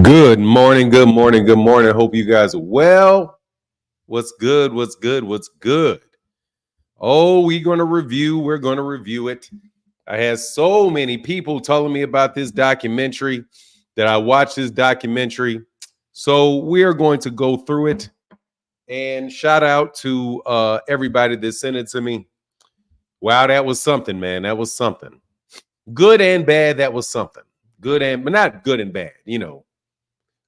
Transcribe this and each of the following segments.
Good morning, good morning, good morning. Hope you guys are well. What's good? What's good? What's good? Oh, we're going to review it. I had so many people telling me about this documentary that I watched this documentary. So we are going to go through it. And shout out to everybody that sent it to me. Wow, that was something, man. That was something. Good and bad, that was something. But not good and bad,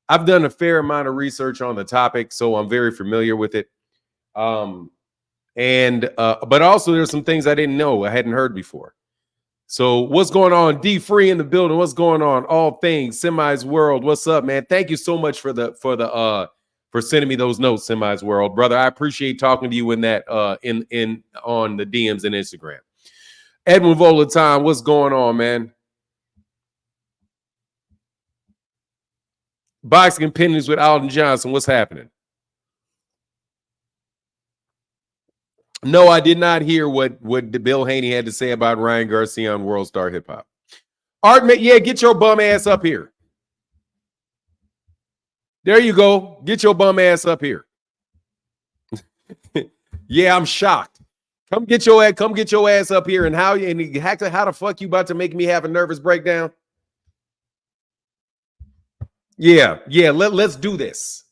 I've done a fair amount of research on the topic, so I'm very familiar with it. But also there's some things I didn't know, I hadn't heard before. So what's going on? D Free in the building. What's going on? All things Semi's World. What's up, man? Thank you so much for sending me those notes, Semi's World, brother. I appreciate talking to you in that in on the DMs and Instagram. Edwin Volatile, what's going on, man? Boxing opinions with Alden Johnson. What's happening? No, I did not hear what Bill Haney had to say about Ryan Garcia on World Star Hip Hop. Artman, yeah, get your bum ass up here. There you go. Get your bum ass up here. Yeah, I'm shocked. Come get your ass up here. And how the fuck you about to make me have a nervous breakdown? Yeah. Let's do this.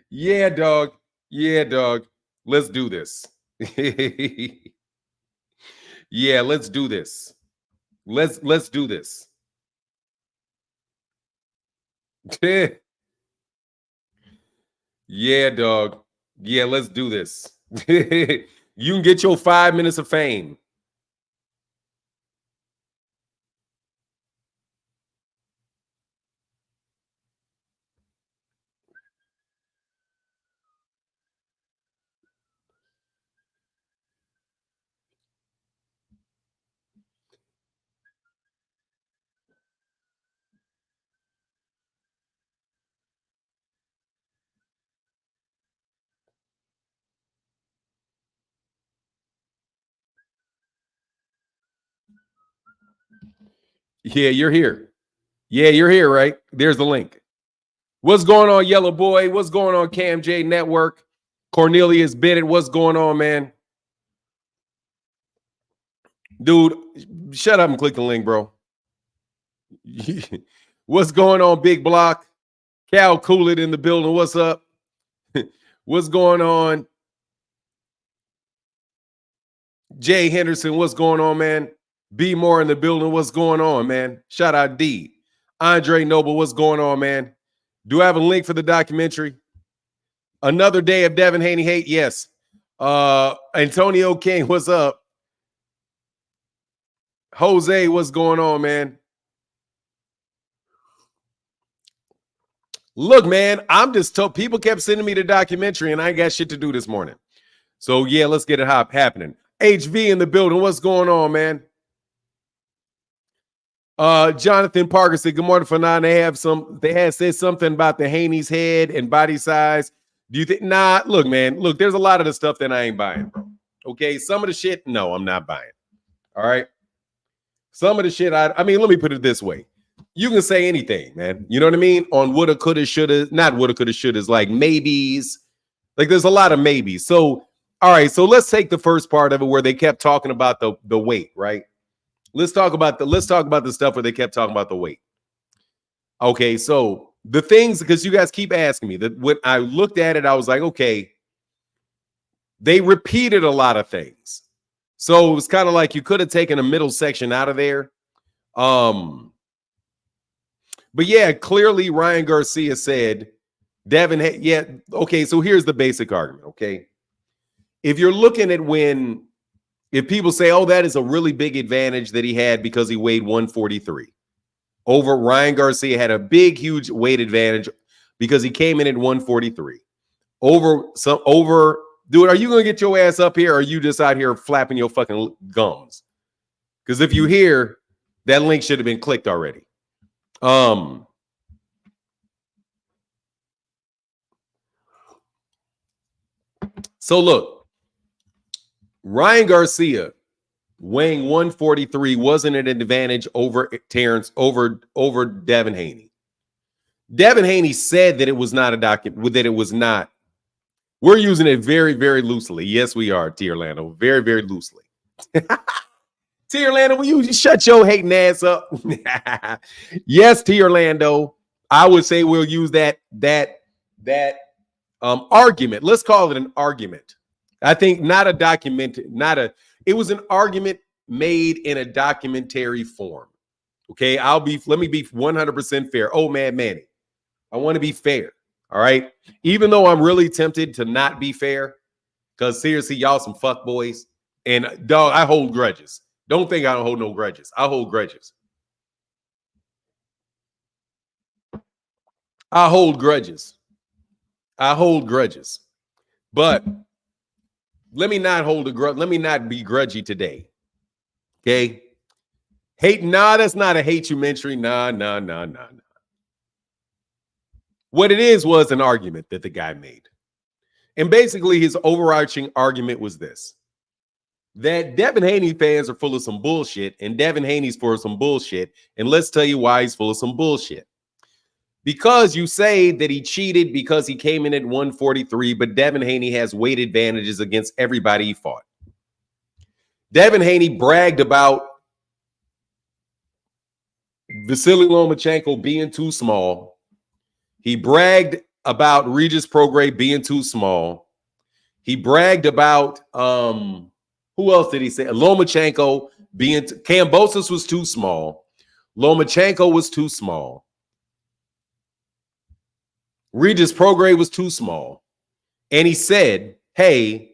Yeah, dog. Let's do this. Yeah, let's do this. Let's do this. Yeah, dog. Yeah, let's do this. You can get your 5 minutes of fame. Yeah, you're here. Yeah, you're here, right? There's the link. What's going on, Yellow Boy? What's going on, Cam J Network? Cornelius Bennett, what's going on, man? Dude, shut up and click the link, bro. What's going on, Big Block? Cal Coolit in the building. What's up? What's going on? Jay Henderson, what's going on, man? B Moore in the building. What's going on, man? Shout out D. Andre Noble, what's going on, man? Do I have a link for the documentary? Another day of Devin Haney hate? Yes. Antonio King, what's up? Jose, what's going on, man? Look, man, I'm just told people kept sending me the documentary and I ain't got shit to do this morning. So yeah, let's get it happening. HV in the building. What's going on, man? Jonathan Parker said, good morning for now. They had said something about the Haney's head and body size. Do you think? Nah, look, man. Look, there's a lot of the stuff that I ain't buying, bro. Okay. Some of the shit, no, I'm not buying. All right. Some of the shit, I mean, let me put it this way. You can say anything, man. You know what I mean? On woulda, coulda, shoulda, not woulda, coulda, shoulda, is like maybes. Like there's a lot of maybes. So, all right. So let's take the first part of it where they kept talking about the weight, right? Let's talk about the stuff where they kept talking about the weight. Okay, so the things, because you guys keep asking me, that when I looked at it, I was like, okay, they repeated a lot of things. So it was kind of like you could have taken a middle section out of there. But yeah, clearly Ryan Garcia said, Devin, yeah, okay, so here's the basic argument, okay? If you're looking at if people say, oh, that is a really big advantage that he had because he weighed 143. Over Ryan Garcia had a big, huge weight advantage because he came in at 143. Dude, are you going to get your ass up here or are you just out here flapping your fucking gums? Because if you hear, that link should have been clicked already. So look, Ryan Garcia weighing 143 wasn't an advantage over Terrence, over Devin Haney. Devin Haney said that it was not a document, that it was not. We're using it very, very loosely. Yes, we are, T. Orlando. Very, very loosely. T. Orlando, will you shut your hating ass up? Yes, T. Orlando. I would say we'll use that argument. Let's call it an argument. I think not a document, it was an argument made in a documentary form. Okay, let me be 100% fair. Oh man, Manny, I want to be fair. All right. Even though I'm really tempted to not be fair, because seriously, y'all some fuck boys. And dog, I hold grudges. Don't think I don't hold no grudges. I hold grudges. I hold grudges. I hold grudges. But let me not hold a grudge. Let me not be grudgy today. Okay. Hate, that's not a hate-umentary. Nah. What it is was an argument that the guy made. And basically his overarching argument was this: that Devin Haney fans are full of some bullshit, and Devin Haney's full of some bullshit. And let's tell you why he's full of some bullshit. Because you say that he cheated because he came in at 143, but Devin Haney has weight advantages against everybody he fought. Devin Haney bragged about Vasily Lomachenko being too small. He bragged about Regis Prograis being too small. He bragged about who else did he say? Lomachenko being Kambosos was too small. Lomachenko was too small. Regis Prograis was too small. And he said, hey,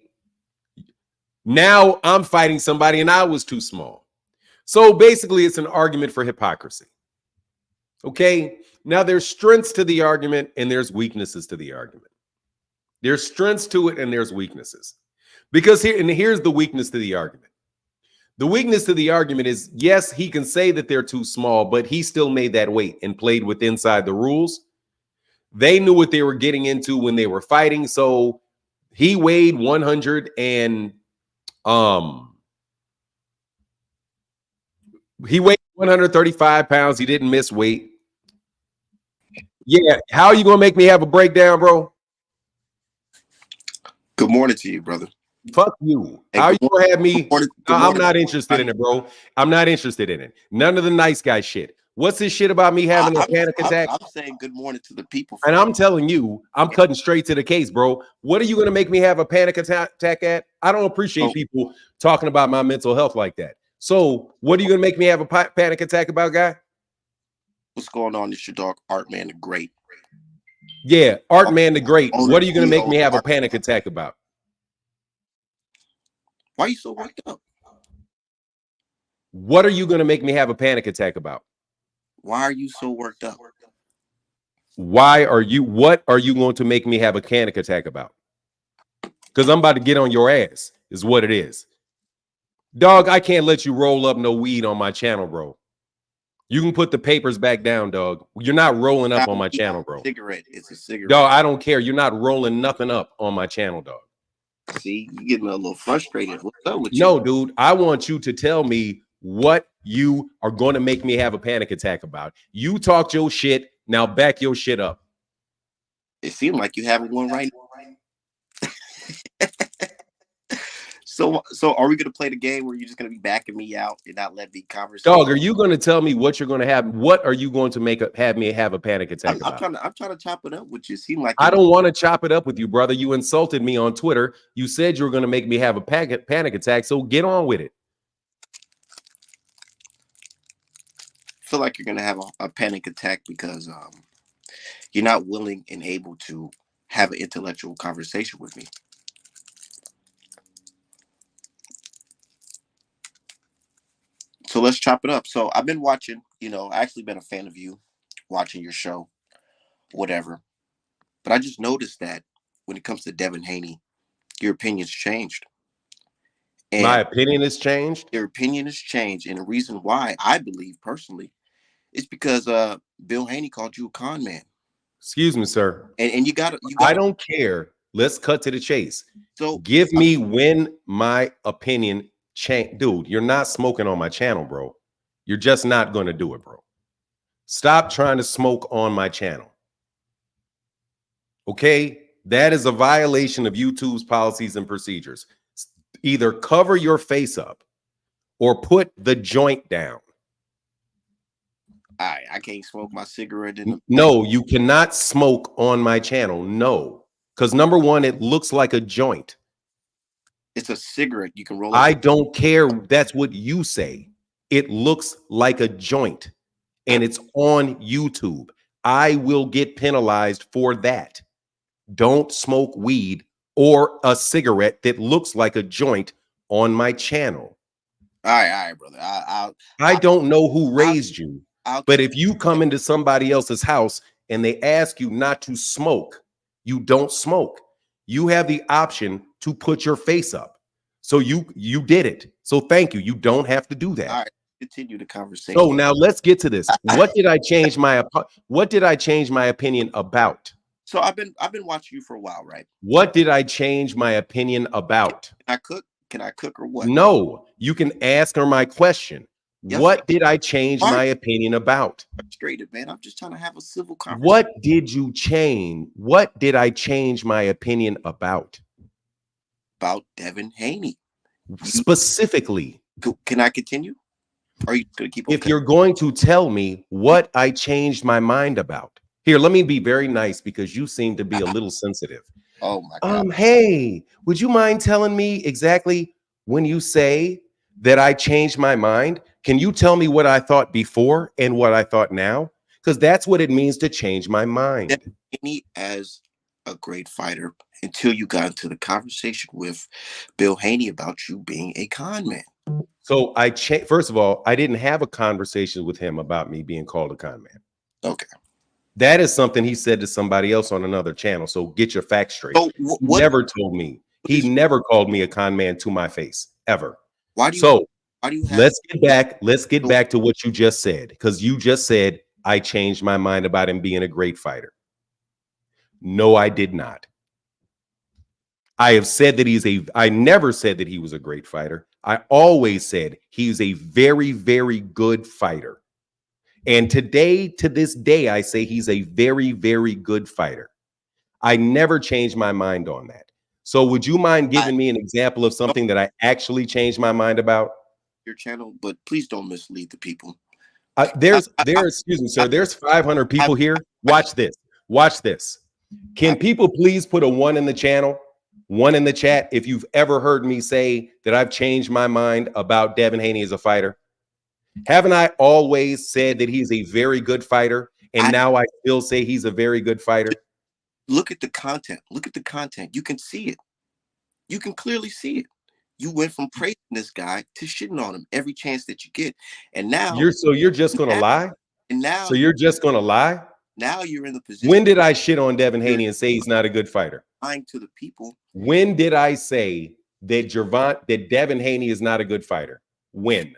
now I'm fighting somebody and I was too small. So basically, it's an argument for hypocrisy. Okay? Now, there's strengths to the argument and there's weaknesses to the argument. There's strengths to it and there's weaknesses. Because here's the weakness to the argument. The weakness to the argument is, yes, he can say that they're too small, but he still made that weight and played with inside the rules. They knew what they were getting into when they were fighting. So he weighed 100 and he weighed 135 pounds. He didn't miss weight. Yeah. How are you going to make me have a breakdown, bro? Good morning to you, brother. Fuck you. How you going to have me? I'm not interested in it, bro. I'm not interested in it. None of the nice guy shit. What's this shit about me having a panic attack? I'm saying good morning to the people. And I'm telling you, I'm cutting straight to the case, bro. What are you going to make me have a panic attack at? I don't appreciate people talking about my mental health like that. So what are you going to make me have a panic attack about, guy? What's going on? It's your dog, Artman the Great. Yeah, Artman the Great. What are you going to make me have a panic attack about? Why are you so worked up? What are you going to make me have a panic attack about? Why are you so worked up? What are you going to make me have a panic attack about? Because I'm about to get on your ass, is what it is. Dog, I can't let you roll up no weed on my channel, bro. You can put the papers back down, dog. You're not rolling up on my channel, bro. Cigarette. It's a cigarette. Dog, I don't care. You're not rolling nothing up on my channel, dog. See, you're getting a little frustrated. What's up with you? No, dude. I want you to tell me what you are going to make me have a panic attack about. You talked your shit. Now back your shit up. It seemed like you having one right now. So are we going to play the game where you're just going to be backing me out and not let me converse? Dog, are you going to tell me what you're going to have? What are you going to have me have a panic attack about? I'm trying to chop it up with you. It seemed like I don't want to chop it up with you, brother. You insulted me on Twitter. You said you were going to make me have a panic attack. So get on with it. I feel like you're going to have a panic attack because you're not willing and able to have an intellectual conversation with me. So let's chop it up. So I've been watching, I actually been a fan of you, watching your show, whatever. But I just noticed that when it comes to Devin Haney, your opinion's changed. And my opinion has changed? Your opinion has changed. And the reason why, I believe personally, is because Bill Haney called you a con man. Excuse me, sir. And you got I don't care. Let's cut to the chase. So give me when my opinion Dude, you're not smoking on my channel, bro. You're just not going to do it, bro. Stop trying to smoke on my channel. Okay? That is a violation of YouTube's policies and procedures. Either cover your face up or put the joint down. All right, I can't smoke my cigarette in the No, you cannot smoke on my channel. No. Because number one, it looks like a joint. It's a cigarette. You can roll. I don't care. That's what you say. It looks like a joint and it's on YouTube. I will get penalized for that. Don't smoke weed or a cigarette that looks like a joint on my channel. All right, brother. I don't know who raised you, but if you come into somebody else's house and they ask you not to smoke, you don't smoke. You have the option to put your face up. So you did it. So thank you. You don't have to do that. All right, continue the conversation. So now let's get to this. What did I change my opinion about? So I've been watching you for a while, right? What did I change my opinion about? Can I cook or what? No, you can ask her my question. Yes, what did I change my opinion about? Frustrated, man. I'm just trying to have a civil conversation. What did you change? What did I change my opinion about? About Devin Haney. Specifically. Can I continue? Or are you going to keep on? If you're going to tell me what I changed my mind about. Here, let me be very nice because you seem to be a little sensitive. Oh my God. Hey, would you mind telling me exactly when you say that I changed my mind? Can you tell me what I thought before and what I thought now? Because that's what it means to change my mind. Devin Haney as a great fighter until you got into the conversation with Bill Haney about you being a con man. So first of all, I didn't have a conversation with him about me being called a con man. Okay. That is something he said to somebody else on another channel. So get your facts straight. So never told me. He never called me a con man to my face ever. Let's get back to what you just said, because you just said I changed my mind about him being a great fighter. No, I did not. I have said that I never said that he was a great fighter. I always said he's a very, very good fighter. And to this day, I say he's a very, very good fighter. I never changed my mind on that. So would you mind giving me an example of something that I actually changed my mind about? Your channel, but please don't mislead the people. Excuse me, sir, there's 500 people here. Watch this. Watch this. Can people please put a 1 in the channel? 1 in the chat if you've ever heard me say that I've changed my mind about Devin Haney as a fighter. Haven't I always said that he's a very good fighter, and now I still say he's a very good fighter? Look at the content. Look at the content. You can see it. You can clearly see it. You went from praising this guy to shitting on him every chance that you get, and now you're just gonna lie. And now, so you're just gonna lie. Now you're in the position. When did I shit on Devin Haney and say he's not a good fighter? Lying to the people. When did I say that Devin Haney is not a good fighter? When?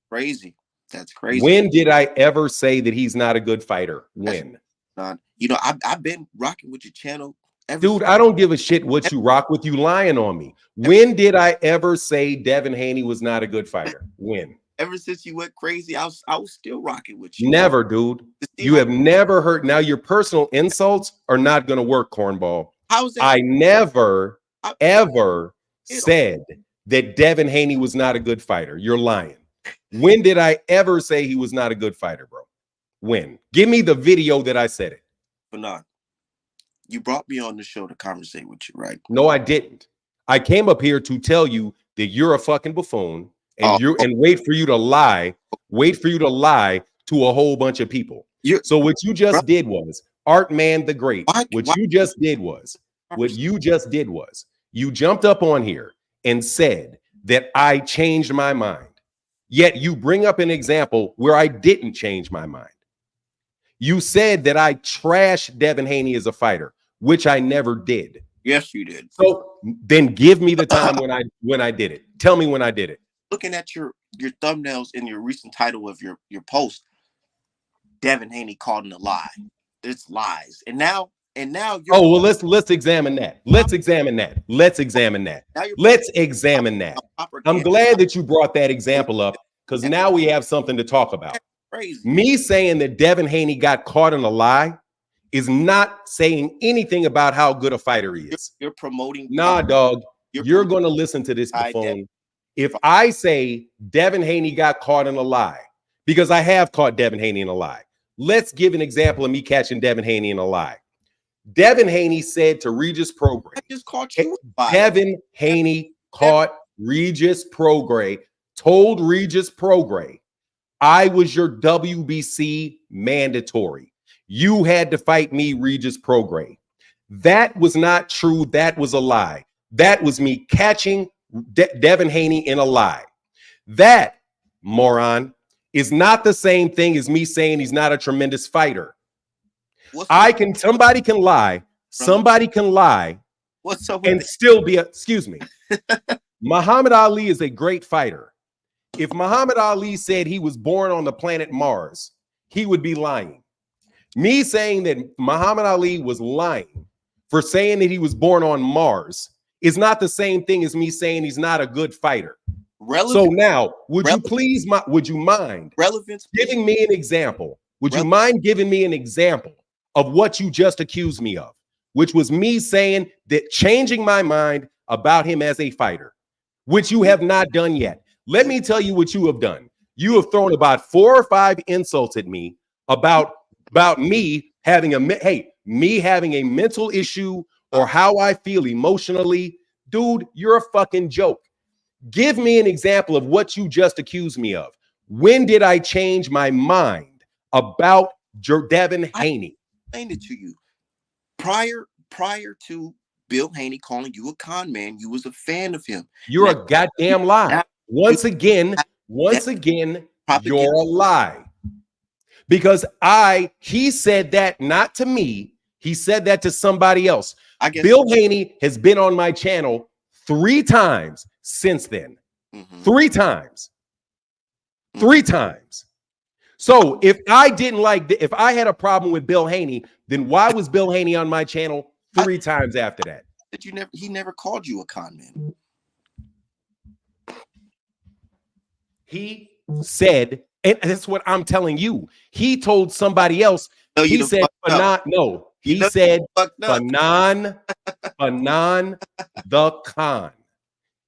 Crazy. That's crazy. When did I ever say that he's not a good fighter? When? I've been rocking with your channel. Dude, I don't give a shit what you rock with. You lying on me. When did I ever say Devin Haney was not a good fighter? When? Ever since you went crazy, I was still rocking with you. Never, dude. You have never heard. Now your personal insults are not going to work, cornball. How is that? I never ever said that Devin Haney was not a good fighter. You're lying. When did I ever say he was not a good fighter, bro? When? Give me the video that I said it. But not. You brought me on the show to conversate with you, right? No, I didn't. I came up here to tell you that you're a fucking buffoon and wait for you to lie. Wait for you to lie to a whole bunch of people. So what you just did was Artman the Great. What you just did was you jumped up on here and said that I changed my mind. Yet you bring up an example where I didn't change my mind. You said that I trashed Devin Haney as a fighter, which I never did. Yes, you did. So then give me the time when I did it. Tell me when I did it. Looking at your thumbnails in your recent title of your post, Devin Haney called it a lie. There's lies. And now And now you're Oh, well, let's examine that. Let's examine that. Let's examine that. now you're Let's examine that. I'm propaganda. glad that you brought that example up because now we have something to talk about. Crazy. Me saying that Devin Haney got caught in a lie is not saying anything about how good a fighter he is. You're promoting. Nah, dog. You're going to listen to this buffoon. If I say Devin Haney got caught in a lie, because I have caught Devin Haney in a lie, let's give an example of me catching Devin Haney in a lie. Devin Haney said to Regis Prograis. I just caught you. Devin Haney caught Regis Prograis, told Regis Prograis, I was your WBC mandatory. You had to fight me, Regis Prograis. That was not true. That was a lie. That was me catching Devin Haney in a lie. That, moron, is not the same thing as me saying he's not a tremendous fighter. Somebody can lie. Somebody can lie and still be, excuse me. Muhammad Ali is a great fighter. If Muhammad Ali said he was born on the planet Mars, he would be lying. Me saying that Muhammad Ali was lying for saying that he was born on Mars is not the same thing as me saying he's not a good fighter. So now, would you mind giving me an example? Would you mind giving me an example of what you just accused me of, which was me saying that changing my mind about him as a fighter, which you have not done yet. Let me tell you what you have done. You have thrown about 4 or 5 insults at me about me having a mental issue or how I feel emotionally. Dude, you're a fucking joke. Give me an example of what you just accused me of. When did I change my mind about Devin Haney? I explained it to you. Prior to Bill Haney calling you a con man, you was a fan of him. You're a goddamn lie. Once again, you're a lie. Because he said that not to me. He said that to somebody else. Bill Haney has been on my channel 3 times since then. 3 times. 3 times. So if I had a problem with Bill Haney, then why was Bill Haney on my channel 3 times after that? He never called you a con man. He said, and that's what I'm telling you. He told somebody else. He said, he said, Fanon the Khan.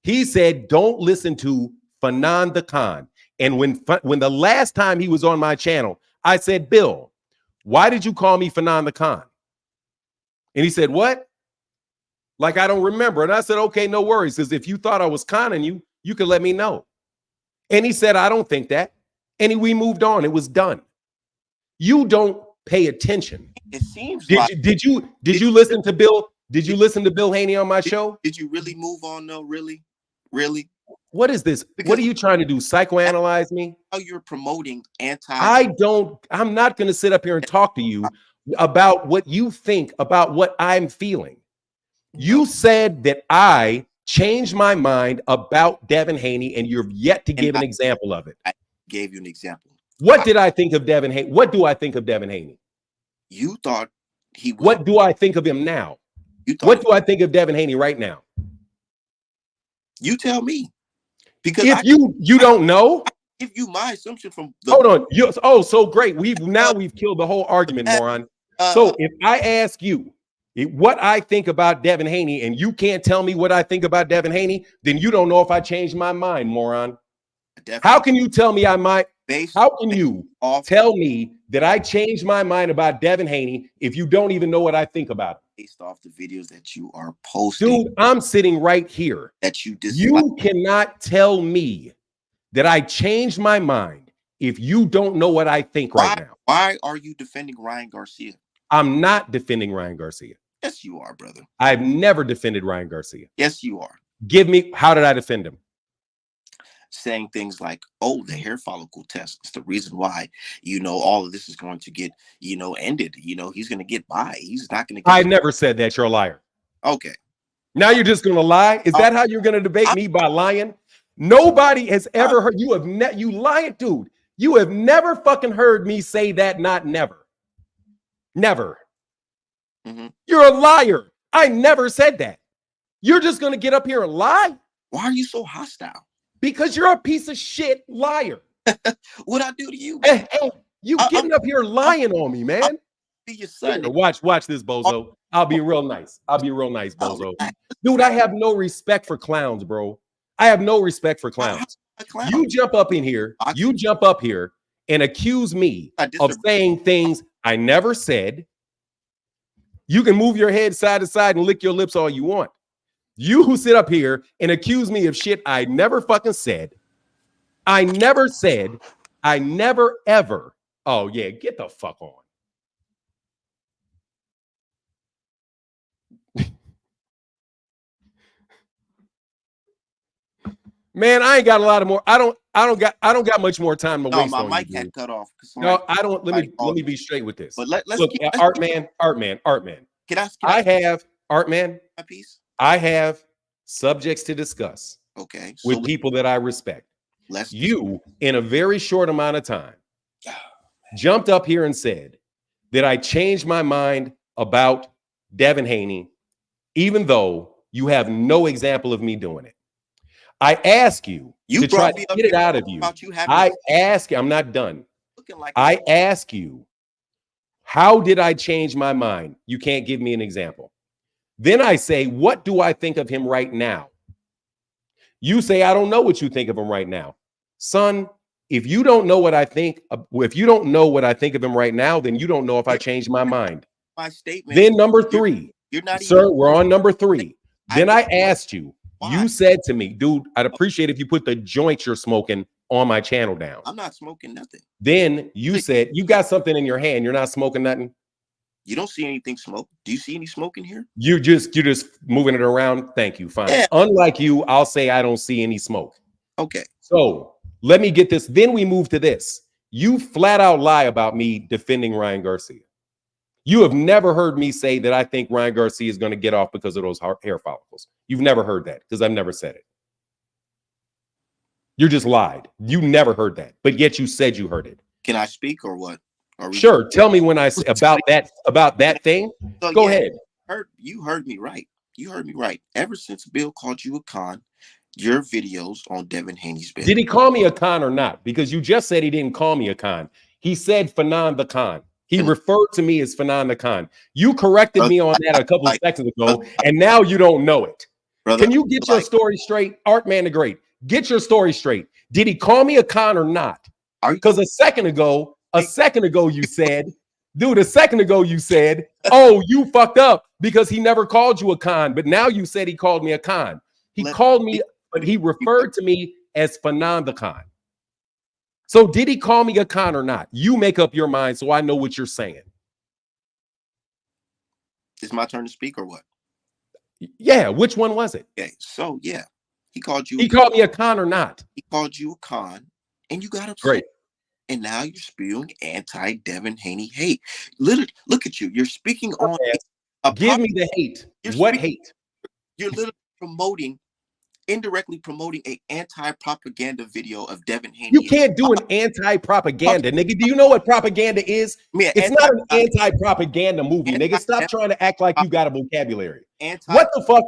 He said, don't listen to Fanon the Khan. And when the last time he was on my channel, I said, Bill, why did you call me Fanon the Khan? And he said, what? Like, I don't remember. And I said, okay, no worries. Because if you thought I was conning you, you could let me know. And he said, I don't think that. And we moved on. It was done. You don't pay attention. It seems did you listen to Bill? Did you listen to Bill Haney on my show? Did you really move on though? Really? What is this? What are you trying to do? Psychoanalyze me? How you're promoting I'm not going to sit up here and talk to you about what you think about what I'm feeling. You said that I changed my mind about Devin Haney, and you're yet to give an example of it. I gave you an example. What did I think of Devin Haney? What do I think of Devin Haney? You thought he was. What do I think of him now? What do I think of Devin Haney right now? You tell me. Because if you don't know, I give you my assumption from hold on. So great. We've killed the whole argument, moron. So if I ask you what I think about Devin Haney and you can't tell me what I think about Devin Haney, then you don't know if I changed my mind, moron. How can you tell me I might? How can you tell me that I changed my mind about Devin Haney if you don't even know what I think about him? Based off the videos that you are posting. Dude, I'm sitting right here. That you cannot tell me that I changed my mind if you don't know what I think right now. Why are you defending Ryan Garcia? I'm not defending Ryan Garcia. Yes, you are, brother. I've never defended Ryan Garcia. Yes, you are. How did I defend him? Saying things like, oh, the hair follicle test is the reason why, all of this is going to get, ended. He's going to get by. He's not going to. I never said that. You're a liar. Okay. Now you're just going to lie. Is that how you're going to debate me, by lying? Nobody has ever heard you. You lying, dude. You have never fucking heard me say that. Not never. Never. You're a liar. I never said that. You're just going to get up here and lie? Why are you so hostile? Because you're a piece of shit liar. What I do to you? Hey, you getting up here lying on me, man. Be your son. Watch this, bozo. I'll be real nice. Bozo. Dude, I have no respect for clowns, bro. I have no respect for clowns. You jump up in here. You jump up here and accuse me of saying things I never said. You can move your head side to side and lick your lips all you want. You who sit up here and accuse me of shit I never fucking said. I never said. I never ever. Oh, yeah, get the fuck on. Man, I ain't got a lot of more. I don't got much more time to waste on my you, mic had cut off. No, I don't. Let me be straight with this. But let's look, Artman. Can I have Artman. My piece. I have subjects to discuss. Okay. With people that I respect. You, in a very short amount of time, jumped up here and said that I changed my mind about Devin Haney, even though you have no example of me doing it. I ask you to try to get it out of you. I ask you, I'm not done. I ask you, how did I change my mind? You can't give me an example. Then I say, what do I think of him right now? You say, I don't know what you think of him right now. Son, if you don't know what I think, if you don't know what I think of him right now, then you don't know if I changed my mind. My statement. Then number three, you're not sir, we're on number three. Then I asked you, you said to me, dude, I'd appreciate if you put the joint you're smoking on my channel down. I'm not smoking nothing. Then you said, you got something in your hand. You're not smoking nothing. You don't see anything smoke. Do you see any smoke in here? You're just moving it around. Thank you. Fine. Yeah. Unlike you, I'll say I don't see any smoke. Okay. So let me get this. Then we move to this. You flat out lie about me defending Ryan Garcia. You have never heard me say that I think Ryan Garcia is going to get off because of those hair follicles. You've never heard that because I've never said it. You just lied. You never heard that, but yet you said you heard it. Can I speak or what? Sure. Tell me when I say about that thing. So, go ahead. You heard me right. You heard me right. Ever since Bill called you a con, your videos on Devin Haney's been. Did he call me a con or not? Because you just said he didn't call me a con. He said Fanon the Con. He referred to me as Fanon the Con. You corrected me on that a couple of seconds ago, and now you don't know it. Can you get your story straight? Artman the Great, get your story straight. Did he call me a con or not? Because a second ago you said, dude, oh, you fucked up because he never called you a con. But now you said he called me a con. He called me, but he referred to me as Fanon the Con. So did he call me a con or not? You make up your mind so I know what you're saying. It's my turn to speak or what? Yeah, which one was it? Okay, so yeah, he called you. He called me a con or not? He called you a con, and you got upset. Great. And now you're spewing anti-Devin Haney hate. Literally, look at you. You're speaking on. Give me the hate. What hate? You're literally indirectly promoting an anti-propaganda video of Devin Haney. You can't do an anti-propaganda, nigga. Do you know what propaganda is? It's not an anti-propaganda movie, nigga. Stop trying to act like you got a vocabulary. What the fuck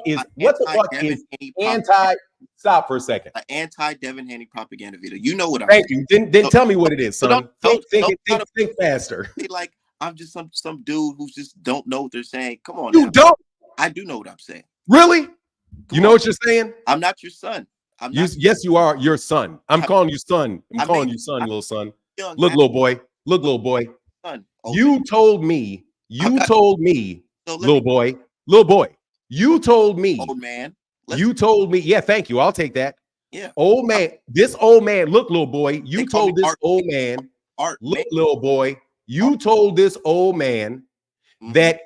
is anti? Stop for a second. An anti-Devin Haney propaganda video. You know what I'm saying. Thank you. Then tell me what it is, son. Think faster. Like I'm just some dude who just don't know what they're saying. Come on. You don't? I do know what I'm saying. Really? You know what you're saying? I'm not your son. Yes, you are your son. I'm calling you son. I'm calling you son, little son. Look, little boy. Look, little boy. Son. You told me, little boy. You told me. Old man. You told me. Yeah, thank you. I'll take that. Yeah. Old man. This old man. Look, little boy. You told this old man. Look, little boy. You told this old man that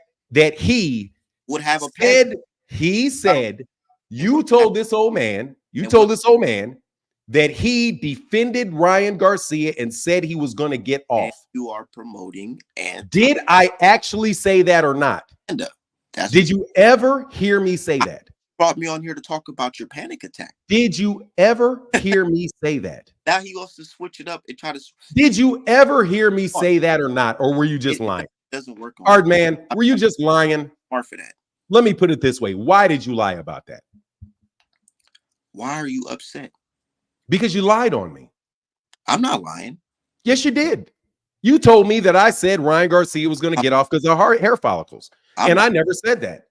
he would have a said. He said. You told this old man, that he defended Ryan Garcia and said he was going to get off. You are promoting and did I actually say that or not? Did you ever hear me say that? Brought me on here to talk about your panic attack. Did you ever hear me say that? Now he wants to switch it up and try to. Did you ever hear me say that or not? Or were you just lying? doesn't work on Artman, were you just lying? smart for that. Let me put it this way. Why did you lie about that? Why are you upset? Because you lied on me. I'm not lying. Yes, you did. You told me that I said Ryan Garcia was going to get off because of hair follicles. And I never said that.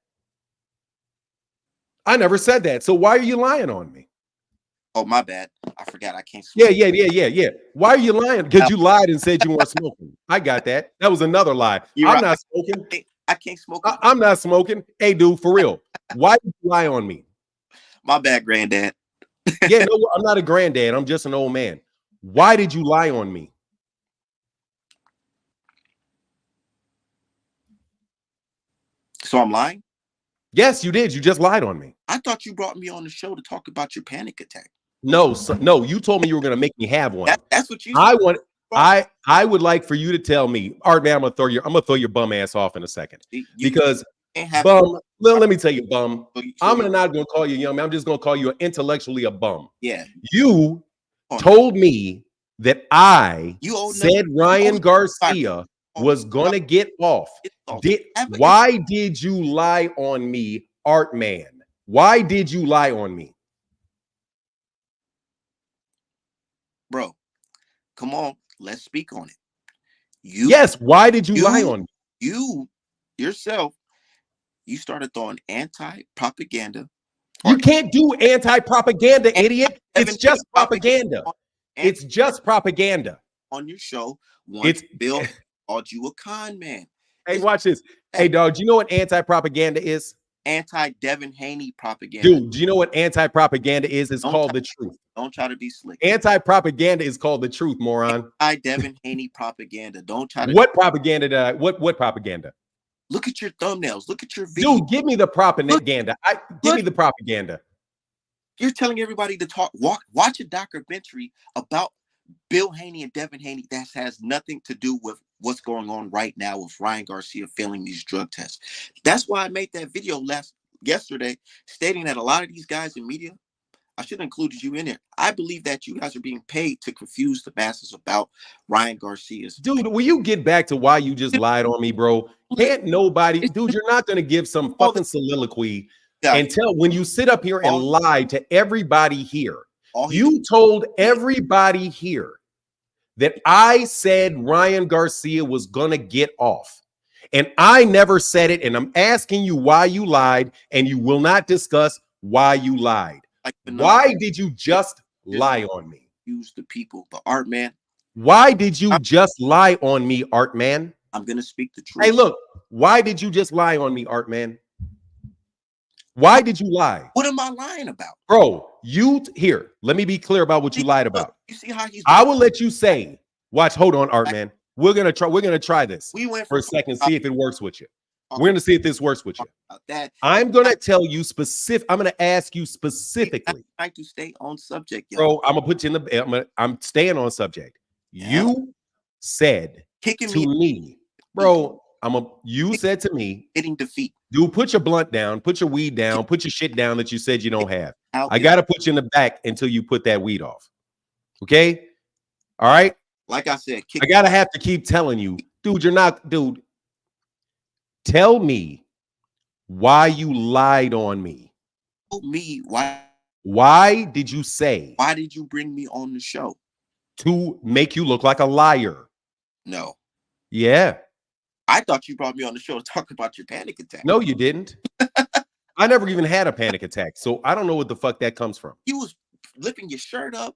I never said that. So why are you lying on me? Oh, my bad. I forgot I can't smoke. Yeah. Why are you lying? Because you lied and said you weren't smoking. I got that. That was another lie. I'm not smoking. I can't smoke. I'm not smoking. Hey, dude, for real. Why did you lie on me? My bad, granddad. Yeah, no, I'm not a granddad. I'm just an old man. Why did you lie on me? So I'm lying? Yes, you did. You just lied on me. I thought you brought me on the show to talk about your panic attack. No, no, you told me you were going to make me have one. That's what you said. I would like for you to tell me, Artman, I'm gonna throw your bum ass off in a second. Because bum, let me tell you, bum. I'm not gonna call you young man. I'm just gonna call you intellectually a bum. Yeah. You told me that I said Ryan Garcia was gonna get off. Why did you lie on me, Artman? Why did you lie on me? Bro, come on, let's speak on it. Yes, why did you lie on me? You yourself, you started throwing anti-propaganda. You can't do anti-propaganda, idiot. It's just propaganda. It's just propaganda. On your show, once Bill called you a con man. Hey, watch this. Hey, dog, do you know what anti-propaganda is? Anti-Devin Haney propaganda. Dude, do you know what anti-propaganda is? It's called the truth. Don't try to be slick. Anti-propaganda is called the truth, moron. Anti-Devin Haney propaganda. Don't try to. What propaganda? What propaganda? Look at your thumbnails. Look at your video. Dude, give me the propaganda. Give me the propaganda. You're telling everybody to watch a documentary about Bill Haney and Devin Haney that has nothing to do with what's going on right now with Ryan Garcia failing these drug tests. That's why I made that video yesterday stating that a lot of these guys in media, I should have included you in it. I believe that you guys are being paid to confuse the masses about Ryan Garcia's. Dude, will you get back to why you just lied on me, bro? Can't nobody, dude, you're not going to give some fucking soliloquy and tell when you sit up here and lie to everybody here. You told everybody here that I said Ryan Garcia was going to get off. And I never said it. And I'm asking you why you lied, and you will not discuss why you lied. Why did you just lie on me? Use the people, but Artman. Why did you just lie on me, Artman? I'm going to speak the truth. Hey, look, why did you just lie on me, Artman? Why did you lie? What am I lying about? Bro, here, let me be clear about what you lied about. You see how he's I will let you say, watch, hold on, Artman. We're gonna try this for a second, see if it works with you. We're gonna see if this works with you. I'm gonna tell you I'm gonna ask you specifically. I like to stay on subject, yo. Bro. I'm gonna put you in the I'm staying on subject. You said to me, bro. You said to me, hitting defeat. Dude, put your blunt down, put your weed down, put your shit down that you said you don't have. I gotta put you in the back until you put that weed off. Okay? All right. Like I said, I gotta have to keep telling you, dude, you're not, dude. Tell me why you lied on me. Tell me why. Why did you say? Why did you bring me on the show? To make you look like a liar. No. Yeah. I thought you brought me on the show to talk about your panic attack. No, you didn't. I never even had a panic attack, so I don't know what the fuck that comes from. You was lifting your shirt up,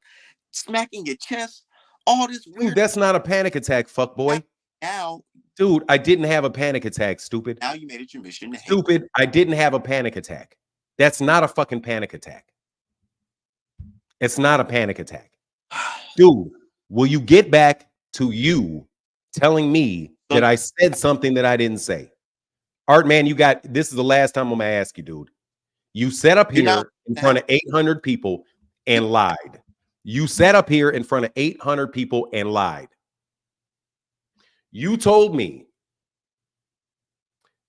smacking your chest, all this weird. Dude, that's not a panic attack, fuck boy. Now, dude, I didn't have a panic attack, stupid. Now you made it your mission to stupid. I didn't have a panic attack. That's not a fucking panic attack. It's not a panic attack. Dude, will you get back to you telling me that I said something that I didn't say? Artman, this is the last time I'm gonna ask you, dude. You sat up here in front of 800 people and lied. You sat up here in front of 800 people and lied. You told me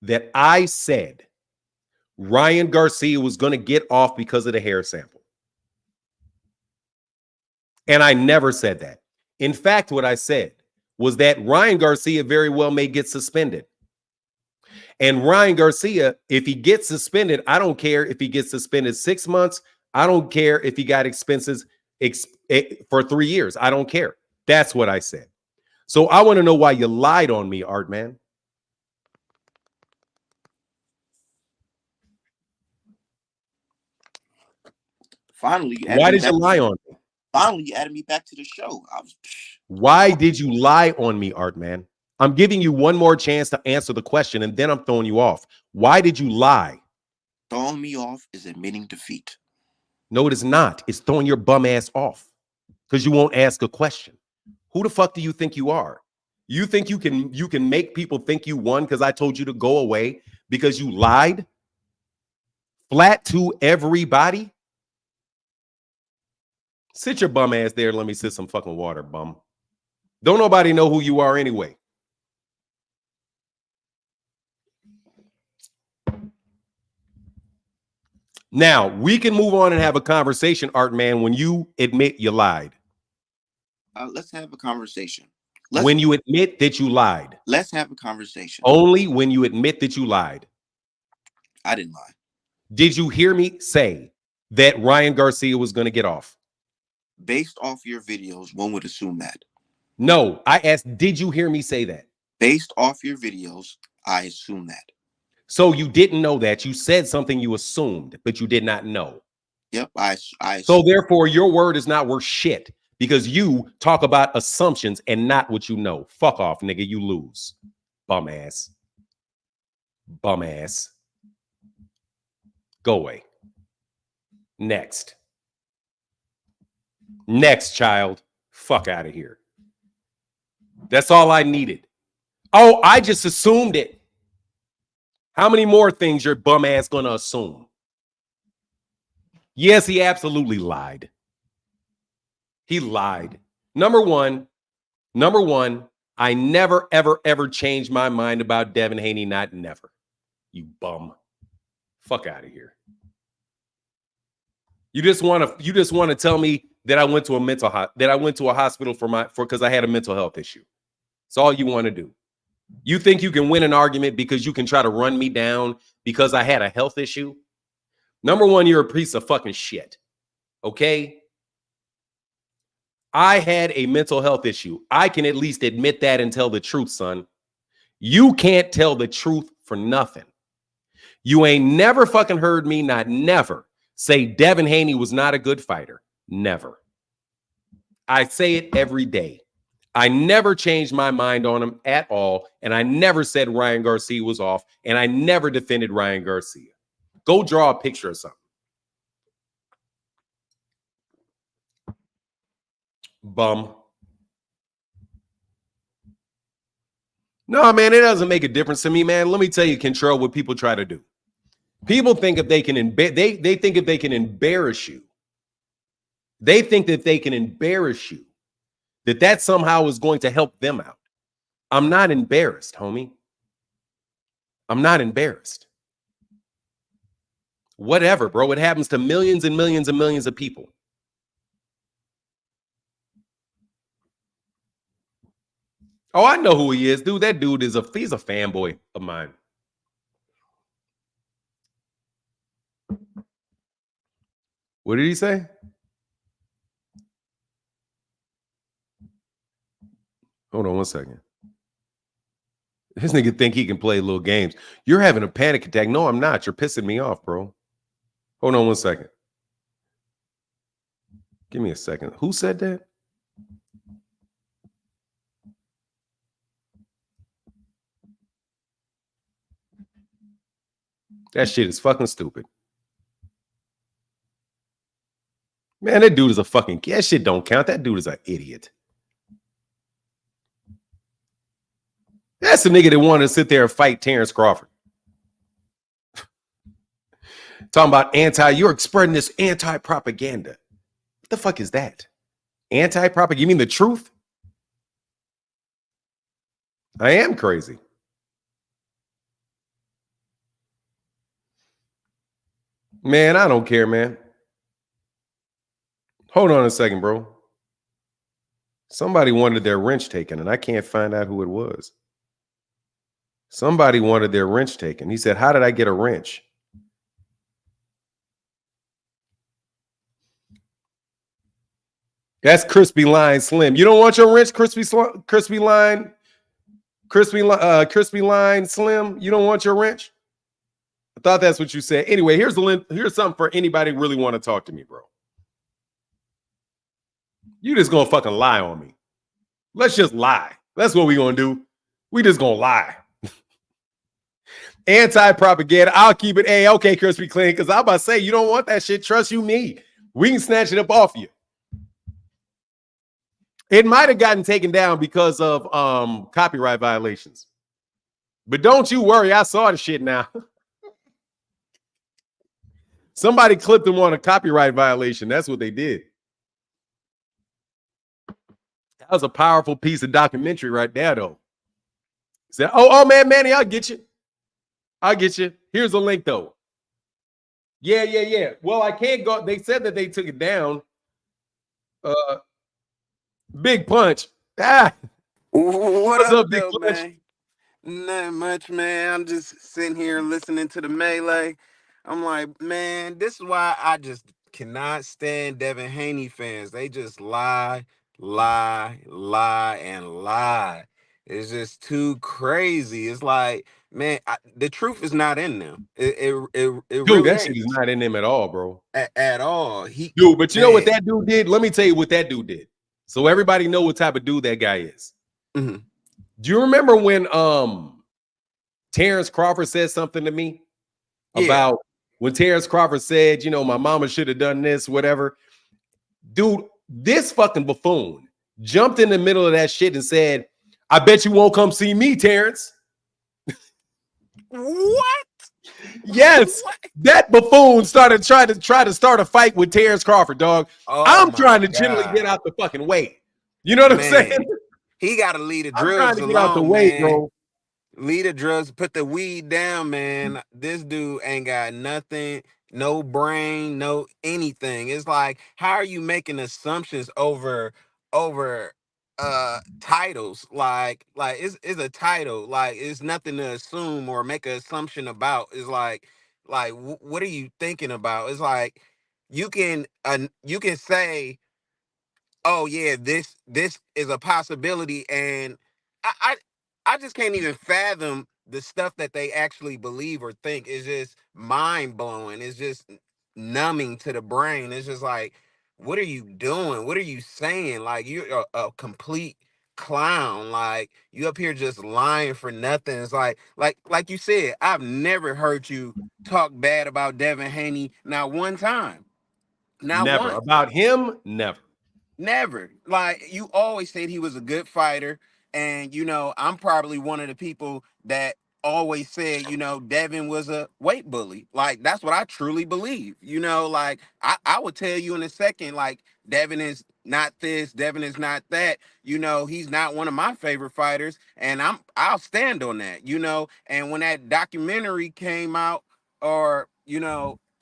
that I said Ryan Garcia was going to get off because of the hair sample. And I never said that. In fact, what I said was that Ryan Garcia very well may get suspended. And Ryan Garcia, if he gets suspended, I don't care if he gets suspended 6 months. I don't care if he got expenses for 3 years. I don't care. That's what I said. So I want to know why you lied on me, Artman. Finally, why did you lie on me? Finally, you added me back to the show. Why did you lie on me, Artman? I'm giving you one more chance to answer the question, and then I'm throwing you off. Why did you lie? Throwing me off is admitting defeat. No, it is not. It's throwing your bum ass off because you won't ask a question. Who the fuck do you think you are? You think you can make people think you won because I told you to go away because you lied? Flat to everybody? Sit your bum ass there and let me sit some fucking water, bum. Don't nobody know who you are anyway. Now, we can move on and have a conversation, Artman, when you admit you lied. Let's have a conversation. When you admit that you lied. Let's have a conversation. Only when you admit that you lied. I didn't lie. Did you hear me say that Ryan Garcia was going to get off? Based off your videos, one would assume that. No, I asked, did you hear me say that? Based off your videos, I assume that. So you didn't know that. You said something you assumed, but you did not know. Yep, So therefore, your word is not worth shit because you talk about assumptions and not what you know. Fuck off, nigga. You lose. Bum ass. Bum ass. Go away. Next. Next, child. Fuck out of here. That's all I needed. Oh, I just assumed it. How many more things your bum ass gonna assume? Yes, he absolutely lied. He lied. Number one, I never, ever, ever changed my mind about Devin Haney. Not never. You bum. Fuck out of here. You just want to tell me that I went to a hospital because I had a mental health issue. That's all you want to do. You think you can win an argument because you can try to run me down because I had a health issue? Number one, you're a piece of fucking shit. Okay? I had a mental health issue. I can at least admit that and tell the truth, son. You can't tell the truth for nothing. You ain't never fucking heard me, not never, say Devin Haney was not a good fighter. Never. I say it every day. I never changed my mind on him at all, and I never said Ryan Garcia was off, and I never defended Ryan Garcia. Go draw a picture of something. Bum. No, man, it doesn't make a difference to me, man. Let me tell you, control what people try to do. People think if they can they think if they can embarrass you, they think that they can embarrass you, that somehow is going to help them out. I'm not embarrassed, homie. I'm not embarrassed. Whatever, bro. It happens to millions and millions and millions of people. Oh, I know who he is, dude. That dude he's a fanboy of mine. What did he say? Hold on one second. This nigga think he can play little games. You're having a panic attack. No, I'm not. You're pissing me off, bro. Hold on one second. Give me a second. Who said that? That shit is fucking stupid. Man, that dude is a fucking... That shit don't count. That dude is an idiot. That's the nigga that wanted to sit there and fight Terrence Crawford. Talking about you're spreading this anti-propaganda. What the fuck is that? Anti-propaganda? You mean the truth? I am crazy. Man, I don't care, man. Hold on a second, bro. Somebody wanted their wrench taken, and I can't find out who it was. Somebody wanted their wrench taken. He said, "How did I get a wrench?" That's Crispy Line Slim. You don't want your wrench, Crispy Line, Crispy Line Slim. You don't want your wrench. I thought that's what you said. Anyway, here's the link. Here's something for anybody who really want to talk to me, bro. You just gonna fucking lie on me. Let's just lie. That's what we gonna do. We just gonna lie. Anti-propaganda. I'll keep it okay, Crispy Clean, because I'm about to say you don't want that shit. Trust you me. We can snatch it up off you. It might have gotten taken down because of copyright violations. But don't you worry, I saw the shit now. Somebody clipped them on a copyright violation. That's what they did. That was a powerful piece of documentary right there, though. Said, oh man, Manny, I'll get you. I'll get you. Here's a link, though. Yeah. Well, I can't go. They said that they took it down. Big Punch. What's up, up, Big though, Punch? man? Not much, man. I'm just sitting here listening to the melee. I'm like, man, this is why I just cannot stand Devin Haney fans. They just lie, and lie. It's just too crazy. It's like, man, the truth is not in them. It Dude, really that shit ain't is not in them at all, bro. at all. Dude, but you know what Man. that dude did? Let me tell you what that dude did. So everybody know what type of dude that guy is. Mhm. Do you remember when Terrence Crawford said something to me about when Terrence Crawford said, you know, my mama should have done this, whatever? Dude, this fucking buffoon jumped in the middle of that shit and said, I bet you won't come see me, Terrence. What? Yes, What? that buffoon started trying to start a fight with Terrence Crawford, dog. Oh, I'm trying to my gently get God. out the fucking way. You know what I'm saying? Man, he got to leave the I'm trying drugs to get out the alone, way, man. bro. Leave the drugs, put the weed down, man. This dude ain't got nothing, no brain, no anything. It's like, how are you making assumptions over titles? Like it's a title. Like it's nothing to assume or make an assumption about. It's like what are you thinking about? It's like you can say, oh yeah, this is a possibility, and I, I I just can't even fathom the stuff that they actually believe or think. It's just mind blowing. It's just numbing to the brain. It's just like, what are you doing? What are you saying? Like you're a complete clown. Like you up here just lying for nothing. It's like you said, I've never heard you talk bad about Devin Haney, not one time. Not Never. once. About him, never. Never. Like you always said he was a good fighter. And I'm probably one of the people that always said, Devin was a weight bully. Like that's what I truly believe. Like I would tell you in a second, like Devin is not this, Devin is not that. He's not one of my favorite fighters. And I'll stand on that, and when that documentary came out, or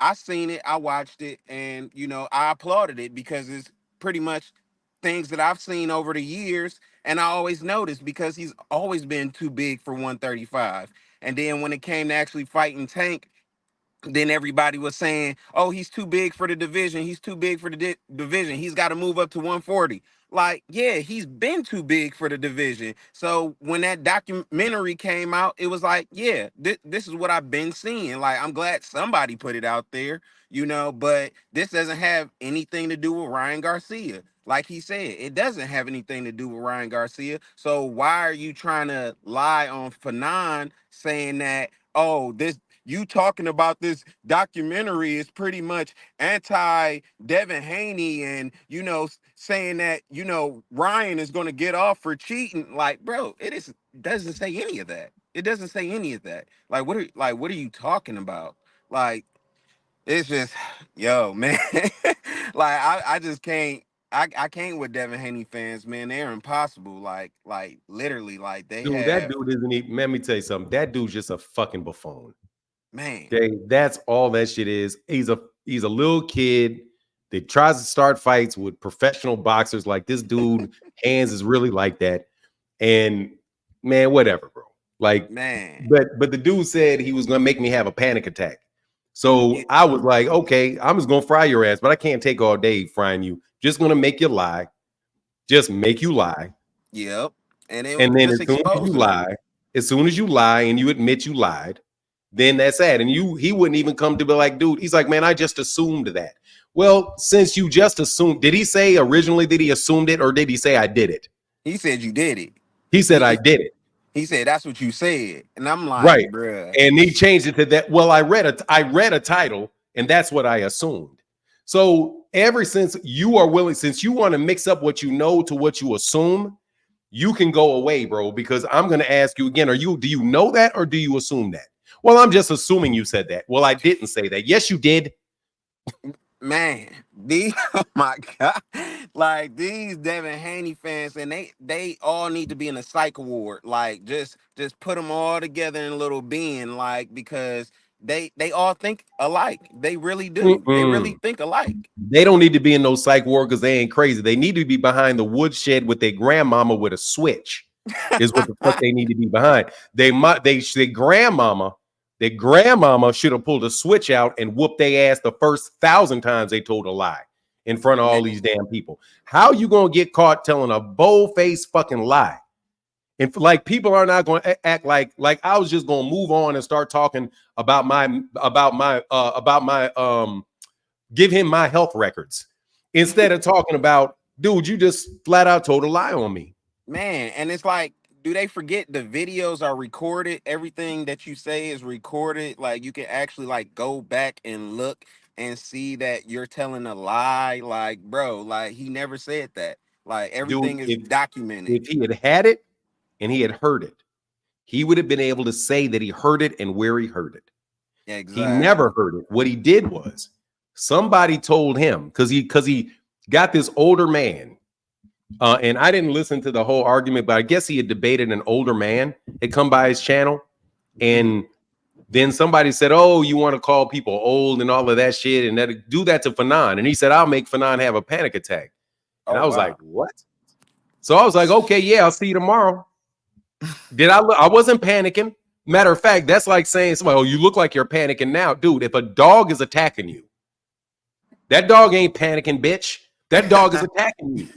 I seen it, I watched it, and I applauded it because it's pretty much things that I've seen over the years, and I always noticed because he's always been too big for 135. And then when it came to actually fighting Tank, then everybody was saying, "Oh, he's too big for the division. He's too big for the division. He's got to move up to 140." Like, yeah, he's been too big for the division. So when that documentary came out, it was like, yeah, this is what I've been seeing. Like, I'm glad somebody put it out there, but this doesn't have anything to do with Ryan Garcia. Like he said, it doesn't have anything to do with Ryan Garcia. So why are you trying to lie on Fanon saying that, oh, this you talking about this documentary is pretty much anti Devin Haney, and saying that Ryan is going to get off for cheating? Like, bro, doesn't say any of that. It doesn't say any of that. Like, what are you talking about? Like, it's just, yo, man. Like, I just can't. I can't with Devin Haney fans, man. They're impossible. Like literally, like they Dude, that have, dude isn't even, let me tell you something. That dude's just a fucking buffoon. man. Okay, that's all that shit is. He's a little kid that tries to start fights with professional boxers. Like this dude, hands is really like that. And man, whatever, bro. Like, Man. but the dude said he was gonna make me have a panic attack. So It, I was like, okay, I'm just gonna fry your ass, but I can't take all day frying you. Just gonna make you lie. Just make you lie. yep. And it And then just exposing them. as soon as you lie and you admit you lied, then that's sad. And he wouldn't even come to be like, dude, he's like, man, I just assumed that. Well, since you just assumed, did he say originally that he assumed it or did he say I did it? He said you did it. He said I He did it. he said that's what you said. And I'm like, Right. bruh. And he changed it to that. Well, I read a title and that's what I assumed. So ever since you are willing, since you want to mix up what you know to what you assume, you can go away, bro, because I'm going to ask you again, do you know that or do you assume that? Well, I'm just assuming you said that. Well, I didn't say that. Yes, you did. Man, these oh my god, like these Devin Haney fans, and they all need to be in a psych ward. Like just put them all together in a little bin, like because they all think alike. They really do. They Mm-mm. really think alike. They don't need to be in no psych ward because they ain't crazy. They need to be behind the woodshed with their grandmama with a switch. Is what the fuck they need to be behind. Their grandmama should have pulled a switch out and whooped their ass the first 1,000 times they told a lie in front of all these damn people. How you gonna get caught telling a bold-faced fucking lie? And like people are not going to act like I was just gonna move on and start talking about my give him my health records instead of talking about, dude, you just flat out told a lie on me. Man, and it's like, do they forget the videos are recorded? Everything that you say is recorded. Like you can actually like go back and look and see that you're telling a lie. Like, bro, like he never said that. Like Dude, everything is if documented. if he had it and he had heard it, he would have been able to say that he heard it and where he heard it. He never Exactly. heard it. What he did was somebody told him because he got this older man. And I didn't listen to the whole argument, but I guess he had debated an older man had come by his channel. Mhm. And then somebody said, oh, you want to call people old and all of that shit and that do that to Fanon. And he said, I'll make Fanon have a panic attack. And Oh I was like, wow. what? So I was like, okay, yeah, I'll see you tomorrow. I wasn't panicking. Matter of fact, that's like saying, somebody, oh, you look like you're panicking now. Dude, if a dog is attacking you, that dog ain't panicking, bitch. That dog is attacking you.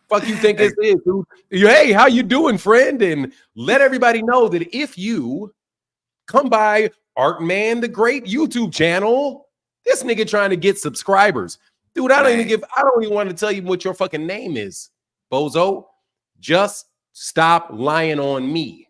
Fuck you think this is, dude? Hey, how you doing, friend? And let everybody know that if you come by Artman, the great YouTube channel, this nigga trying to get subscribers. Dude, I Man. don't even want to tell you what your fucking name is, bozo. Just stop lying on me.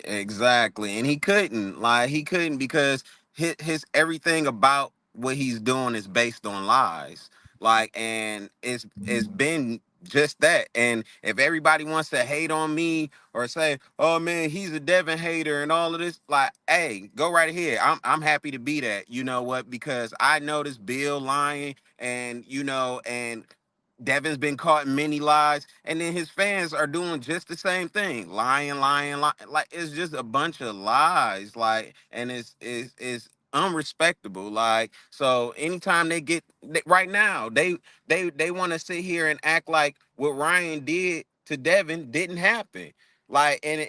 Exactly. And he couldn't because his everything about what he's doing is based on lies. Like and it's been just that. And if everybody wants to hate on me or say, "Oh man, he's a Devin hater" and all of this, like, hey, go right ahead. I'm happy to be that. You know what? Because I noticed Bill lying and and Devin's been caught in many lies, and then his fans are doing just the same thing, lying, lying, lying. Like it's just a bunch of lies, like, and it's unrespectable. Like, so anytime right now, they want to sit here and act like what Ryan did to Devin didn't happen. Like, and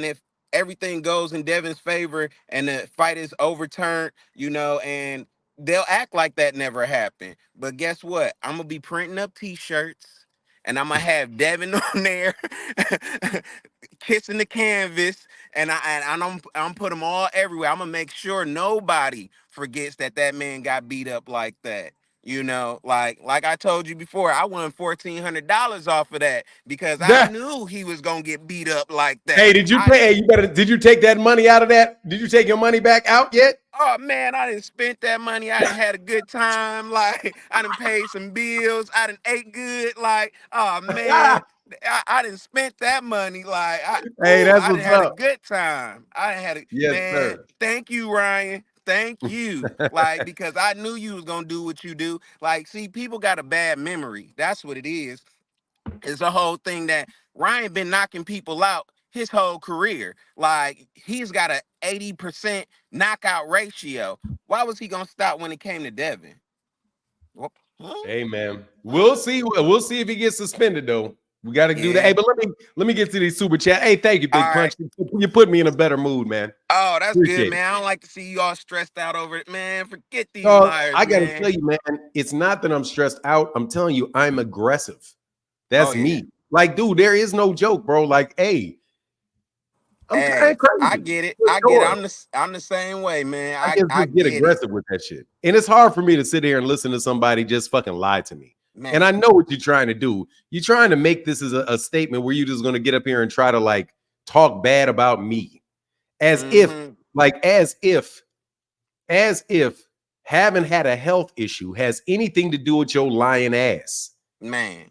if everything goes in Devin's favor and the fight is overturned, and they'll act like that never happened. But guess what? I'm gonna be printing up T-shirts, and I'm gonna have Devin on there kissing the canvas, and I'm put them all everywhere. I'm gonna make sure nobody forgets that man got beat up like that. Like I told you before, I won $1,400 off of that because I knew he was gonna get beat up like Hey, that. did you pay? Hey, did you take that money out of that? Did you take your money back out yet? Oh man, I didn't spent that money. I didn't had a good time. Like I didn't paid some bills. I didn't ate good. Like oh man, I didn't spent that money. Like Hey, that's I didn't what's had a up. good time. I didn't had a Yes, man. sir. Thank you, Ryan. Thank you. Like because I knew you was gonna do what you do. Like see, people got a bad memory. That's what it is. It's a whole thing that Ryan been knocking people out his whole career. Like he's got a 80% knockout ratio. Why was he gonna stop when it came to Devin? Hey, man. We'll see. We'll see if he gets suspended, though. We got to do that. Hey, but let me get to these super chat. Hey, thank you, Big All Punch. You put me in a better mood, man. Oh, that's Appreciate good, it. man. I don't like to see you all stressed out over it, man. Forget these liars, I got to man. tell you, man, it's not that I'm stressed out. I'm telling you, I'm aggressive. That's Oh, yeah. me. Like, dude, there is no joke, bro. Like, hey, I'm kind of crazy. I get it. For I get sure. it. I'm the same way, man. I guess I just get get aggressive with that shit. And it's hard for me to sit here and listen to somebody just fucking lie to me. Man. And I know what you're trying to do. You're trying to make this as a statement where you're just going to get up here and try to like talk bad about me. As if having had a health issue has anything to do with your lying ass. Man.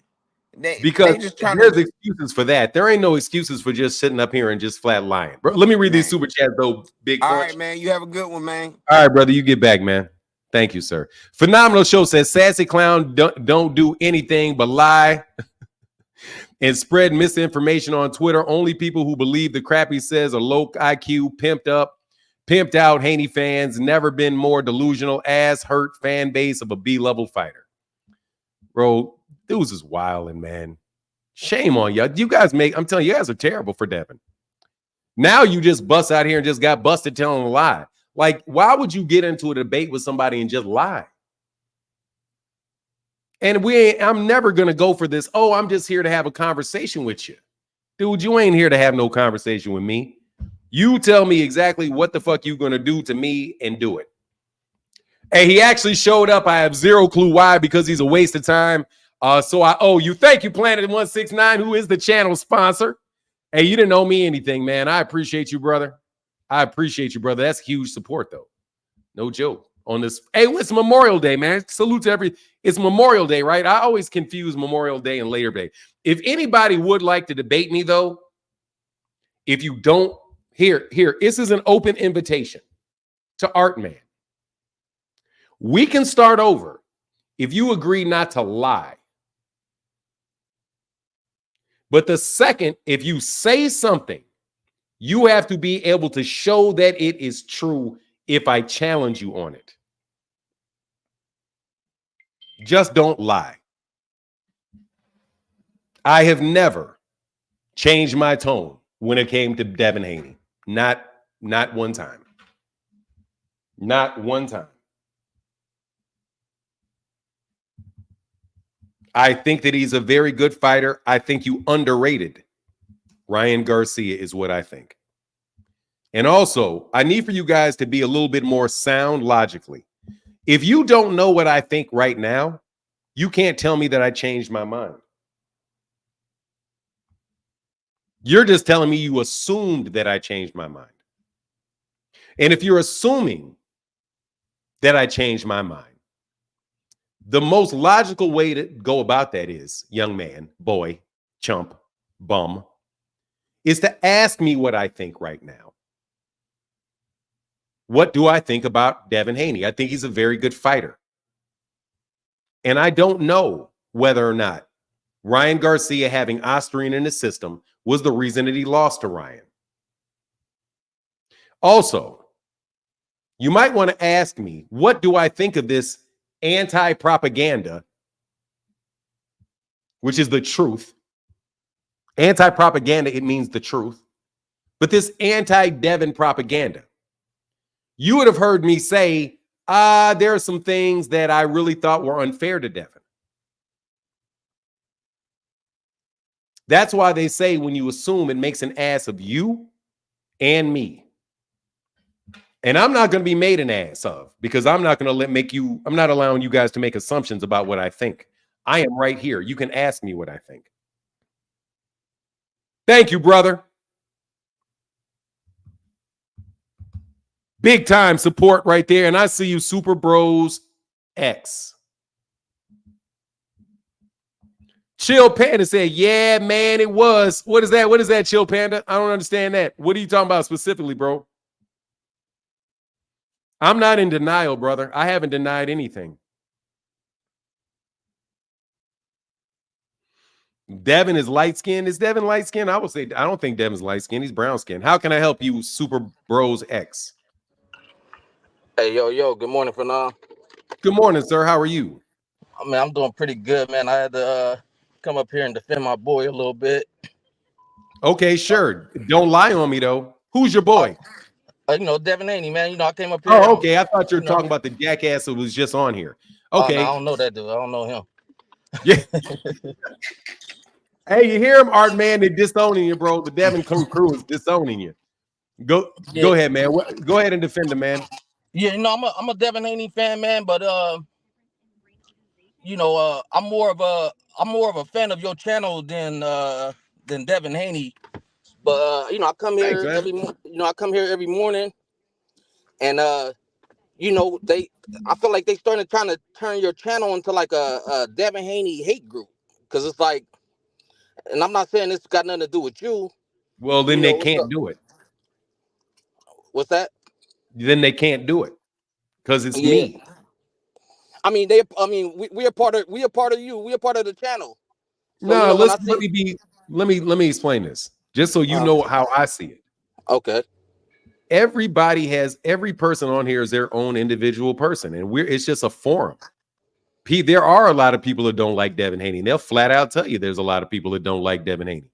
Because they just trying there's excuses for that. There ain't no excuses for just sitting up here and just flat lying. Bro, let me read these super chats, though, Big Punch. All right, man. You have a good one, man. All right, brother. You get back, man. Thank you, sir. Phenomenal Show says, Sassy Clown don't do anything but lie and spread misinformation on Twitter. Only people who believe the crap he says are low IQ, pimped out Haney fans. Never been more delusional, ass hurt fan base of a B-level fighter. Bro, dudes is wilding, man. Shame on you. I'm telling you, guys are terrible for Devin. Now you just bust out here and just got busted telling a lie. Like, why would you get into a debate with somebody and just lie? And I'm never going to go for this. Oh, I'm just here to have a conversation with you. Dude, you ain't here to have no conversation with me. You tell me exactly what the fuck you going to do to me and do it. Hey, he actually showed up. I have zero clue why, because he's a waste of time. So I owe you. Thank you, Planet169, who is the channel sponsor. Hey, you didn't owe me anything, man. I appreciate you, brother. That's huge support, though. No joke on this. Hey, it's Memorial Day, man. Salute to it's Memorial Day, right? I always confuse Memorial Day and Labor Day. If anybody would like to debate me, though, if you don't, here, this is an open invitation to Artman. We can start over if you agree not to lie. But the second, if you say something, you have to be able to show that it is true if I challenge you on it. Just don't lie. I have never changed my tone when it came to Devin Haney. Not one time. Not one time. I think that he's a very good fighter. I think you underrated Ryan Garcia is what I think. And also, I need for you guys to be a little bit more sound logically. If you don't know what I think right now, you can't tell me that I changed my mind. You're just telling me you assumed that I changed my mind. And if you're assuming that I changed my mind, the most logical way to go about that is, young man, boy, chump, bum, is to ask me what I think right now. What do I think about Devin Haney? I think he's a very good fighter. And I don't know whether or not Ryan Garcia having Osterine in his system was the reason that he lost to Ryan. Also, you might want to ask me, what do I think of this anti-propaganda, which is the truth? Anti-propaganda, it means the truth. But this anti-Devin propaganda, you would have heard me say, there are some things that I really thought were unfair to Devin. That's why they say when you assume, it makes an ass of you and me. And I'm not going to be made an ass of, because I'm not going to I'm not allowing you guys to make assumptions about what I think. I am right here. You can ask me what I think. Thank you, brother. Big time support right there. And I see you, Super Bros X. Chill Panda said, yeah, man, it was. What is that? What is that, Chill Panda? I don't understand that. What are you talking about specifically, bro? I'm not in denial, brother. I haven't denied anything. Devin is light-skinned. Is Devin light-skinned? I would say, I don't think Devin's light-skinned. He's brown-skinned. How can I help you, Super Bros X? Hey, yo, good morning, Fanon. Good morning, sir. How are you? I mean, I'm doing pretty good, man. I had to come up here and defend my boy a little bit. Okay, sure. Don't lie on me though. Who's your Uh, boy? Devin Haney, man. I came up here. Oh, okay. I thought you were You know, talking about the jackass who was just on here. oh no, I Okay. don't know that dude. I don't know him. Yeah. Hey, you hear him, Artman? They're disowning you, bro. The Devin crew is disowning you. Go Yeah, ahead, man. Go ahead and defend him, man. yeah. I'm a Devin Haney fan, man. But I'm more of a fan of your channel than Devin Haney. But I come Thanks, here man. every I come here every morning, and they I feel like they started trying to turn your channel into like a Devin Haney hate group, because it's like, and I'm not saying this got nothing to do with you. Well, then You they know can't do it. what's that? Then they can't do it because it's Yeah, me. I mean we are part of you. We are part of the channel. So No, when I let see, me be. Let me explain this just so you know how I see it. okay, Every person on here is their own individual person, and it's just a forum. There are a lot of people that don't like Devin Haney. They'll flat out tell you there's a lot of people that don't like Devin Haney.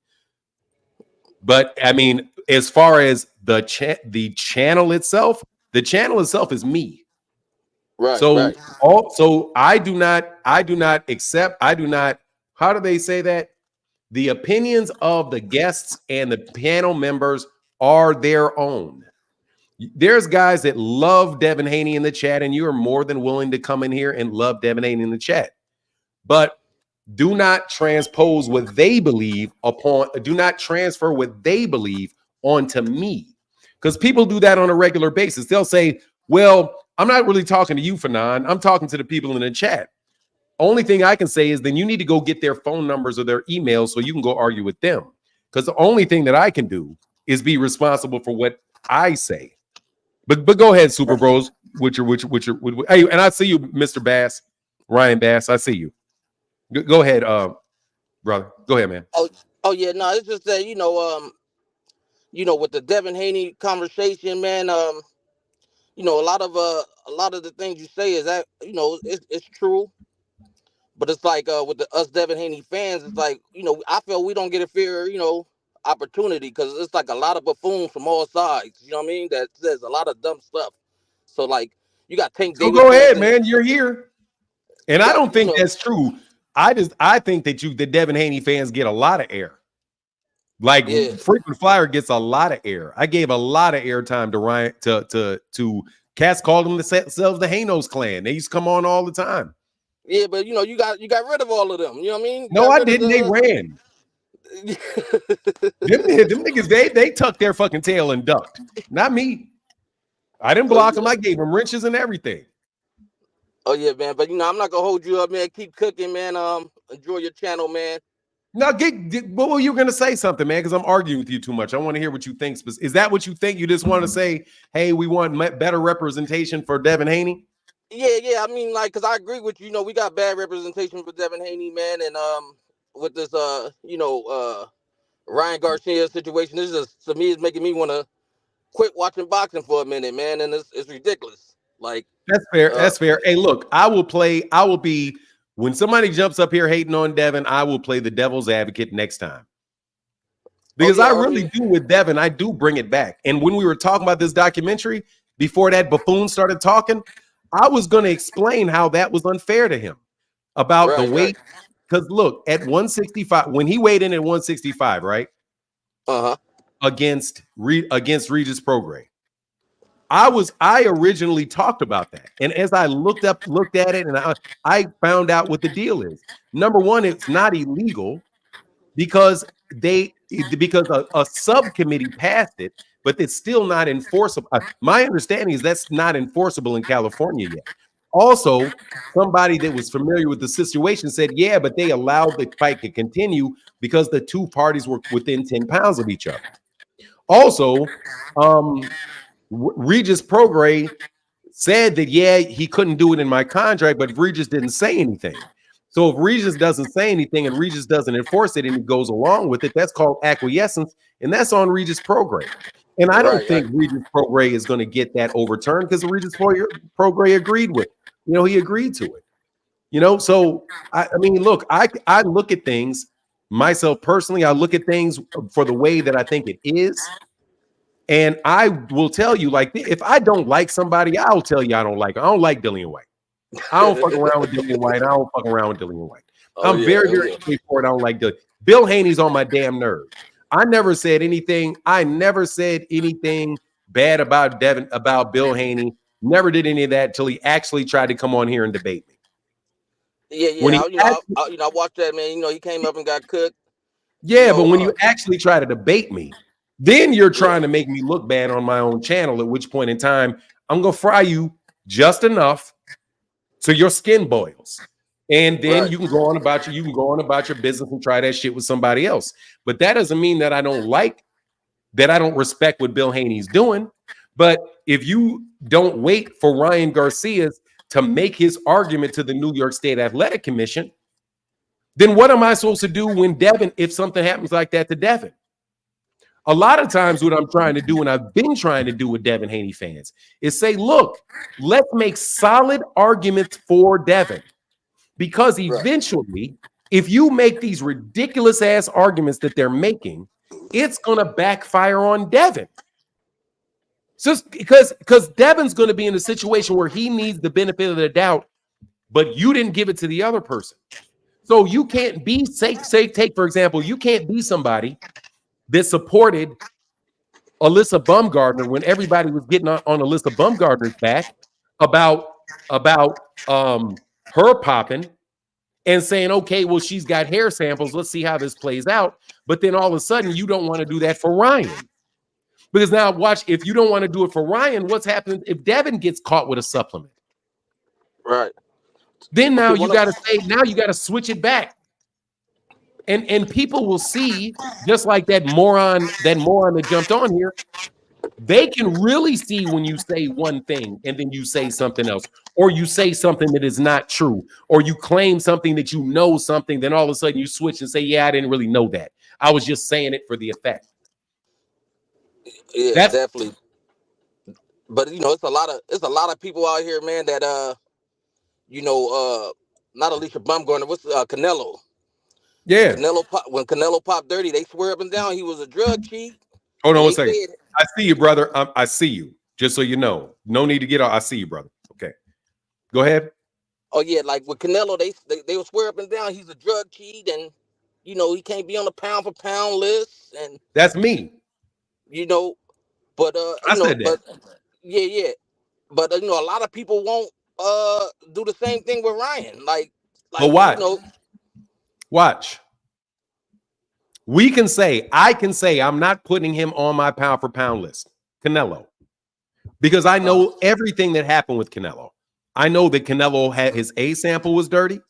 But I mean, as far as the channel itself, the channel itself is me. right. So I do not accept. How do they say that? The opinions of the guests and the panel members are their own. There's guys that love Devin Haney in the chat, and you are more than willing to come in here and love Devin Haney in the chat. But do not transpose what they believe do not transfer what they believe onto me. Because people do that on a regular basis. They'll say, well, I'm not really talking to you, Fanon. I'm talking to the people in the chat. Only thing I can say is then you need to go get their phone numbers or their emails so you can go argue with them. Because the only thing that I can do is be responsible for what I say. But go ahead, Super Bros. Hey, and I see you, Mr. Bass, Ryan Bass. I see you. Go ahead, brother. Go ahead, man. Oh yeah, no, it's just that with the Devin Haney conversation, man. A lot of the things you say is that it's true, but it's like with us Devin Haney fans, it's like I feel we don't get a fair opportunity, because it's like a lot of buffoons from all sides. You know what I mean? That says a lot of dumb stuff. So like you got Tank So Davis go fans, ahead, and man. You're here, and you I got don't think that's true. I think that the Devin Haney fans get a lot of air. Like yeah, frequent flyer gets a lot of air. I gave a lot of airtime to Ryan to Cats called them themselves the Hanos clan. They used to come on all the time. yeah, but you got rid of all of them. You know what I mean? You No, got I rid of didn't. They ran. Them niggas, they tucked their fucking tail and ducked. Not me. I didn't block them. I gave them wrenches and everything. Oh yeah, man. But I'm not gonna hold you up, man. Keep cooking, man. Enjoy your channel, man. Now, what were you going to say something, man? Because I'm arguing with you too much. I want to hear what you think. Is that what you think? You just want to say, hey, we want better representation for Devin Haney? Yeah. I mean, like, because I agree with you. We got bad representation for Devin Haney, man. And with this, Ryan Garcia situation, this is to me is making me want to quit watching boxing for a minute, man. And it's ridiculous. Like, that's fair. That's fair. Hey, look, I will be when somebody jumps up here hating on Devin, I will play the devil's advocate next time. Because I really do with Devin, I do bring it back. And when we were talking about this documentary, before that buffoon started talking, I was going to explain how that was unfair to him about the weight. Because look, at 165, when he weighed in at 165, right? Against Regis Prograis. I originally talked about that. And as I looked at it, and I found out what the deal is. Number one, it's not illegal because a subcommittee passed it, but it's still not enforceable. My understanding is that's not enforceable in California yet. Also, somebody that was familiar with the situation said, yeah, but they allowed the fight to continue because the two parties were within 10 pounds of each other. Also, Regis Prograis said that, yeah, he couldn't do it in my contract, but Regis didn't say anything. So if Regis doesn't say anything and Regis doesn't enforce it and he goes along with it, that's called acquiescence, and that's on Regis Prograis. And I don't think Regis Prograis is going to get that overturned because Regis Prograis agreed with it. He agreed to it. You know, so I mean, look, I look at things myself personally. I look at things for the way that I think it is. And I will tell you, like, if I don't like somebody, I'll tell you I don't like. I don't like Dillian White. I don't fuck around with Dillian White. I don't fuck around with Dillian White. Oh I'm yeah, very, oh very yeah. straightforward. I don't like Dillian. Bill Haney's on my damn nerves. I never said anything. I never said anything bad about Bill Haney. Never did any of that until he actually tried to come on here and debate me. Yeah, When yeah. he I watched that, man. You know, he came up and got cooked. Yeah, but when you actually try to debate me, then you're trying to make me look bad on my own channel, at which point in time I'm gonna fry you just enough so your skin boils. And then you can go on about your business and try that shit with somebody else. But that doesn't mean that I don't respect what Bill Haney's doing. But if you don't wait for Ryan Garcia to make his argument to the New York State Athletic Commission, then what am I supposed to do when Devin, if something happens like that to Devin? A lot of times what I'm trying to do, and I've been trying to do with Devin Haney fans, is say, look, let's make solid arguments for Devin. Because eventually, if you make these ridiculous ass arguments that they're making, it's going to backfire on Devin. Just because Devin's going to be in a situation where he needs the benefit of the doubt, but you didn't give it to the other person. So you can't be, take for example, you can't be somebody that supported Alyssa Bumgardner when everybody was getting on Alyssa Bumgardner's back about her popping and saying, okay, well, she's got hair samples. Let's see how this plays out. But then all of a sudden, you don't want to do that for Ryan. Because now watch, if you don't want to do it for Ryan, what's happening if Devin gets caught with a supplement? Right. Then now you got to say, now you got to switch it back. And people will see, just like that moron that jumped on here, they can really see when you say one thing and then you say something else, or you say something that is not true, or you claim something that you know something, then all of a sudden you switch and say, yeah, I didn't really know that. I was just saying it for the effect. Yeah, definitely. But you know, it's a lot of people out here, man, that not Alicia Bumgarner, what's Canelo. Yeah. When Canelo popped dirty, they swear up and down he was a drug cheat. Hold on one second. I see you, brother. I see you. Just so you know. No need to get off. I see you, brother. Okay. Go ahead. Oh, yeah. Like with Canelo, they will swear up and down he's a drug cheat, and you know, he can't be on the pound for pound list. And that's me. You know, but I said that. Yeah. But you know, a lot of people won't do the same thing with Ryan. Like but watch. You know, watch. I can say I'm not putting him on my pound for pound list, Canelo, because I know everything that happened with Canelo. I know that Canelo had his A sample was dirty.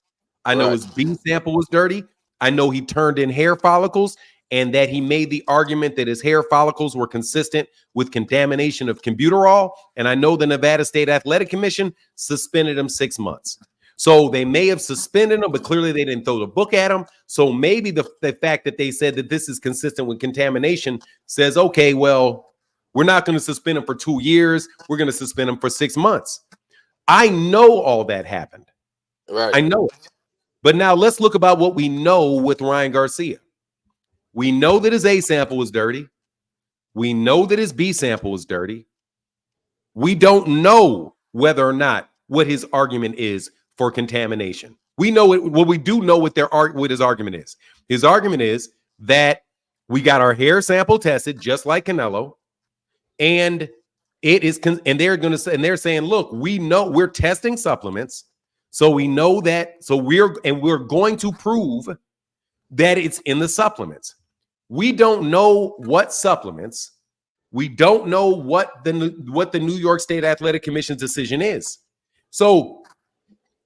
I know his B sample was dirty. I know he turned in hair follicles and that he made the argument that his hair follicles were consistent with contamination of Combuterol. And I know the Nevada State Athletic Commission suspended him 6 months. So they may have suspended him, but clearly they didn't throw the book at him. So maybe the fact that they said that this is consistent with contamination says, okay, well, we're not going to suspend him for 2 years. We're going to suspend him for 6 months. I know all that happened. Right. I know it. But now let's look about what we know with Ryan Garcia. We know that his A sample was dirty. We know that his B sample was dirty. We don't know whether or not what his argument is for contamination. We know it. Well, we do know what his argument is. His argument is that we got our hair sample tested just like Canelo, and it is. And they're going to say, and they're saying, look, we know we're testing supplements, so we know that. So we're going to prove that it's in the supplements. We don't know what supplements. We don't know what the New York State Athletic Commission's decision is. So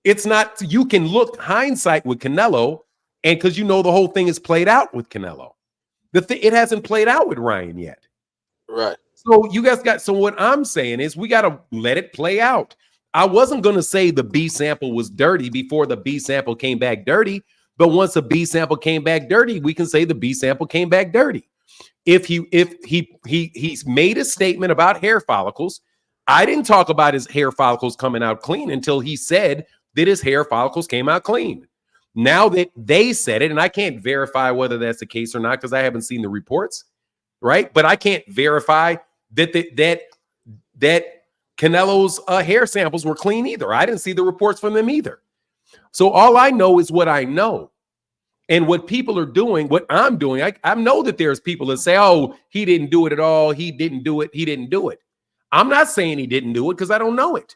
it's not, you can look hindsight with Canelo, and because you know the whole thing is played out with Canelo. It hasn't played out with Ryan yet. Right. So you guys so what I'm saying is we got to let it play out. I wasn't going to say the B sample was dirty before the B sample came back dirty, but once the B sample came back dirty, we can say the B sample came back dirty. If he's made a statement about hair follicles, I didn't talk about his hair follicles coming out clean until he said that his hair follicles came out clean. Now that they said it, and I can't verify whether that's the case or not because I haven't seen the reports, right? But I can't verify that Canelo's hair samples were clean either. I didn't see the reports from them either. So all I know is what I know. And what people are doing, what I'm doing, I know that there's people that say, oh, he didn't do it at all. He didn't do it. He didn't do it. I'm not saying he didn't do it because I don't know it.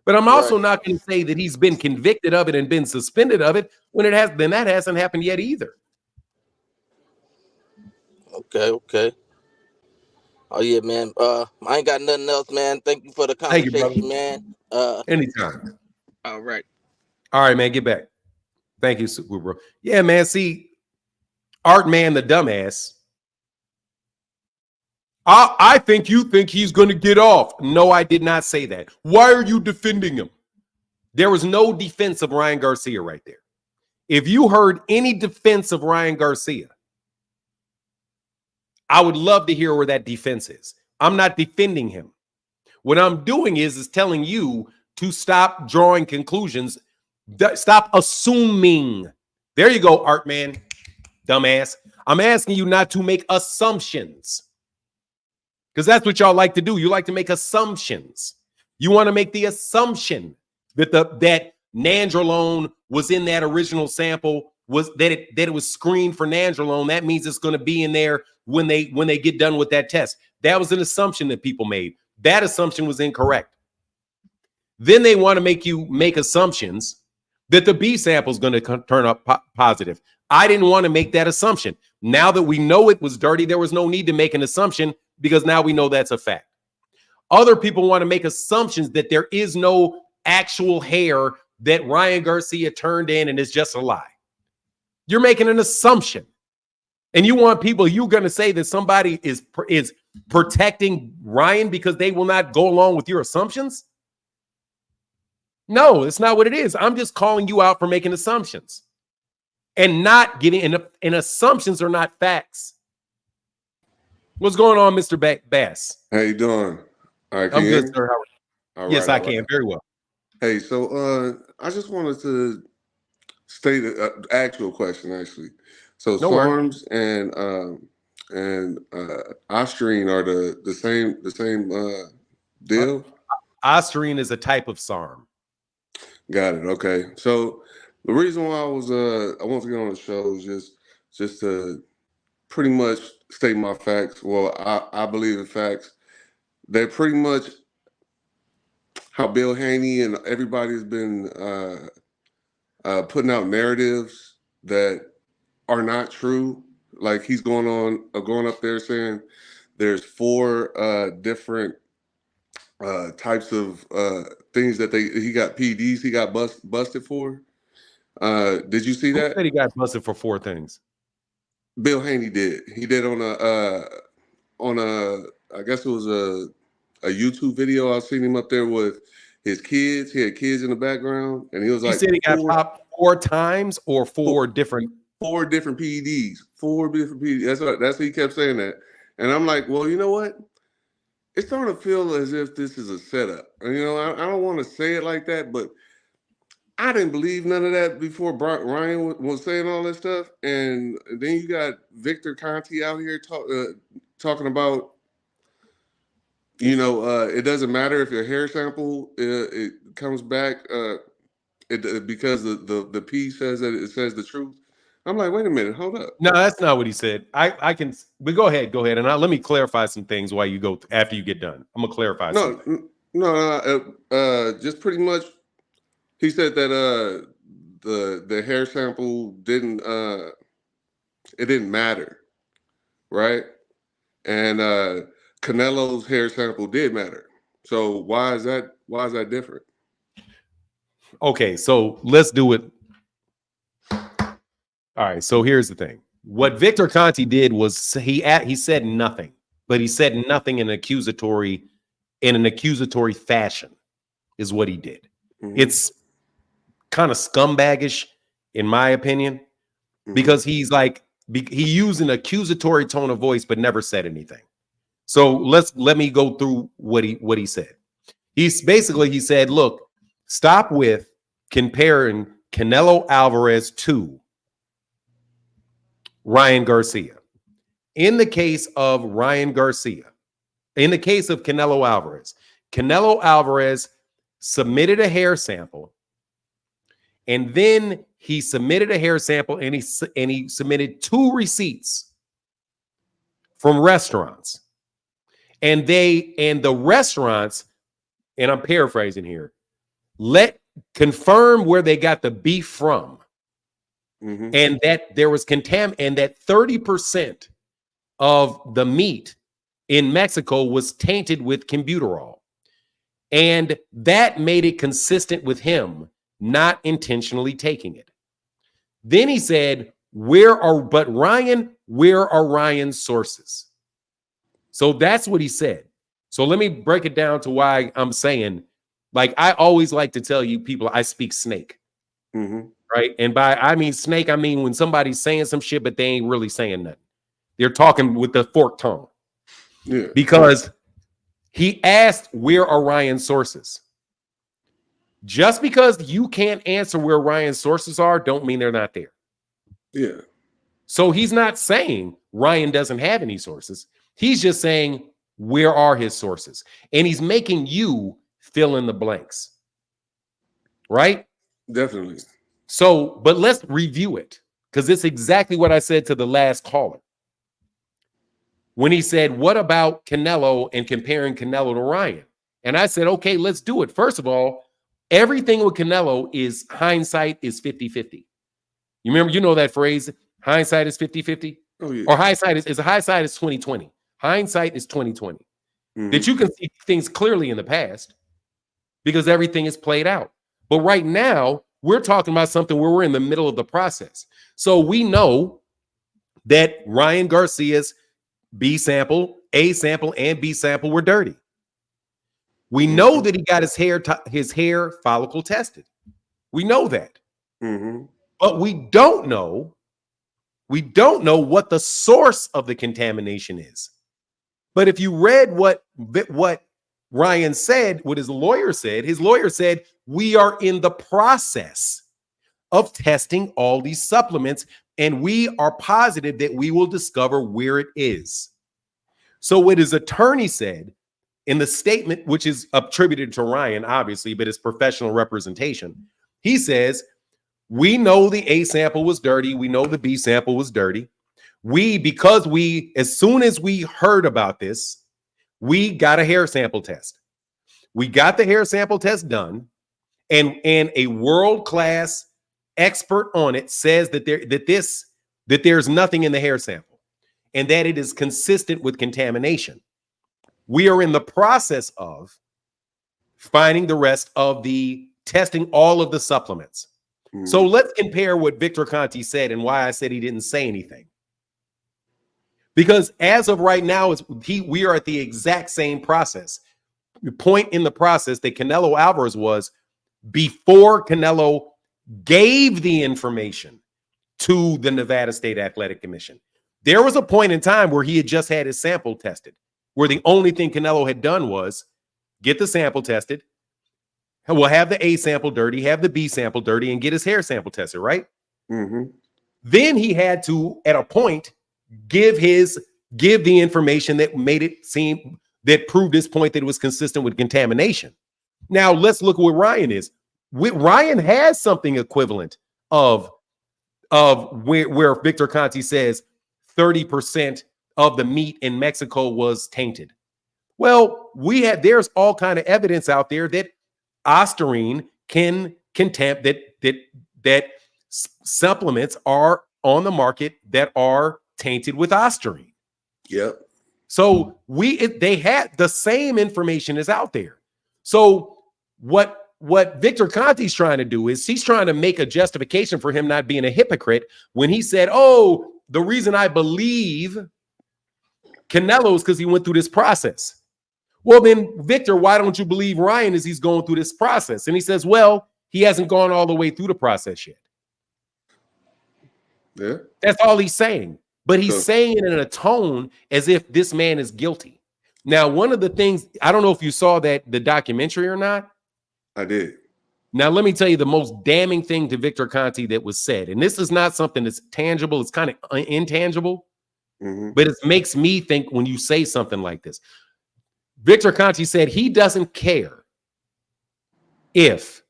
But I'm also not going to say that he's been convicted of it and been suspended of it when that hasn't happened yet either. Okay. Oh yeah, man. I ain't got nothing else, man. Thank you for the conversation, man. Anytime. All right. All right, man. Get back. Thank you, Super Bro. Yeah, man. See, Artman the dumbass. I think you think he's going to get off. No, I did not say that. Why are you defending him? There was no defense of Ryan Garcia right there. If you heard any defense of Ryan Garcia, I would love to hear where that defense is. I'm not defending him. What I'm doing is telling you to stop drawing conclusions. Stop assuming. There you go, Artman, dumbass. I'm asking you not to make assumptions. Because that's what y'all like to do. You like to make assumptions. You want to make the assumption that that nandrolone was in that original sample, was that it was screened for nandrolone. That means it's going to be in there when they get done with that test. That was an assumption that people made. That assumption was incorrect. Then they want to make you make assumptions that the B sample is going to turn up positive. I didn't want to make that assumption. Now that we know it was dirty, there was no need to make an assumption because now we know that's a fact. Other people want to make assumptions that there is no actual hair that Ryan Garcia turned in and it's just a lie. You're making an assumption. And you want people, you're going to say that somebody is protecting Ryan because they will not go along with your assumptions? No, it's not what it is. I'm just calling you out for making assumptions and not getting, and assumptions are not facts. What's going on, Mr. Bass? How you doing? All right, I'm good, sir. How are you? Yes, I can. Very well. Hey, so I just wanted to state an actual question, actually. So No SARMs and Osterine are the same deal? Osterine is a type of SARM. Got it. Okay. So the reason why I want to get on the show is just to pretty much state my facts. Well, I believe the facts. They're pretty much how Bill Haney and everybody's been putting out narratives that are not true. Like he's going up there saying there's 4 different types of things that he got PDs he got busted for. Did you see that? Who said he got busted for 4 things? Bill Haney did. He did on a I guess it was a YouTube video. I seen him up there with his kids. He had kids in the background, and he was like, he said he got popped 4 times or 4 different. 4 different PEDs. 4 different PEDs. That's what he kept saying that. And I'm like, well, you know what? It's starting to feel as if this is a setup. And, you know, I don't want to say it like that, but I didn't believe none of that before Ryan was saying all that stuff. And then you got Victor Conti out here talking about, you know, it doesn't matter if your hair sample it comes back because the P says that it says the truth. I'm like, wait a minute, hold up. No, that's not what he said. I can, but go ahead, and let me clarify some things while you go after you get done. I'm gonna clarify. Just pretty much. He said that the hair sample didn't matter, right? And Canelo's hair sample did matter. So why is that different? Okay, so let's do it. All right, so here's the thing. What Victor Conti did was he said nothing, but he said nothing in an accusatory fashion is what he did. Mm-hmm. It's kind of scumbaggish, in my opinion, because he used an accusatory tone of voice but never said anything. So let me go through what he said. He said, look, stop with comparing Canelo Alvarez to Ryan Garcia. In the case of Ryan Garcia, in the case of Canelo Alvarez submitted a hair sample, and then he submitted a hair sample and he submitted 2 receipts from restaurants. And the restaurants, and I'm paraphrasing here, confirm where they got the beef from. Mm-hmm. And that there was and that 30% of the meat in Mexico was tainted with clenbuterol. And that made it consistent with him not intentionally taking it. Then he said, where are Ryan's sources? So that's what he said. So let me break it down to why I'm saying, like, I always like to tell you people, I speak snake. Mm-hmm. Right? And by I mean snake, I mean when somebody's saying some shit, but they ain't really saying nothing. They're talking with the forked tongue. Yeah. Because he asked, where are Ryan's sources? Just because you can't answer where Ryan's sources are, don't mean they're not there. Yeah. So he's not saying Ryan doesn't have any sources. He's just saying, where are his sources? And he's making you fill in the blanks. Right? Definitely. So, but let's review it, because it's exactly what I said to the last caller. When he said, what about Canelo and comparing Canelo to Ryan? And I said, okay, let's do it. First of all, everything with Canelo is hindsight is 50-50. You remember, you know that phrase, hindsight is 50-50? Oh, yeah. Or hindsight is 20-20. Hindsight is 20-20. Mm-hmm. That you can see things clearly in the past because everything is played out. But right now, we're talking about something where we're in the middle of the process. So we know that Ryan Garcia's B sample, A sample, and B sample were dirty. We know that he got his hair follicle tested. We know that. Mm-hmm. But we don't know what the source of the contamination is. But if you read what Ryan said, what his lawyer said, we are in the process of testing all these supplements, and we are positive that we will discover where it is. So what his attorney said in the statement, which is attributed to Ryan, obviously, but it's professional representation, he says, we know the A sample was dirty. We know the B sample was dirty. As soon as we heard about this, we got a hair sample test. We got the hair sample test done, and a world-class expert on it says that there's nothing in the hair sample and that it is consistent with contamination. We are in the process of finding the rest of the testing all of the supplements. Mm. So let's compare what Victor Conte said and why I said he didn't say anything. Because as of right now, we are at the exact same process. The point in the process that Canelo Alvarez was before Canelo gave the information to the Nevada State Athletic Commission. There was a point in time where he had just had his sample tested, where the only thing Canelo had done was get the sample tested. We'll have the A sample dirty, have the B sample dirty, and get his hair sample tested, right? Mm-hmm. Then he had to, at a point, give the information that made it seem, that proved his point that it was consistent with contamination. Now let's look at what Ryan is. Ryan has something equivalent of where Victor Conte says 30% of the meat in Mexico was tainted. Well, there's all kind of evidence out there that ostarine that supplements are on the market that are tainted with ostarine. Yep. So they had the same information is out there. So what Victor Conte's trying to do is he's trying to make a justification for him not being a hypocrite when he said, oh, the reason I believe Canelo is because he went through this process. Well, then, Victor, why don't you believe Ryan as he's going through this process? And he says, well, he hasn't gone all the way through the process yet. Yeah. That's all he's saying. But he's saying it in a tone as if this man is guilty. Now, one of the things, I don't know if you saw the documentary or not. I did. Now, let me tell you the most damning thing to Victor Conte that was said. And this is not something that's tangible. It's kind of intangible, but it makes me think when you say something like this. Victor Conte said he doesn't care if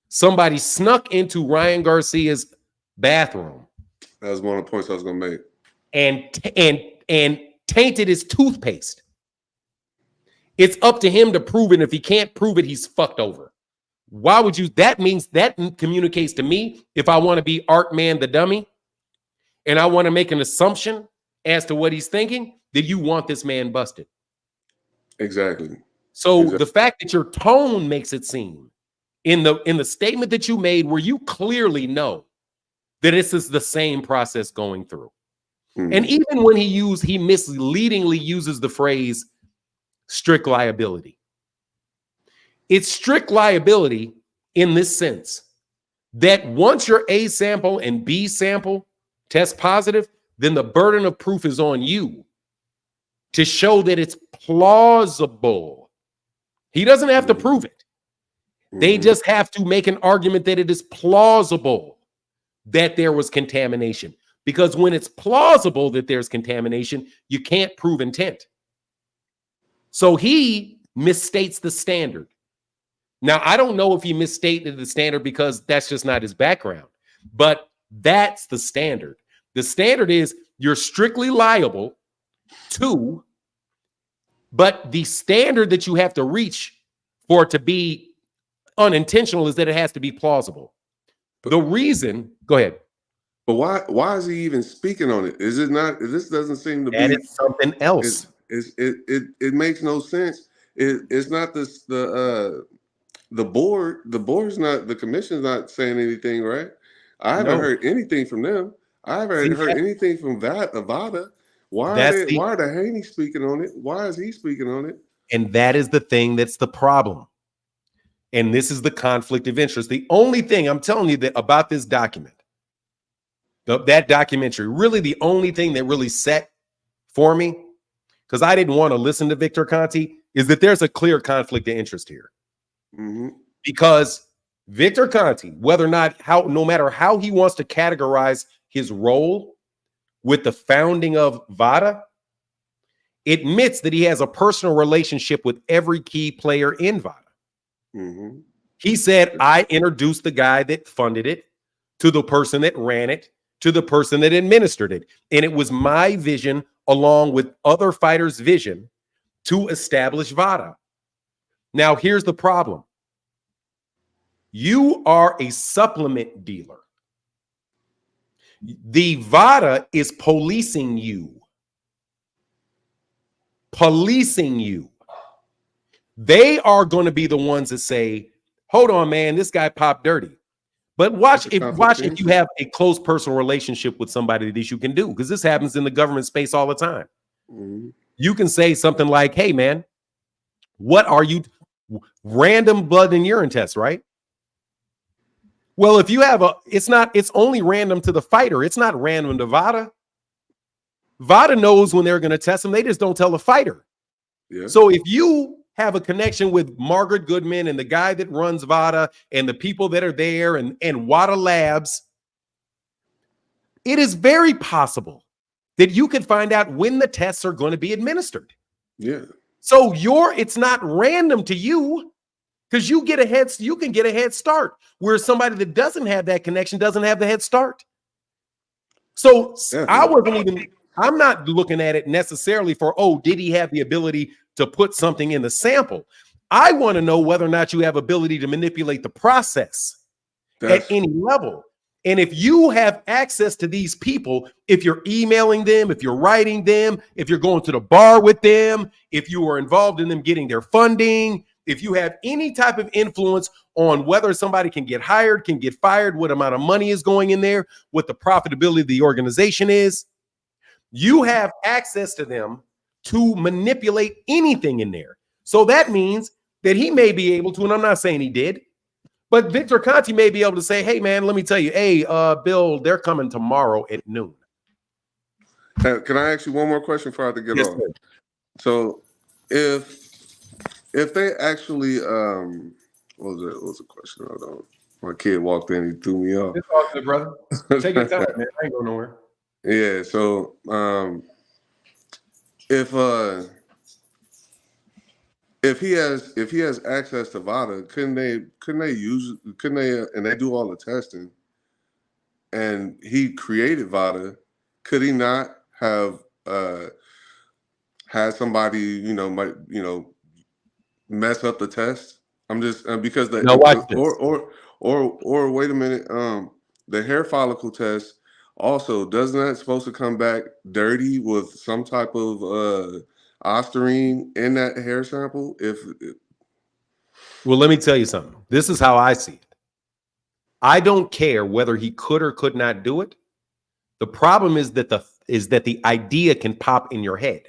somebody snuck into Ryan Garcia's bathroom. That was one of the points I was going to make. And tainted his toothpaste. It's up to him to prove it. If he can't prove it, he's fucked over. Why would you? That means that communicates to me, if I want to be Artman the dummy and I want to make an assumption as to what he's thinking, that you want this man busted. Exactly. So the fact that your tone makes it seem in the statement that you made, where you clearly know that this is the same process going through. And even when he misleadingly uses the phrase strict liability. It's strict liability in this sense that once your A sample and B sample test positive, then the burden of proof is on you to show that it's plausible. He doesn't have to prove it. They just have to make an argument that it is plausible that there was contamination. Because when it's plausible that there's contamination, you can't prove intent. So he misstates the standard. Now, I don't know if he misstated the standard because that's just not his background, but that's the standard. The standard is you're strictly liable to, but the standard that you have to reach for it to be unintentional is that it has to be plausible. The reason, go ahead. But why is he even speaking on it? Is it not? This doesn't seem to be. That is something else. It makes no sense. It's not the board. The board's not. The commission's not saying anything, right? I haven't heard anything from them. I haven't heard anything from Avada. Why are the Haney speaking on it? Why is he speaking on it? And that is the thing that's the problem. And this is the conflict of interest. The only thing I'm telling you that about this document, that documentary, really the only thing that really set for me, because I didn't want to listen to Victor Conte, is that there's a clear conflict of interest here. Because Victor Conte, whether or not no matter how he wants to categorize his role with the founding of VADA, admits that he has a personal relationship with every key player in VADA. He said, I introduced the guy that funded it to the person that ran it, to the person that administered it. And it was my vision, along with other fighters' vision, to establish VADA. Now, here's the problem. You are a supplement dealer. The VADA is policing you. Policing you. They are going to be the ones that say, hold on, man, this guy popped dirty. But watch if you have a close personal relationship with somebody, that you can do, because this happens in the government space all the time. You can say something like, hey, man, what are you? Random blood and urine tests, right? Well, if you have it's only random to the fighter. It's not random to VADA. VADA knows when they're going to test them. They just don't tell the fighter. So if you have a connection with Margaret Goodman and the guy that runs VADA and the people that are there and WADA Labs, it is very possible that you could find out when the tests are going to be administered. So it's not random to you, because you can get a head start, where somebody that doesn't have that connection doesn't have the head start. So I'm not looking at it necessarily for, did he have the ability to put something in the sample? I want to know whether or not you have ability to manipulate the process at any level. And if you have access to these people, if you're emailing them, if you're writing them, if you're going to the bar with them, if you are involved in them getting their funding, if you have any type of influence on whether somebody can get hired, can get fired, what amount of money is going in there, what the profitability of the organization is, you have access to them to manipulate anything in there. So that means that he may be able to, and I'm not saying he did, but Victor Conte may be able to say, hey, man, let me tell you, hey, Bill, they're coming tomorrow at noon. Can I ask you one more question before I have to get off? Sir. So if they actually What was the question? Hold on. My kid walked in. He threw me off. It's all good, brother. Take your time, man. I ain't going nowhere. Yeah. So if he has access to VADA, couldn't they and they do all the testing, and he created VADA, could he not have had somebody mess up the test? I'm just because Now watch this. or wait a minute, the hair follicle test also, doesn't that supposed to come back dirty with some type of ostarine in that hair sample? Well, let me tell you something. This is how I see it. I don't care whether he could or could not do it. The problem is that the idea can pop in your head.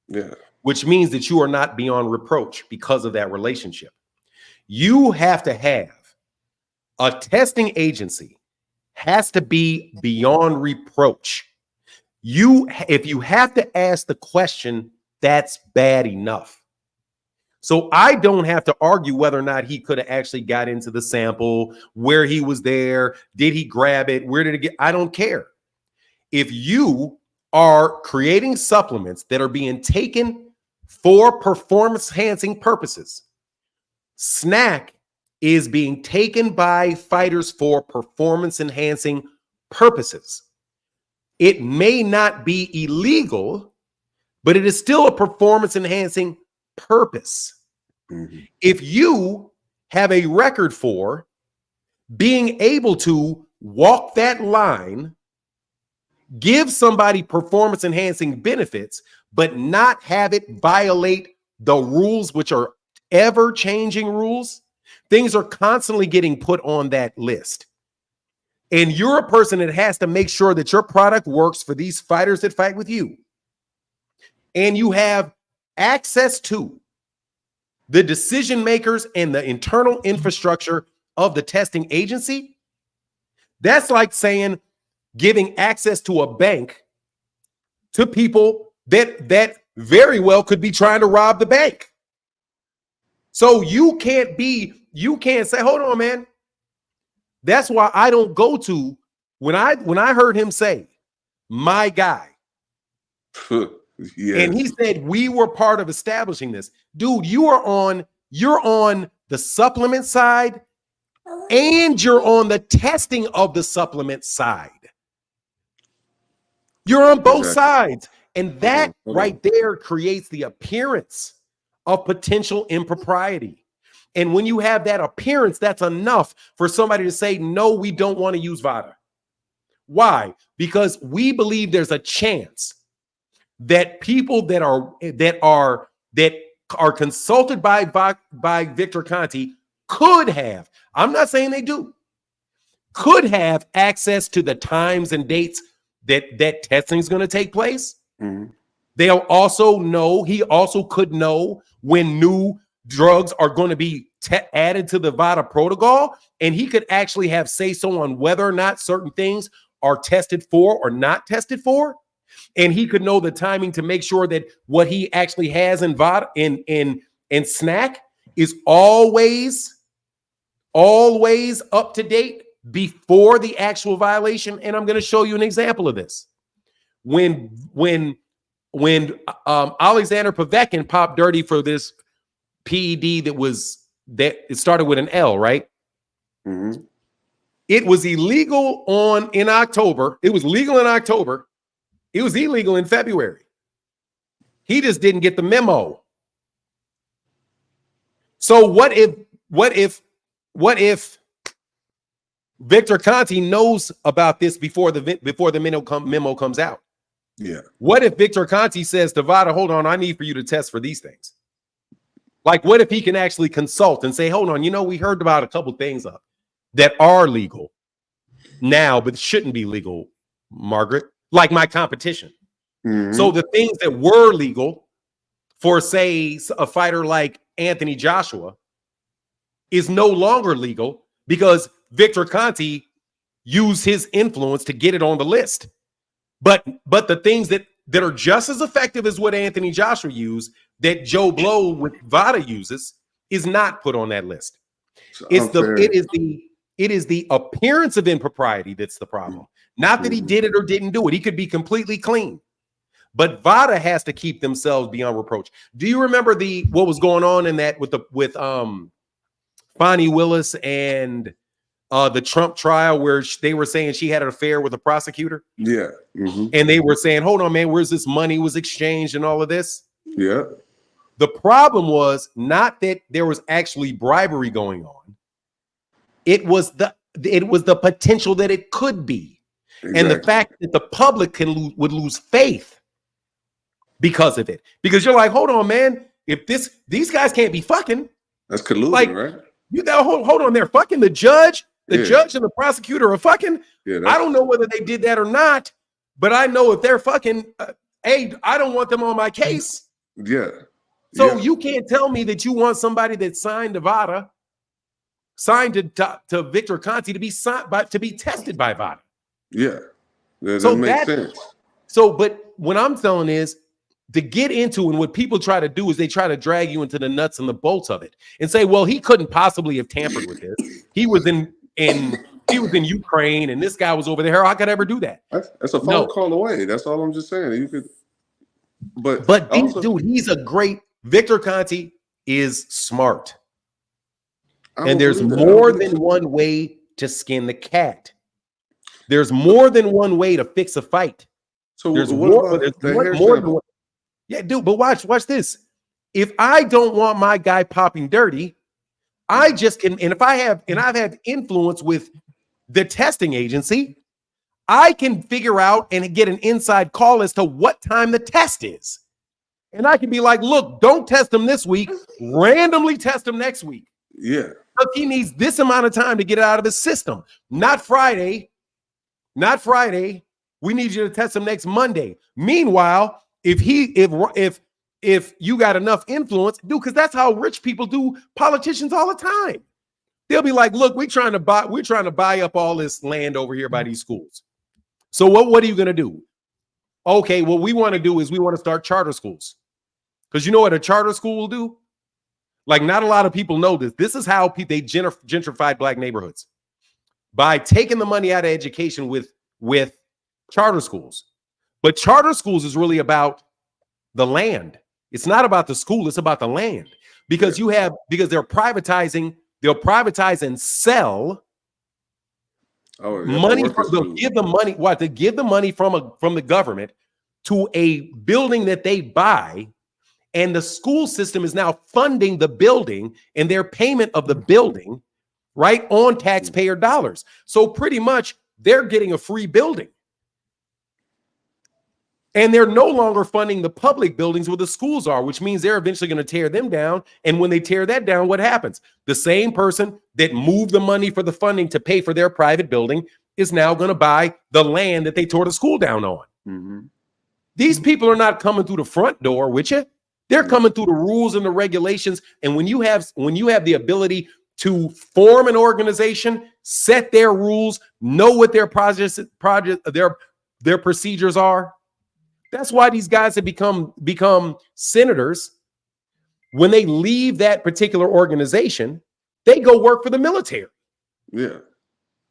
Yeah. Which means that you are not beyond reproach because of that relationship. You have to have a testing agency has to be beyond reproach. If you have to ask the question, that's bad enough. So I don't have to argue whether or not he could have actually got into the sample, where he was there, did he grab it, where did it get? I don't care. If you are creating supplements that are being taken for performance-enhancing purposes, snack is being taken by fighters for performance-enhancing purposes. It may not be illegal, but it is still a performance-enhancing purpose. Mm-hmm. If you have a record for being able to walk that line, give somebody performance-enhancing benefits, but not have it violate the rules, which are ever-changing rules, things are constantly getting put on that list. And you're a person that has to make sure that your product works for these fighters that fight with you. And you have access to the decision makers and the internal infrastructure of the testing agency. That's like saying giving access to a bank to people that very well could be trying to rob the bank. So you can't say, hold on, man. That's why I don't go to when I heard him say, my guy. Yes. And he said, we were part of establishing this. Dude, you're on the supplement side and you're on the testing of the supplement side. You're on both sides. And that right there creates the appearance of potential impropriety. And when you have that appearance, that's enough for somebody to say, no, we don't want to use VADA. Why? Because we believe there's a chance that people that are consulted by Victor Conti could have, I'm not saying they do, could have access to the times and dates that testing is going to take place. Mm-hmm. They'll also know, he also could know when new drugs are going to be added to the VADA protocol, and he could actually have say-so on whether or not certain things are tested for or not tested for. And he could know the timing to make sure that what he actually has in VADA in snack is always up to date before the actual violation. And I'm going to show you an example of this. When Alexander Povetkin popped dirty for this PED that it started with an L, right? Mm-hmm. It was illegal in October. It was legal in October. It was illegal in February. He just didn't get the memo. So what if Victor Conti knows about this before the memo comes out? Yeah. What if Victor Conti says to VADA, hold on, I need for you to test for these things? Like, what if he can actually consult and say, hold on, we heard about a couple things that are legal now, but shouldn't be legal, Margaret, like my competition. Mm-hmm. So the things that were legal for, say, a fighter like Anthony Joshua is no longer legal because Victor Conti used his influence to get it on the list. But the things that are just as effective as what Anthony Joshua used, that Joe Blow with VADA uses, is not put on that list. So It's I'm the saying, it is the appearance of impropriety that's the problem. Not that he did it or didn't do it. He could be completely clean. But VADA has to keep themselves beyond reproach. Do you remember what was going on in that with Fonnie Willis and the Trump trial where they were saying she had an affair with a prosecutor? yeah. Mm-hmm. And they were saying, hold on, man, where's this money was exchanged and all of this? Yeah. The problem was not that there was actually bribery going on. It was the potential that it could be. Exactly. And the fact that the public would lose faith because of it. Because you're like, hold on, man, if these guys can't be fucking. That's collusion, like, right? You hold on, they're fucking. The judge and the prosecutor are fucking. Yeah, I don't know whether they did that or not, but I know if they're fucking, hey, I don't want them on my case. Yeah. So you can't tell me that you want somebody that signed to VADA, signed to Victor Conti to be tested by VADA. Yeah. That So makes sense. So, but what I'm telling is to get into, and what people try to do is they try to drag you into the nuts and the bolts of it and say, well, he couldn't possibly have tampered with this. He was in Ukraine and this guy was over there. How could I ever do that? That's a phone call away. That's all I'm just saying. You could, but dude, he's a great. Victor Conti is smart. And there's more than one way to skin the cat. There's more than one way to fix a fight. So there's more than one. Yeah, dude, but watch this. If I don't want my guy popping dirty, I just can, and I've had influence with the testing agency, I can figure out and get an inside call as to what time the test is. And I can be like, look, don't test him this week, randomly test him next week. Yeah. Because he needs this amount of time to get it out of his system. Not Friday. We need you to test him next Monday. Meanwhile, if you got enough influence, dude, because that's how rich people do politicians all the time. They'll be like, look, we're trying to buy up all this land over here by these schools. So what are you gonna do? Okay, what we want to do is we want to start charter schools. Because you know what a charter school will do? Like, not a lot of people know this. This is how they gentrified black neighborhoods. By taking the money out of education with charter schools. But charter schools is really about the land. It's not about the school, it's about the land. Because they'll privatize and sell money. They'll give the money. They give the money from the government to a building that they buy. And the school system is now funding the building and their payment of the building, right, on taxpayer dollars. So pretty much they're getting a free building. And they're no longer funding the public buildings where the schools are, which means they're eventually going to tear them down. And when they tear that down, what happens? The same person that moved the money for the funding to pay for their private building is now going to buy the land that they tore the school down on. Mm-hmm. These people are not coming through the front door with you. They're coming through the rules and the regulations. And when you have the ability to form an organization, set their rules, know what their their procedures are. That's why these guys have become senators. When they leave that particular organization, they go work for the military. Yeah.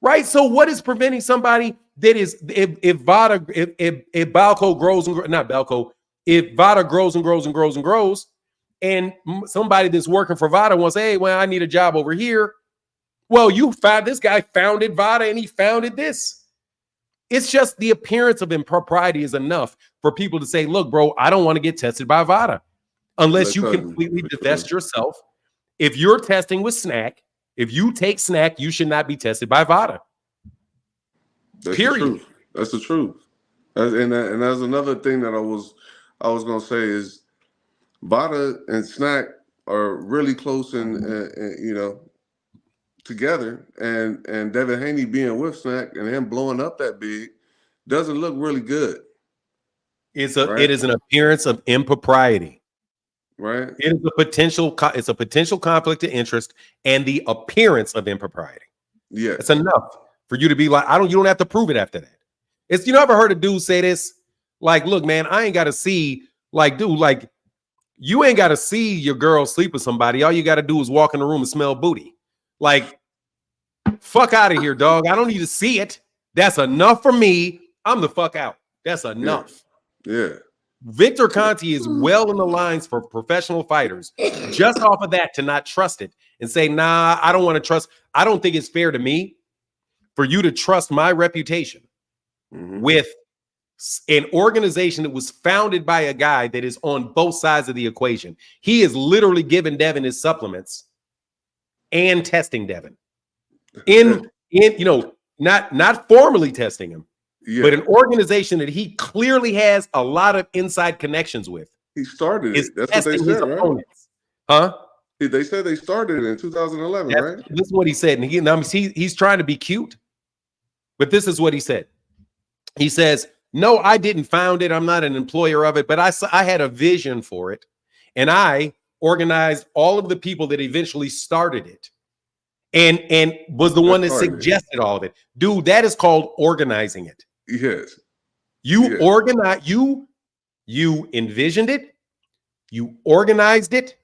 Right. So what is preventing somebody that is if Balco grows and not Balco, if VADA grows and grows and grows and grows, and somebody that's working for VADA wants, hey, well, I need a job over here. Well, this guy founded VADA and he founded this. It's just the appearance of impropriety is enough for people to say, look, bro, I don't want to get tested by VADA unless you completely divest yourself. If you're testing with snack, if you take snack, you should not be tested by VADA. Period. That's the truth. And that's another thing that I was gonna say is VADA and snack are really close and together, and Devin Haney being with snack and him blowing up that big doesn't look really good. It is an appearance of impropriety. Right. It is a potential conflict of interest and the appearance of impropriety. Yeah. It's enough for you to be like, you don't have to prove it after that. You ever heard a dude say this? Like, look, man, I ain't got to see, like, dude, like, you ain't got to see your girl sleep with somebody. All you got to do is walk in the room and smell booty. Like, fuck out of here, dog. I don't need to see it. That's enough for me. I'm the fuck out. That's enough. Yeah. Victor Conti is well in the lines for professional fighters just off of that to not trust it and say, nah, I don't want to trust. I don't think it's fair to me for you to trust my reputation with an organization that was founded by a guy that is on both sides of the equation. He is literally giving Devin his supplements and testing Devin in not formally testing him. Yeah. But an organization that he clearly has a lot of inside connections with. He started it. That's what they testing said, his right? opponents. Huh? They said they started it in 2011, right? This is what he said. And he's trying to be cute, but this is what he said. He says, no, I didn't found it. I'm not an employer of it, but I had a vision for it. And I organized all of the people that eventually started it. And was the one that suggested all of it. Dude, that is called organizing it. Yes. You organize, you envisioned it, you organized it,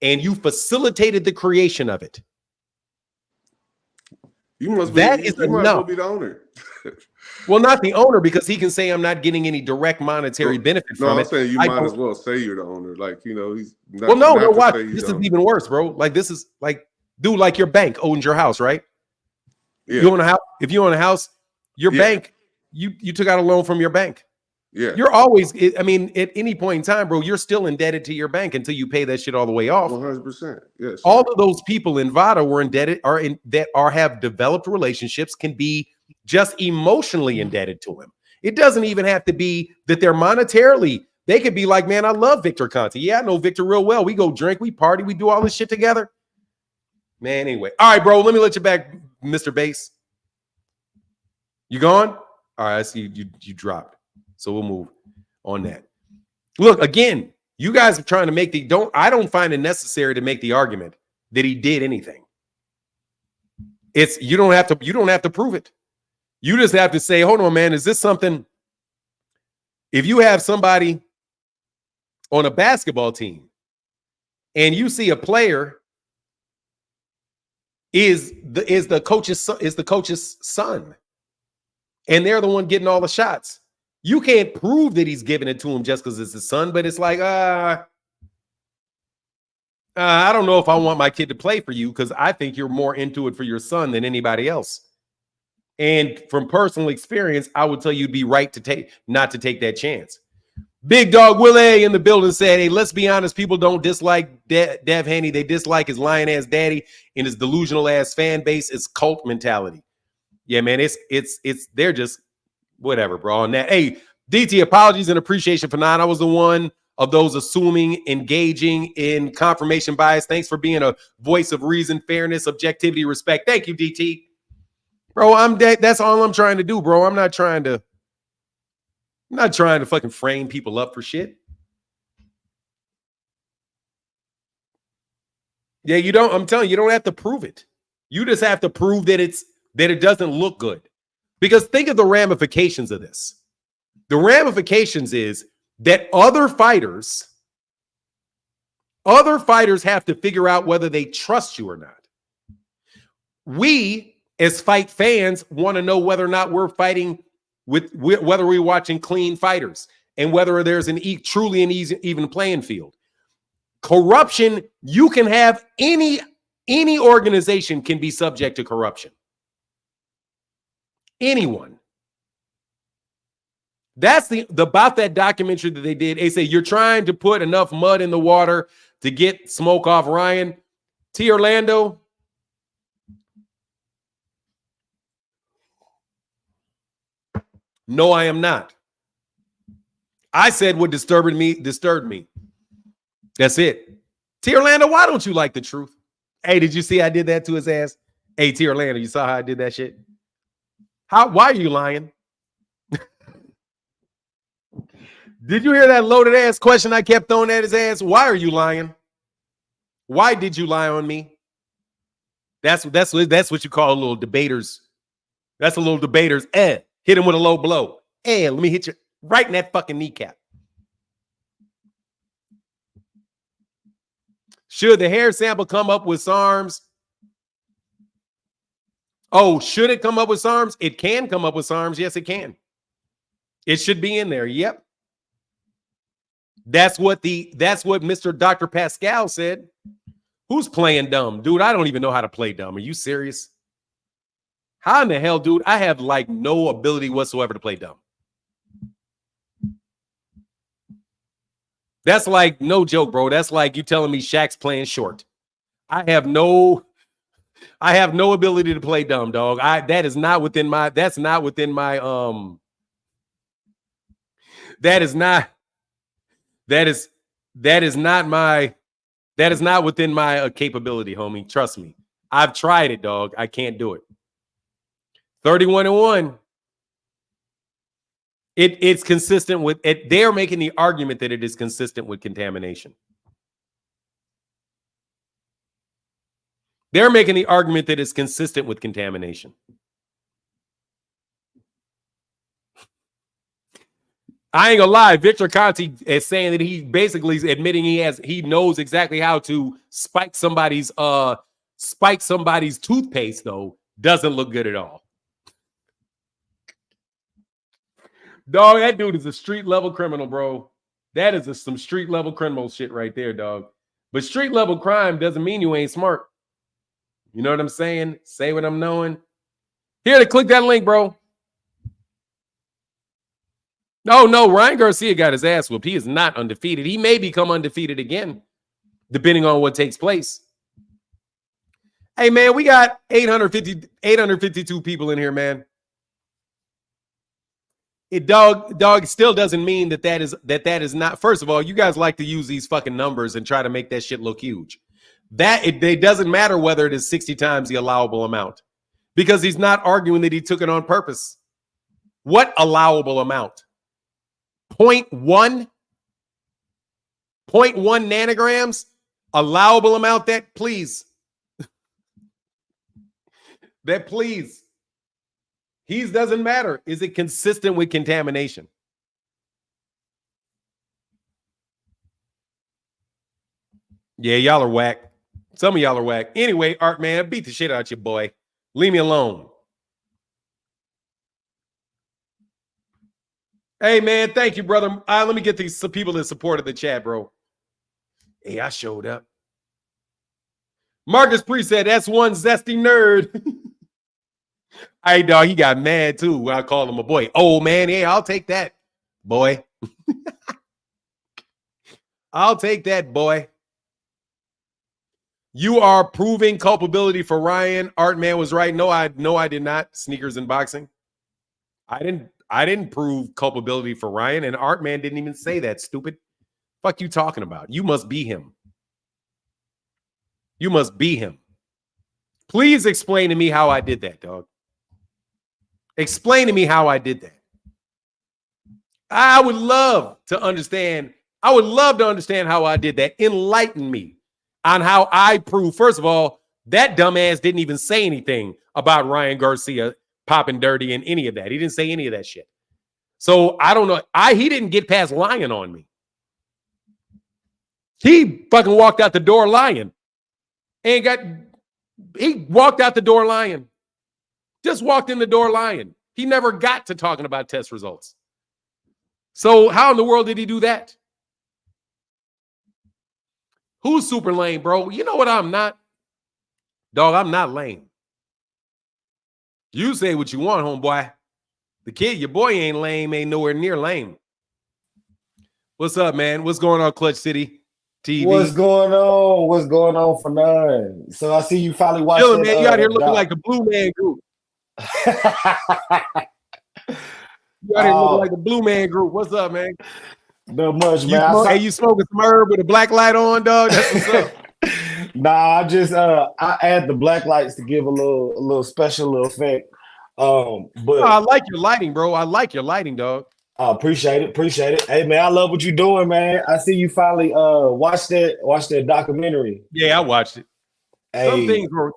and you facilitated the creation of it. You must be that is you might as well be the owner. Well, not the owner, because he can say I'm not getting any direct monetary benefit from it. No, I'm saying you might as well say you're the owner. Like, he's not. Well, no, watch. This is even worse, bro. Like, this is like, dude, like your bank owns your house, right? Yeah. You own a house. If you own a house, your bank, you took out a loan from your bank. Yeah. You're always, I mean, at any point in time, bro, you're still indebted to your bank until you pay that shit all the way off. 100%. Yes. All of those people in VADA were indebted, have developed relationships, can be just emotionally indebted to him. It doesn't even have to be that they're monetarily. They could be like, man, I love Victor Conti. Yeah, I know Victor real well. We go drink, we party, we do all this shit together. Man, anyway. All right, bro, let me let you back, Mr. Bass. You gone? All right, I see you dropped. So we'll move on that. Look, again, you guys are trying to make I don't find it necessary to make the argument that he did anything. You don't have to prove it. You just have to say, hold on, man, is this something? If you have somebody on a basketball team and you see a player is the coach's son, and they're the one getting all the shots, you can't prove that he's giving it to him just because it's his son, but it's like, I don't know if I want my kid to play for you because I think you're more into it for your son than anybody else. And from personal experience, I would tell you it'd be right not to take that chance. Big Dog Willie in the building said, hey, let's be honest, people don't dislike Dev Haney. They dislike his lion-ass daddy and his delusional-ass fan base. It's cult mentality. Yeah, man, they're just whatever, bro. On that, hey, DT, apologies and appreciation for I was the one of those assuming, engaging in confirmation bias. Thanks for being a voice of reason, fairness, objectivity, respect. Thank you, DT. Bro, that's all I'm trying to do, bro. I'm not trying to fucking frame people up for shit. Yeah, I'm telling you, you don't have to prove it. You just have to prove that it doesn't look good. Because think of the ramifications of this. The ramifications is that other fighters have to figure out whether they trust you or not. We, as fight fans, want to know whether or not we're fighting whether we're watching clean fighters and whether there's truly an even playing field. Corruption, you can have any organization can be subject to corruption. Anyone. That's about that documentary that they did. They say you're trying to put enough mud in the water to get smoke off Ryan. T. Orlando. No, I am not. I said what disturbed me. That's it. T. Orlando, why don't you like the truth? Hey, did you see I did that to his ass? Hey, T. Orlando, you saw how I did that shit? Why are you lying? Did you hear that loaded ass question I kept throwing at his ass? Why are you lying? Why did you lie on me? That's what you call a little debaters. That's a little debaters. Hit him with a low blow. Let me hit you right in that fucking kneecap. Should the hair sample come up with SARMs? Oh, should it come up with SARMs? It can come up with SARMs. Yes, it can. It should be in there. Yep. That's what Mr. Dr. Pascal said. Who's playing dumb? Dude, I don't even know how to play dumb. Are you serious? How in the hell, dude? I have like no ability whatsoever to play dumb. That's like no joke, bro. That's like you telling me Shaq's playing short. I have no ability to play dumb, dog. That's not within my within my capability, homie. Trust me. I've tried it, dog. I can't do it. 31-1. It's consistent with it. They're making the argument that it is consistent with contamination. They're making the argument that it's consistent with contamination. I ain't gonna lie. Victor Conti is saying that he basically is admitting he knows exactly how to spike somebody's toothpaste, though. Doesn't look good at all. Dog, that dude is a street level criminal, bro. That is some street level criminal shit right there, dog. But street level crime doesn't mean you ain't smart. You know what I'm saying? Say what I'm knowing. Here to click that link, bro. No, Ryan Garcia got his ass whooped. He is not undefeated. He may become undefeated again, depending on what takes place. Hey, man, we got 852 people in here, man. Dog still doesn't mean that is not. First of all, you guys like to use these fucking numbers and try to make that shit look huge. It doesn't matter whether it is 60 times the allowable amount, because he's not arguing that he took it on purpose. What allowable amount? 0.1 nanograms? Allowable amount? That please. That please. His doesn't matter. Is it consistent with contamination? Yeah, y'all are whack. Some of y'all are whack. Anyway, Artman, beat the shit out your boy. Leave me alone. Hey, man, thank you, brother. Let me get these people that supported the chat, bro. Hey, I showed up. Marcus Priest said, that's one zesty nerd. Hey, dog, he got mad, too, when I called him a boy. Oh, man, yeah, I'll take that, boy. I'll take that, boy. You are proving culpability for Ryan. Artman was right. No, I did not. Sneakers and boxing. I didn't prove culpability for Ryan, and Artman didn't even say that, stupid. Fuck you talking about? You must be him. You must be him. Please explain to me how I did that, dog. Explain to me how I did that. I would love to understand. I would love to understand how I did that. Enlighten me on how I prove. First of all, that dumbass didn't even say anything about Ryan Garcia popping dirty and any of that. He didn't say any of that shit. So I don't know. He didn't get past lying on me. He fucking walked out the door lying. He walked out the door lying. Just walked in the door lying. He never got to talking about test results. So how in the world did he do that? Who's super lame, bro? You know what I'm not? Dog, I'm not lame. You say what you want, homeboy. The kid, your boy ain't lame, ain't nowhere near lame. What's up, man? What's going on, Clutch City TV? What's going on? What's going on for none? So I see you finally watched Chilling, man. You out here looking like the Blue Man Group. You out here looking like the Blue Man Group. What's up, man? Not much, man. Hey, you smoking some herb with a black light on, dog? That's what's up. Nah, I just I add the black lights to give a little special little effect. But I like your lighting, bro. I like your lighting, dog. I appreciate it. Hey, man, I love what you're doing, man. I see you finally watched that documentary. Yeah, I watched it. Hey.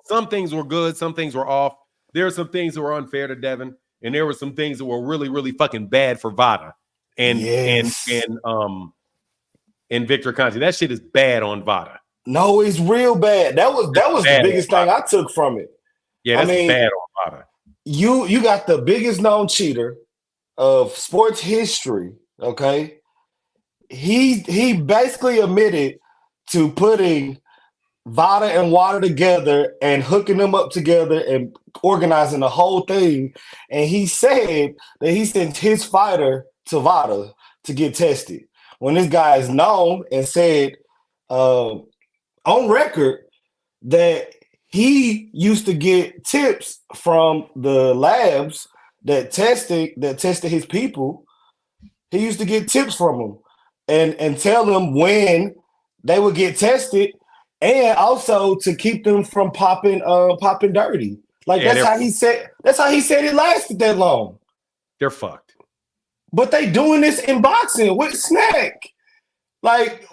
Some things were good, some things were off. There were some things that were unfair to Devin, and there were some things that were really, really fucking bad for Vada and Victor Conti. That shit is bad on Vada. No, it's real bad. That was the biggest thing I took from it. Yeah, I that's mean, bad on Vada. you got the biggest known cheater of sports history. Okay, he basically admitted to putting Vada and Water together and hooking them up together and organizing the whole thing. And he said that he sent his fighter to Vada to get tested. When this guy is known and said on record that he used to get tips from the labs that tested his people. He used to get tips from them and tell them when they would get tested, and also to keep them from popping dirty. Like Yeah, that's how he said. That's how he said it lasted that long. they're fucked. But they doing this in boxing with Snack, like,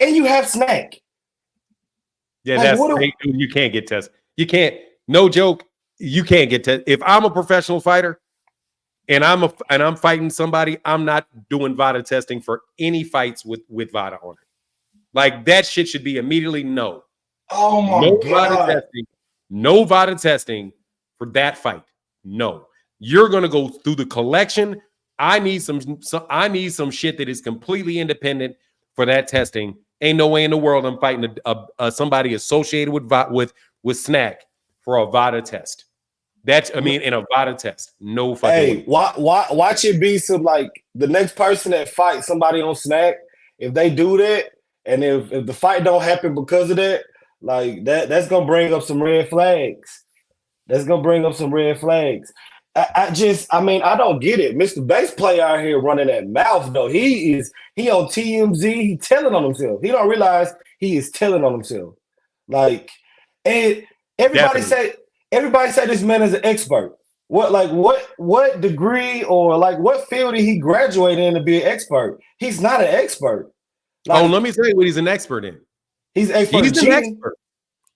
and you have Snack. Yeah, Like, what do- you can't get tested. You can't. No joke. You can't get tested. If I'm a professional fighter and I'm fighting somebody, I'm not doing VADA testing for any fights with VADA on it. Like that shit should be immediately no. Oh my No god! VADA testing. No VADA testing for that fight. No. You're gonna go through the collection. I need some shit that is completely independent for that testing. Ain't no way in the world I'm fighting somebody associated with Snack for a VADA test. In a VADA test. No fucking way. Watch it be some like the next person that fights somebody on Snack. If they do that, and if the fight don't happen because of that, like that's gonna bring up some red flags. That's gonna bring up some red flags. I don't get it. Mr. Bass Player out here running that mouth though. He on TMZ. He telling on himself. He don't realize he is telling on himself. Like, and everybody Definitely. say this man is an expert. What degree or like what field did he graduate in to be an expert? He's not an expert. Like, Let me tell you what he's an expert in. He's an expert. He's an expert.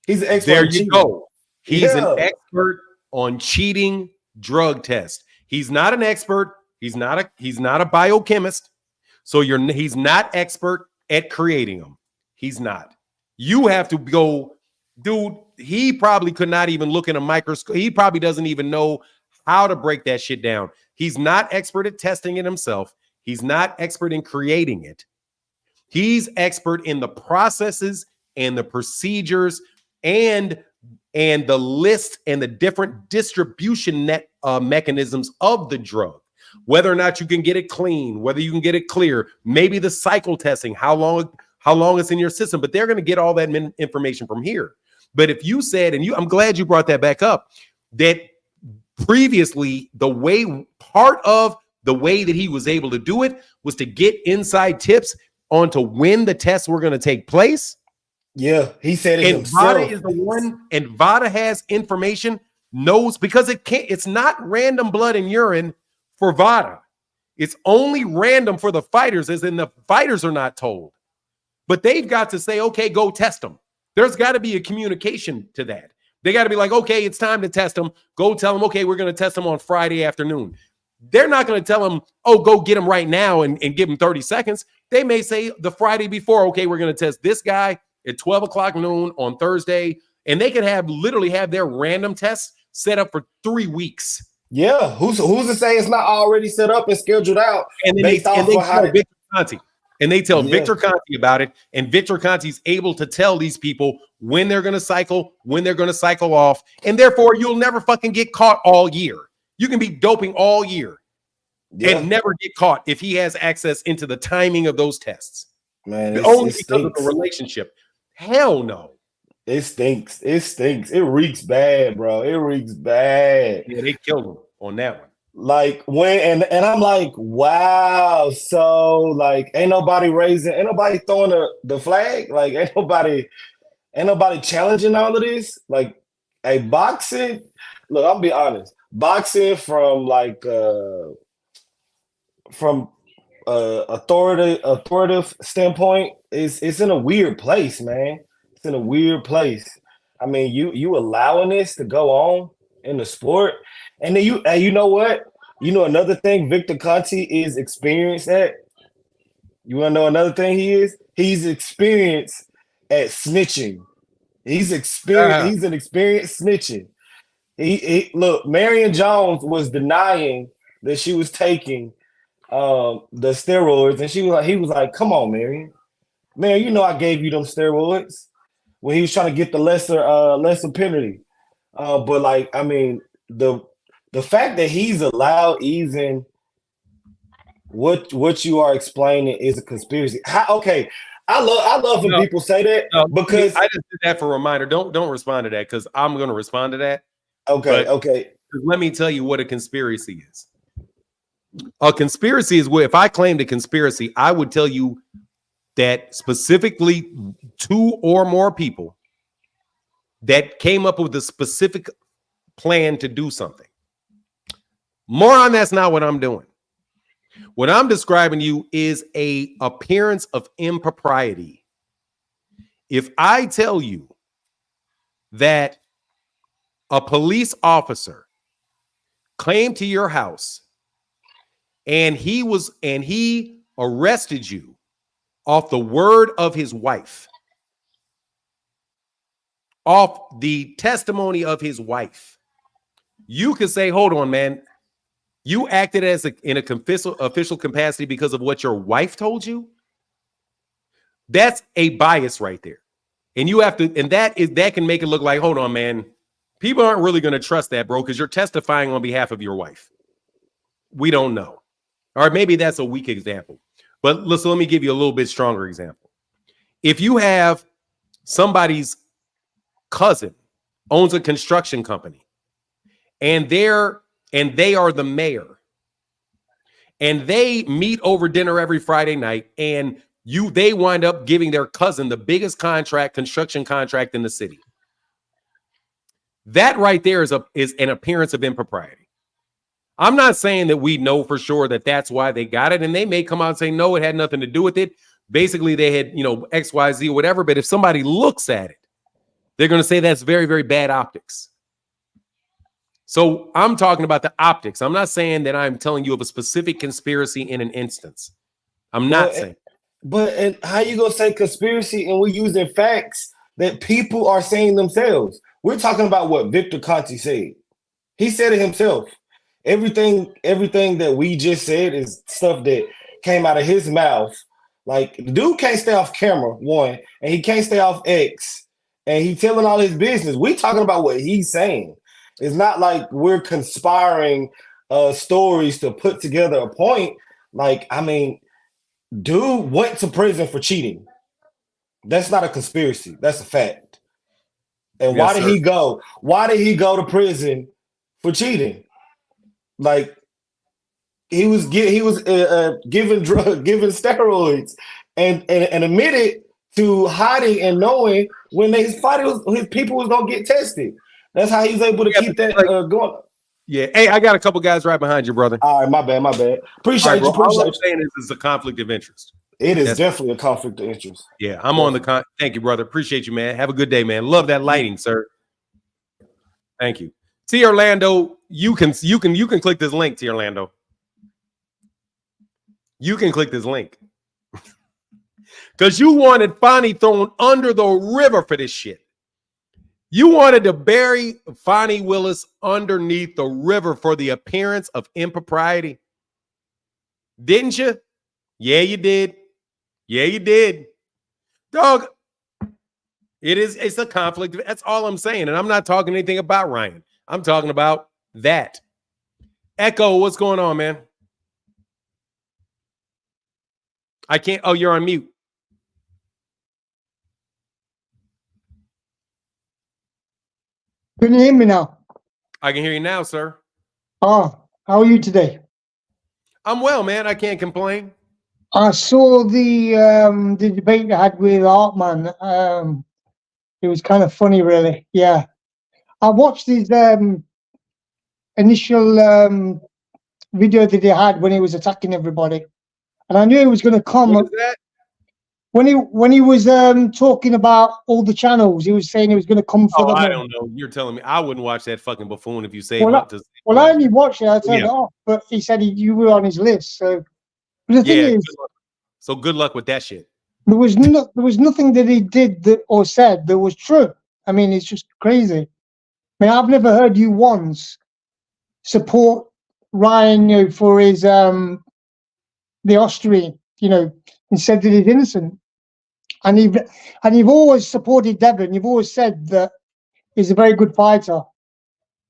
He's an expert. There you go. He's an expert on cheating drug tests. He's not an expert. He's not a biochemist. So he's not expert at creating them. He's not. You have to go, dude. He probably could not even look in a microscope. He probably doesn't even know how to break that shit down. He's not expert at testing it himself. He's not expert in creating it. He's expert in the processes and the procedures and the list and the different distribution mechanisms of the drug, whether or not you can get it clean, whether you can get it clear, maybe the cycle testing, how long it's in your system, but they're going to get all that information from here. But if you said, I'm glad you brought that back up, that previously part of the way that he was able to do it was to get inside tips onto when the tests were going to take place. Yeah, he said it and himself. VADA is the one, and VADA has information, knows, because it's not random blood and urine for VADA. It's only random for the fighters, as in the fighters are not told. But they've got to say, okay, go test them. There's got to be a communication to that. They got to be like, okay, it's time to test them. Go tell them, okay, we're going to test them on Friday afternoon. They're not going to tell them, oh, go get them right now and give them 30 seconds. They may say the Friday before, okay, we're going to test this guy at 12 o'clock noon on Thursday. And they can literally have their random tests set up for 3 weeks. Yeah, who's to say it's not already set up and scheduled out? And then they tell Victor Conti. And they tell Victor Conti about it. And Victor Conti's able to tell these people when they're going to cycle, when they're going to cycle off. And therefore, you'll never fucking get caught all year. You can be doping all year and never get caught if he has access into the timing of those tests. Man, only because of the relationship. Hell no. It stinks. It stinks. It reeks bad, bro. It reeks bad. Yeah, they killed him on that one. Like and I'm like, wow. So like, ain't nobody throwing the flag. Like, ain't nobody challenging all of this. Like, a boxing. Look, I'll be honest. Boxing from like authoritative standpoint it's in a weird place, man. It's in a weird place. I mean, you allowing this to go on in the sport, and then you know what? You know another thing Victor Conti is experienced at. You want to know another thing he is? He's experienced at snitching. He's an experienced snitching. Look, Marion Jones was denying that she was taking the steroids, and he was like, "Come on, Marion, man, you know I gave you them steroids." When he was trying to get the lesser penalty, but like, I mean, the fact that he's allowed even what you are explaining is a conspiracy. Okay, I love when people say that because I just did that for a reminder. Don't respond to that because I'm going to respond to that. Okay, but okay. Let me tell you what a conspiracy is. A conspiracy is if I claimed a conspiracy, I would tell you that specifically 2 or more people that came up with a specific plan to do something. More on that's not what I'm doing. What I'm describing to you is a appearance of impropriety. If I tell you that a police officer came to your house and he arrested you off the word of his wife, off the testimony of his wife, you could say, hold on, man, you acted in a official capacity because of what your wife told you. That's a bias right there. And you have to, and that can make it look like, hold on, man, people aren't really going to trust that, bro, because you're testifying on behalf of your wife. We don't know. Or maybe that's a weak example. But let me give you a little bit stronger example. If you have somebody's cousin owns a construction company and they are the mayor and they meet over dinner every Friday night and they wind up giving their cousin the biggest construction contract in the city. That right there is an appearance of impropriety. I'm not saying that we know for sure that that's why they got it. And they may come out and say, no, it had nothing to do with it. Basically, they had, X, Y, Z, whatever. But if somebody looks at it, they're going to say that's very, very bad optics. So I'm talking about the optics. I'm not saying that I'm telling you of a specific conspiracy in an instance. I'm not saying. But and how you going to say conspiracy and we're using facts that people are saying themselves? We're talking about what Victor Conte said. He said it himself. Everything that we just said is stuff that came out of his mouth. Like, the dude can't stay off camera, one, and he can't stay off X, and he telling all his business. We talking about what he's saying. It's not like we're conspiring stories to put together a point. Like, I mean, dude went to prison for cheating. That's not a conspiracy. That's a fact. And Yes, why did sir. he go? Why did he go to prison for cheating? Like, he was giving steroids and admitted to hiding and knowing when his people was gonna get tested. That's how he's able to keep that going. Yeah. Hey, I got a couple guys right behind you, brother. All right, my bad. Appreciate you. All I'm saying is it's a conflict of interest. It is definitely a conflict of interest. Yeah, I'm on the Thank you, brother. Appreciate you, man. Have a good day, man. Love that lighting, sir. Thank you. T Orlando, you can click this link, T Orlando. You can click this link. Because you wanted Fonny thrown under the river for this shit. You wanted to bury Fonny Willis underneath the river for the appearance of impropriety. Didn't you? Yeah, you did. Yeah, you did. Dog, it's a conflict. That's all I'm saying. And I'm not talking anything about Ryan. I'm talking about that. Echo, what's going on, man? I can't. Oh, you're on mute. Can you hear me now? I can hear you now, sir. Oh, how are you today? I'm well, man. I can't complain. I saw the debate you had with Artman. It was kind of funny, really. Yeah, I watched his initial video that he had when he was attacking everybody, and I knew he was going to come. What is that? When he was talking about all the channels, he was saying he was going to come for them. I don't know. You're telling me I wouldn't watch that fucking buffoon if you say I only watched it. I turned it off, but he said you were on his list. So the thing is, so good luck with that shit. There was nothing that he did or said that was true. I mean, it's just crazy. I mean, I've never heard you once support Ryan, for his the Austrian, and said that he's innocent. And you've always supported Devin. You've always said that he's a very good fighter.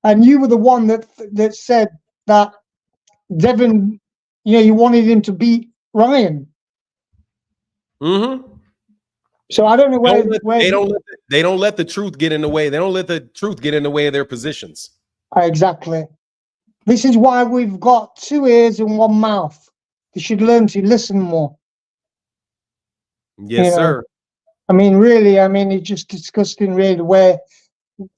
And you were the one that said that Devin, you wanted him to beat Ryan. Mm-hmm. So I don't know where they don't let the truth get in the way. They don't let the truth get in the way of their positions. Exactly. This is why we've got 2 ears and 1 mouth. They should learn to listen more. Yes, sir. I mean, really, it's just disgusting, really,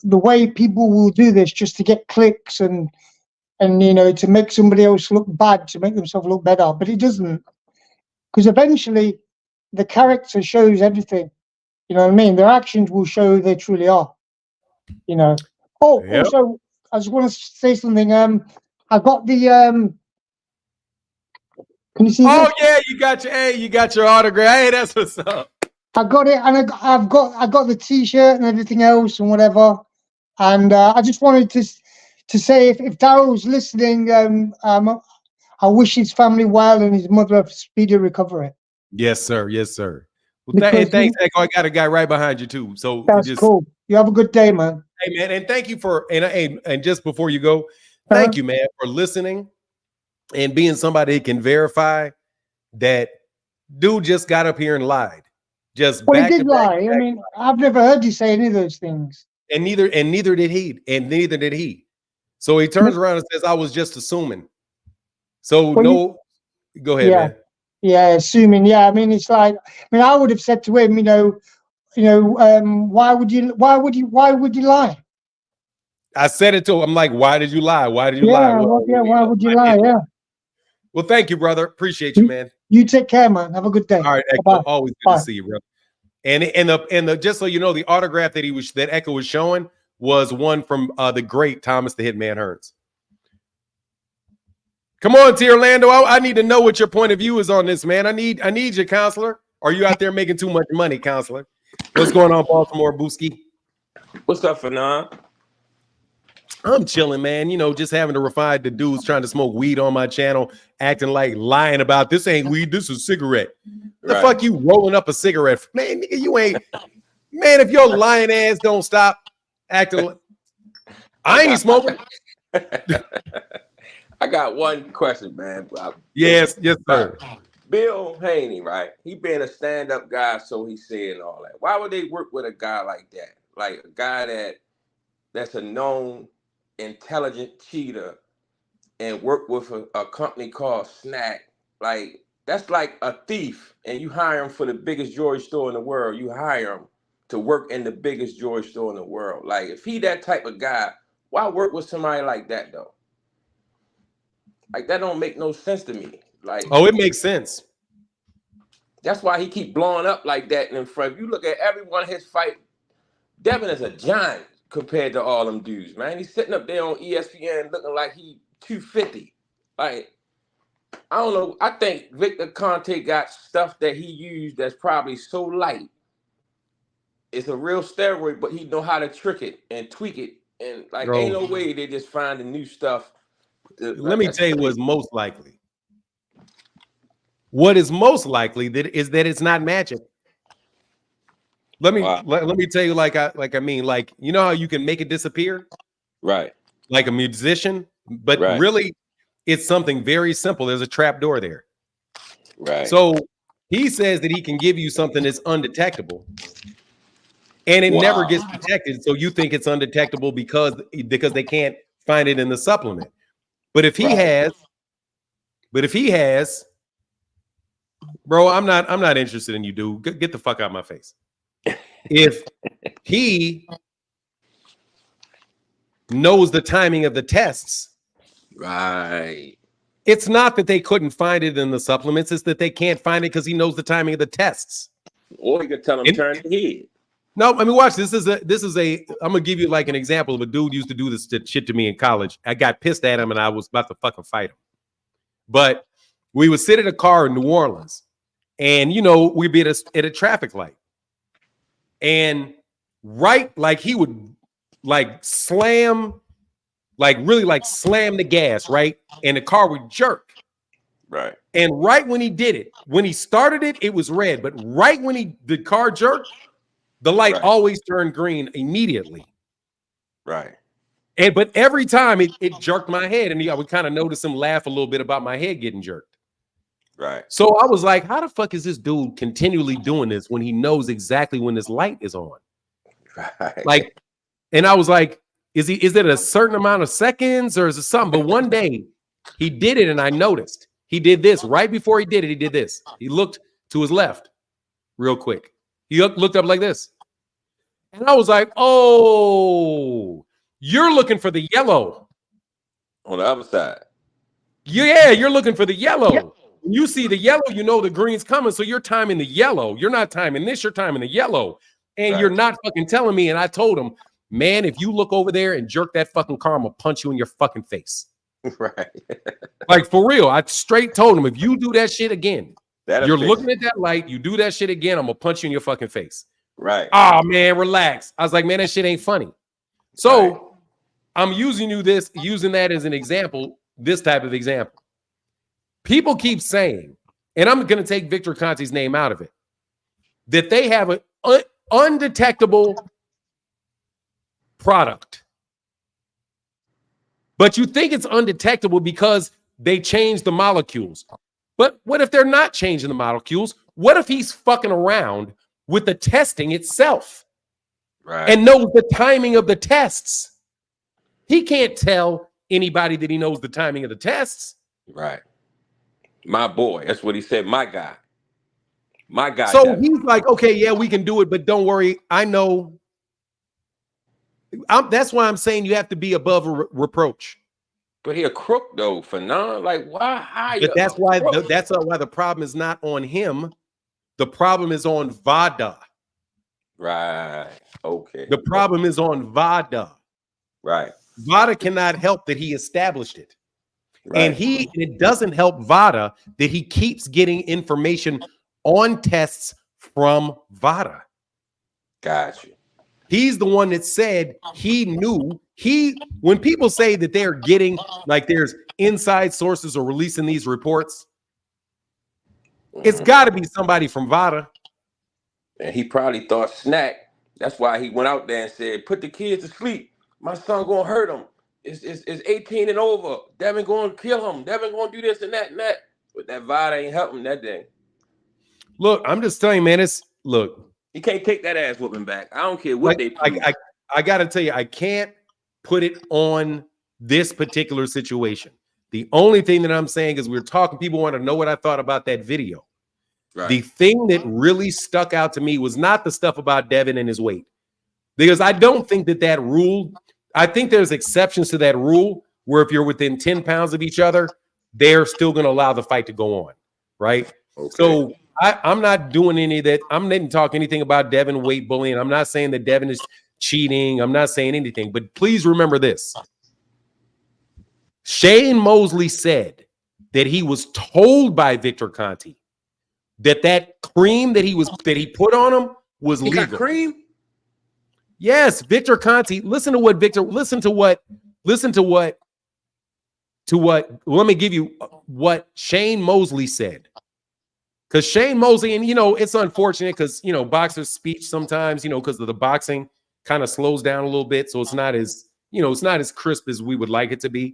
the way people will do this just to get clicks and to make somebody else look bad, to make themselves look better. But it doesn't, because eventually the character shows everything. You know what I mean? Their actions will show who they truly are. Oh, Yep. Also, I just want to say something. I got the Can you see this? Oh yeah, you got your autograph. Hey, that's what's up. I got it, and I got the T-shirt and everything else and whatever. And I just wanted to say, if Daryl's listening, I wish his family well and his mother a speedy recovery. Yes, sir. Yes, sir. Well, thanks, Echo. I got a guy right behind you too. So that's cool. You have a good day, man. Hey, man, and thank you for and just before you go, thank you, man, for listening and being somebody that can verify that dude just got up here and lied. Just he did lie. I mean, I've never heard you say any of those things. And neither did he. So he turns around and says, "I was just assuming." So go ahead, man. Yeah, assuming. Yeah, I mean, it's like, I would have said to him, why would you lie? I said it to him. I'm like, why did you lie? Why did you lie? Why would you lie? Yeah. Well, thank you, brother. Appreciate you, man. You take care, man. Have a good day. All right, Echo. Bye-bye. Always good to see you, brother. And just so you know, the autograph that Echo was showing was one from the great Thomas the Hitman Hearns. Come on, T. Orlando. I need to know what your point of view is on this, man. I need you, counselor. Are you out there making too much money, counselor? What's going on, Baltimore Booski? What's up, Fanon? I'm chilling, man. Just having to refine the dudes trying to smoke weed on my channel, acting like lying about this ain't weed, this is cigarette. The fuck you rolling up a cigarette? Man, nigga, you ain't. Man, if your lying ass don't stop acting like I ain't smoking. I got one question, man. Yes, sir. Bill Haney, right? He being a stand-up guy, so he's saying all that. Why would they work with a guy like that? Like a guy that's a known intelligent cheater and work with a company called Snack. Like, that's like a thief, and you hire him for the biggest jewelry store in the world. You hire him to work in the biggest jewelry store in the world. Like, if he that type of guy, why work with somebody like that, though? Like, that don't make no sense to me. Like, oh, it makes sense. That's why he keep blowing up like that in front. If you look at every one of his fight, Devin is a giant compared to all them dudes, man. He's sitting up there on ESPN looking like he 250. Like, I don't know. I think Victor Conte got stuff that he used that's probably so light. It's a real steroid, but he know how to trick it and tweak it. And like, ain't no way they just finding new stuff. Let me tell you what's most likely. What is most likely is that it's not magic. Let me tell you, like you know how you can make it disappear, right? Like a musician, but really, it's something very simple. There's a trap door there, right? So he says that he can give you something that's undetectable, and it never gets detected. So you think it's undetectable because they can't find it in the supplement. But if he has, bro, I'm not interested in you, dude. Get the fuck out of my face. If he knows the timing of the tests, right? It's not that they couldn't find it in the supplements; it's that they can't find it because he knows the timing of the tests. Or you could tell him turn the head. No, I mean, watch. This is a. I'm gonna give you like an example of a dude used to do this shit to me in college. I got pissed at him and I was about to fucking fight him. But we would sit in a car in New Orleans, and we'd be at a traffic light, and like he would slam, really slam the gas, right? And the car would jerk. Right. And right when he did it, when he started it, it was red. But right when the car jerked, the light always turned green immediately. Right. But every time it jerked my head, and I would kind of notice him laugh a little bit about my head getting jerked. Right. So I was like, how the fuck is this dude continually doing this when he knows exactly when this light is on? Right. Like, and I was like, is it a certain amount of seconds or is it something? But one day he did it and I noticed he did this right before he did it. He did this. He looked to his left real quick. He looked up like this. And I was like, oh, you're looking for the yellow. On the other side. Yeah, you're looking for the yellow. Yep. When you see the yellow, you know the green's coming. So you're timing the yellow. You're not timing this, you're timing the yellow. And you're not fucking telling me. And I told him, man, if you look over there and jerk that fucking car, I'm gonna punch you in your fucking face. Right. Like for real. I straight told him, if you do that shit again, you're looking it. at that light, you do that shit again, I'm gonna punch you in your fucking face. Right. Oh man, relax. I was like, man, that shit ain't funny. So I'm using that as an example, this type of example. People keep saying, and I'm going to take Victor Conti's name out of it, that they have an undetectable product. But you think it's undetectable because they changed the molecules. But what if they're not changing the molecules? What if he's fucking around with the testing itself? Right. And knows the timing of the tests? He can't tell anybody that he knows the timing of the tests. Right. My boy. That's what he said. My guy. My guy. So he's like, okay, yeah, we can do it, but don't worry. I know. That's why I'm saying you have to be above reproach. But he a crook though, for none. Like, why hire? But that's why the problem is not on him. The problem is on VADA. Right. Okay. The problem is on VADA. Right. VADA cannot help that he established it. Right. And it doesn't help VADA that he keeps getting information on tests from VADA. Gotcha. He's the one that said he knew. When people say that they're getting, like there's inside sources or releasing these reports, it's got to be somebody from VADA. And he probably thought Snack. That's why he went out there and said, put the kids to sleep. My son gonna hurt him. It's 18 and over. Devin gonna kill him. Devin gonna do this and that and that. But that VADA ain't helping that day. Look, I'm just telling you, man, look. He can't take that ass whooping back. I don't care what they prove. I got to tell you, I can't put it on this particular situation. The only thing that I'm saying is we're talking, people want to know what I thought about that video. Right. The thing that really stuck out to me was not the stuff about Devin and his weight. Because I don't think that rule, I think there's exceptions to that rule where if you're within 10 pounds of each other, they're still going to allow the fight to go on, right? Okay. So I'm not doing any of that. I'm not talking anything about Devin weight bullying. I'm not saying that Devin is cheating. I'm not saying anything. But please remember this. Shane Mosley said that he was told by Victor Conti that cream that he put on him was legal. Got cream? Yes, Victor Conti. Listen to what. Let me give you what Shane Mosley said. Because Shane Mosley, and it's unfortunate because boxers' speech sometimes, because of the boxing kind of slows down a little bit. So it's not as, it's not as crisp as we would like it to be.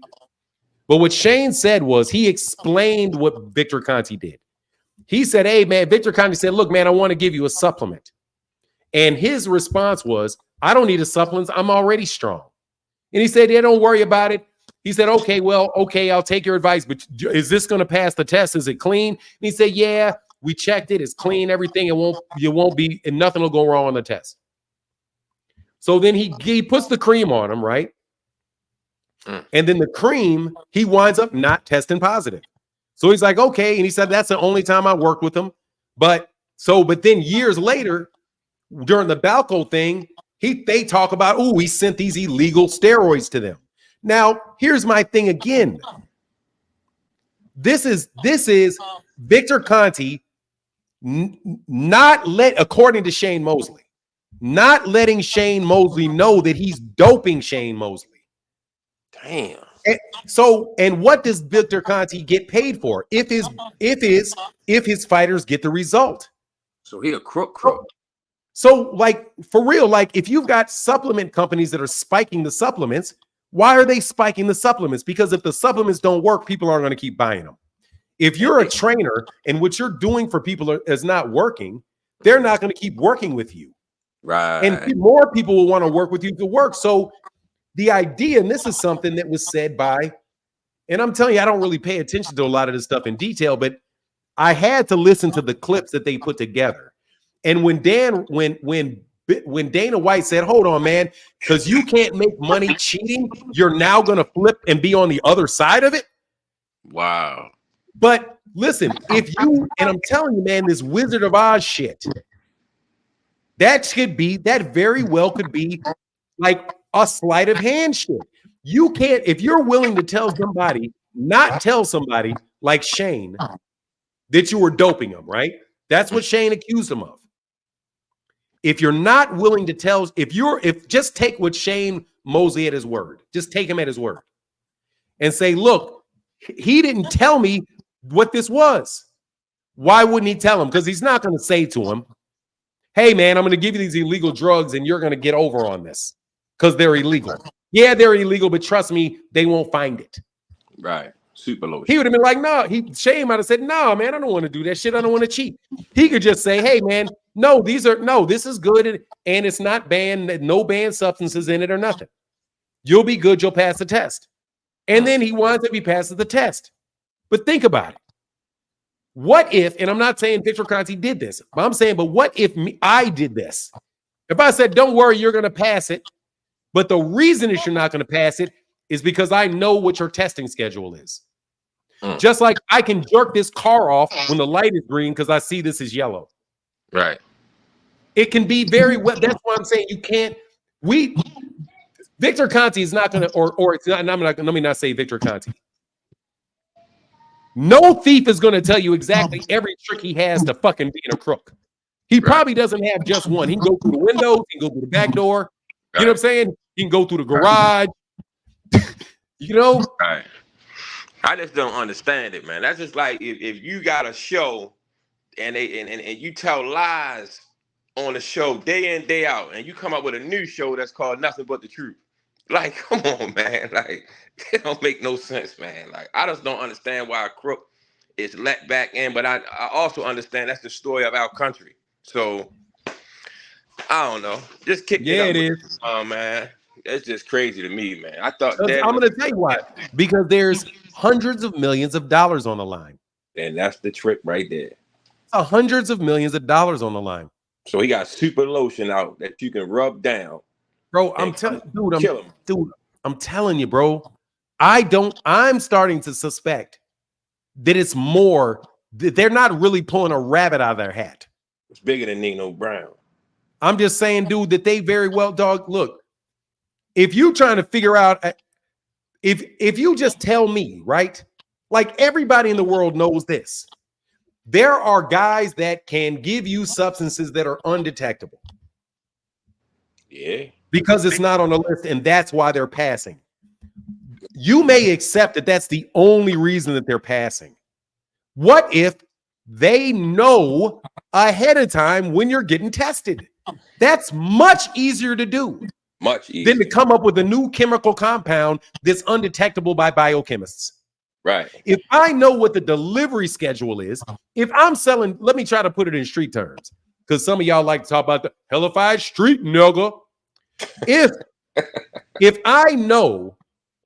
But what Shane said was he explained what Victor Conti did. He said, hey, man, Victor Conti said, look, man, I want to give you a supplement. And his response was, I don't need a supplement. I'm already strong. And he said, yeah, don't worry about it. He said, okay, I'll take your advice. But is this going to pass the test? Is it clean? And he said, yeah, we checked it. It's clean, everything. You won't be, and nothing will go wrong on the test. So then he puts the cream on him, right? And then the cream, he winds up not testing positive. So he's like, okay. And he said, that's the only time I worked with him. But then years later, during the Balco thing, they talk about, he sent these illegal steroids to them. Now, here's my thing again. This is Victor Conti according to Shane Mosley, not letting Shane Mosley know that he's doping Shane Mosley. Damn. And what does Victor Conti get paid for if his fighters get the result? So he a crook. So, like, for real, like, if you've got supplement companies that are spiking the supplements, why are they spiking the supplements? Because if the supplements don't work, people aren't going to keep buying them. If you're a trainer and what you're doing for people is not working, they're not going to keep working with you. Right. And more people will want to work with you to work. So the idea, and this is something that was said by, and I'm telling you, I don't really pay attention to a lot of this stuff in detail, but I had to listen to the clips that they put together. And when Dana White said, hold on, man, because you can't make money cheating, you're now going to flip and be on the other side of it. Wow. But listen, and I'm telling you, man, this Wizard of Oz shit, that very well could be like a sleight of hand shit. You can't, if you're willing to not tell somebody like Shane that you were doping him, right? That's what Shane accused him of. If you're not willing to tell, just take what Shane Mosley at his word, just take him at his word and say, look, he didn't tell me what this was. Why wouldn't he tell him? Because he's not going to say to him, hey, man, I'm going to give you these illegal drugs and you're going to get over on this because they're illegal. Yeah, they're illegal, but trust me, they won't find it. Right. Super low. He would have been like, no, Shane might have said, no, man, I don't want to do that shit. I don't want to cheat. He could just say, hey, man, this is good. And it's not banned, no banned substances in it or nothing. You'll be good. You'll pass the test. And then he winds up, he passes the test. But think about it. What if, and I'm not saying Victor Conti did this, but I'm saying, but what if I did this? If I said, don't worry, you're going to pass it. But the reason that you're not going to pass it is because I know what your testing schedule is. Just like I can jerk this car off when the light is green because I see this is yellow. Right. It can be very well. That's why I'm saying you can't. Victor Conti is not going to, or it's not. Let me not say Victor Conti. No thief is going to tell you exactly every trick he has to fucking being a crook. He probably doesn't have just one. He can go through the windows. He can go through the back door. You know what I'm saying? He can go through the garage. You know? Right. I just don't understand it, man. That's just like if you got a show and you tell lies on the show day in, day out, and you come up with a new show that's called Nothing But the Truth. Like, come on, man. Like, it don't make no sense, man. Like, I just don't understand why a crook is let back in, but I also understand that's the story of our country. So I don't know. Just kick it up. It is. Oh, man. It's just crazy to me, man. I thought I'm going to tell you why. Because there's hundreds of millions of dollars on the line. And that's the trick right there. Hundreds of millions of dollars on the line. So he got super lotion out that you can rub down. Bro, I'm telling you, bro. I'm starting to suspect that it's more that they're not really pulling a rabbit out of their hat. It's bigger than Nino Brown. I'm just saying, dude, that they very well, dog. Look, if you trying to figure out, if you just tell me, right? Like everybody in the world knows this. There are guys that can give you substances that are undetectable. Yeah. Because it's not on the list, and that's why they're passing. You may accept that that's the only reason that they're passing. What if they know ahead of time when you're getting tested? That's much easier to do. Much easier. Than to come up with a new chemical compound that's undetectable by biochemists. Right. If I know what the delivery schedule is, if I'm selling, let me try to put it in street terms, because some of y'all like to talk about the hellified street nigga. If I know,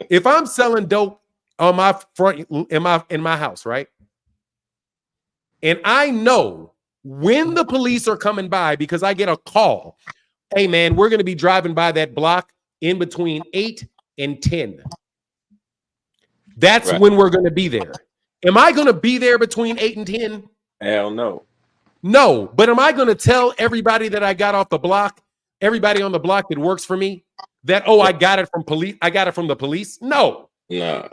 if I'm selling dope on my front in my house, right? And I know when the police are coming by because I get a call, hey man, we're going to be driving by that block in between 8 and 10. That's when we're going to be there. Am I going to be there between 8 and 10? Hell no. No, but am I going to tell everybody that I got off the block, everybody on the block that works for me, that, oh, I got it from police, I got it from the police? No. Nah.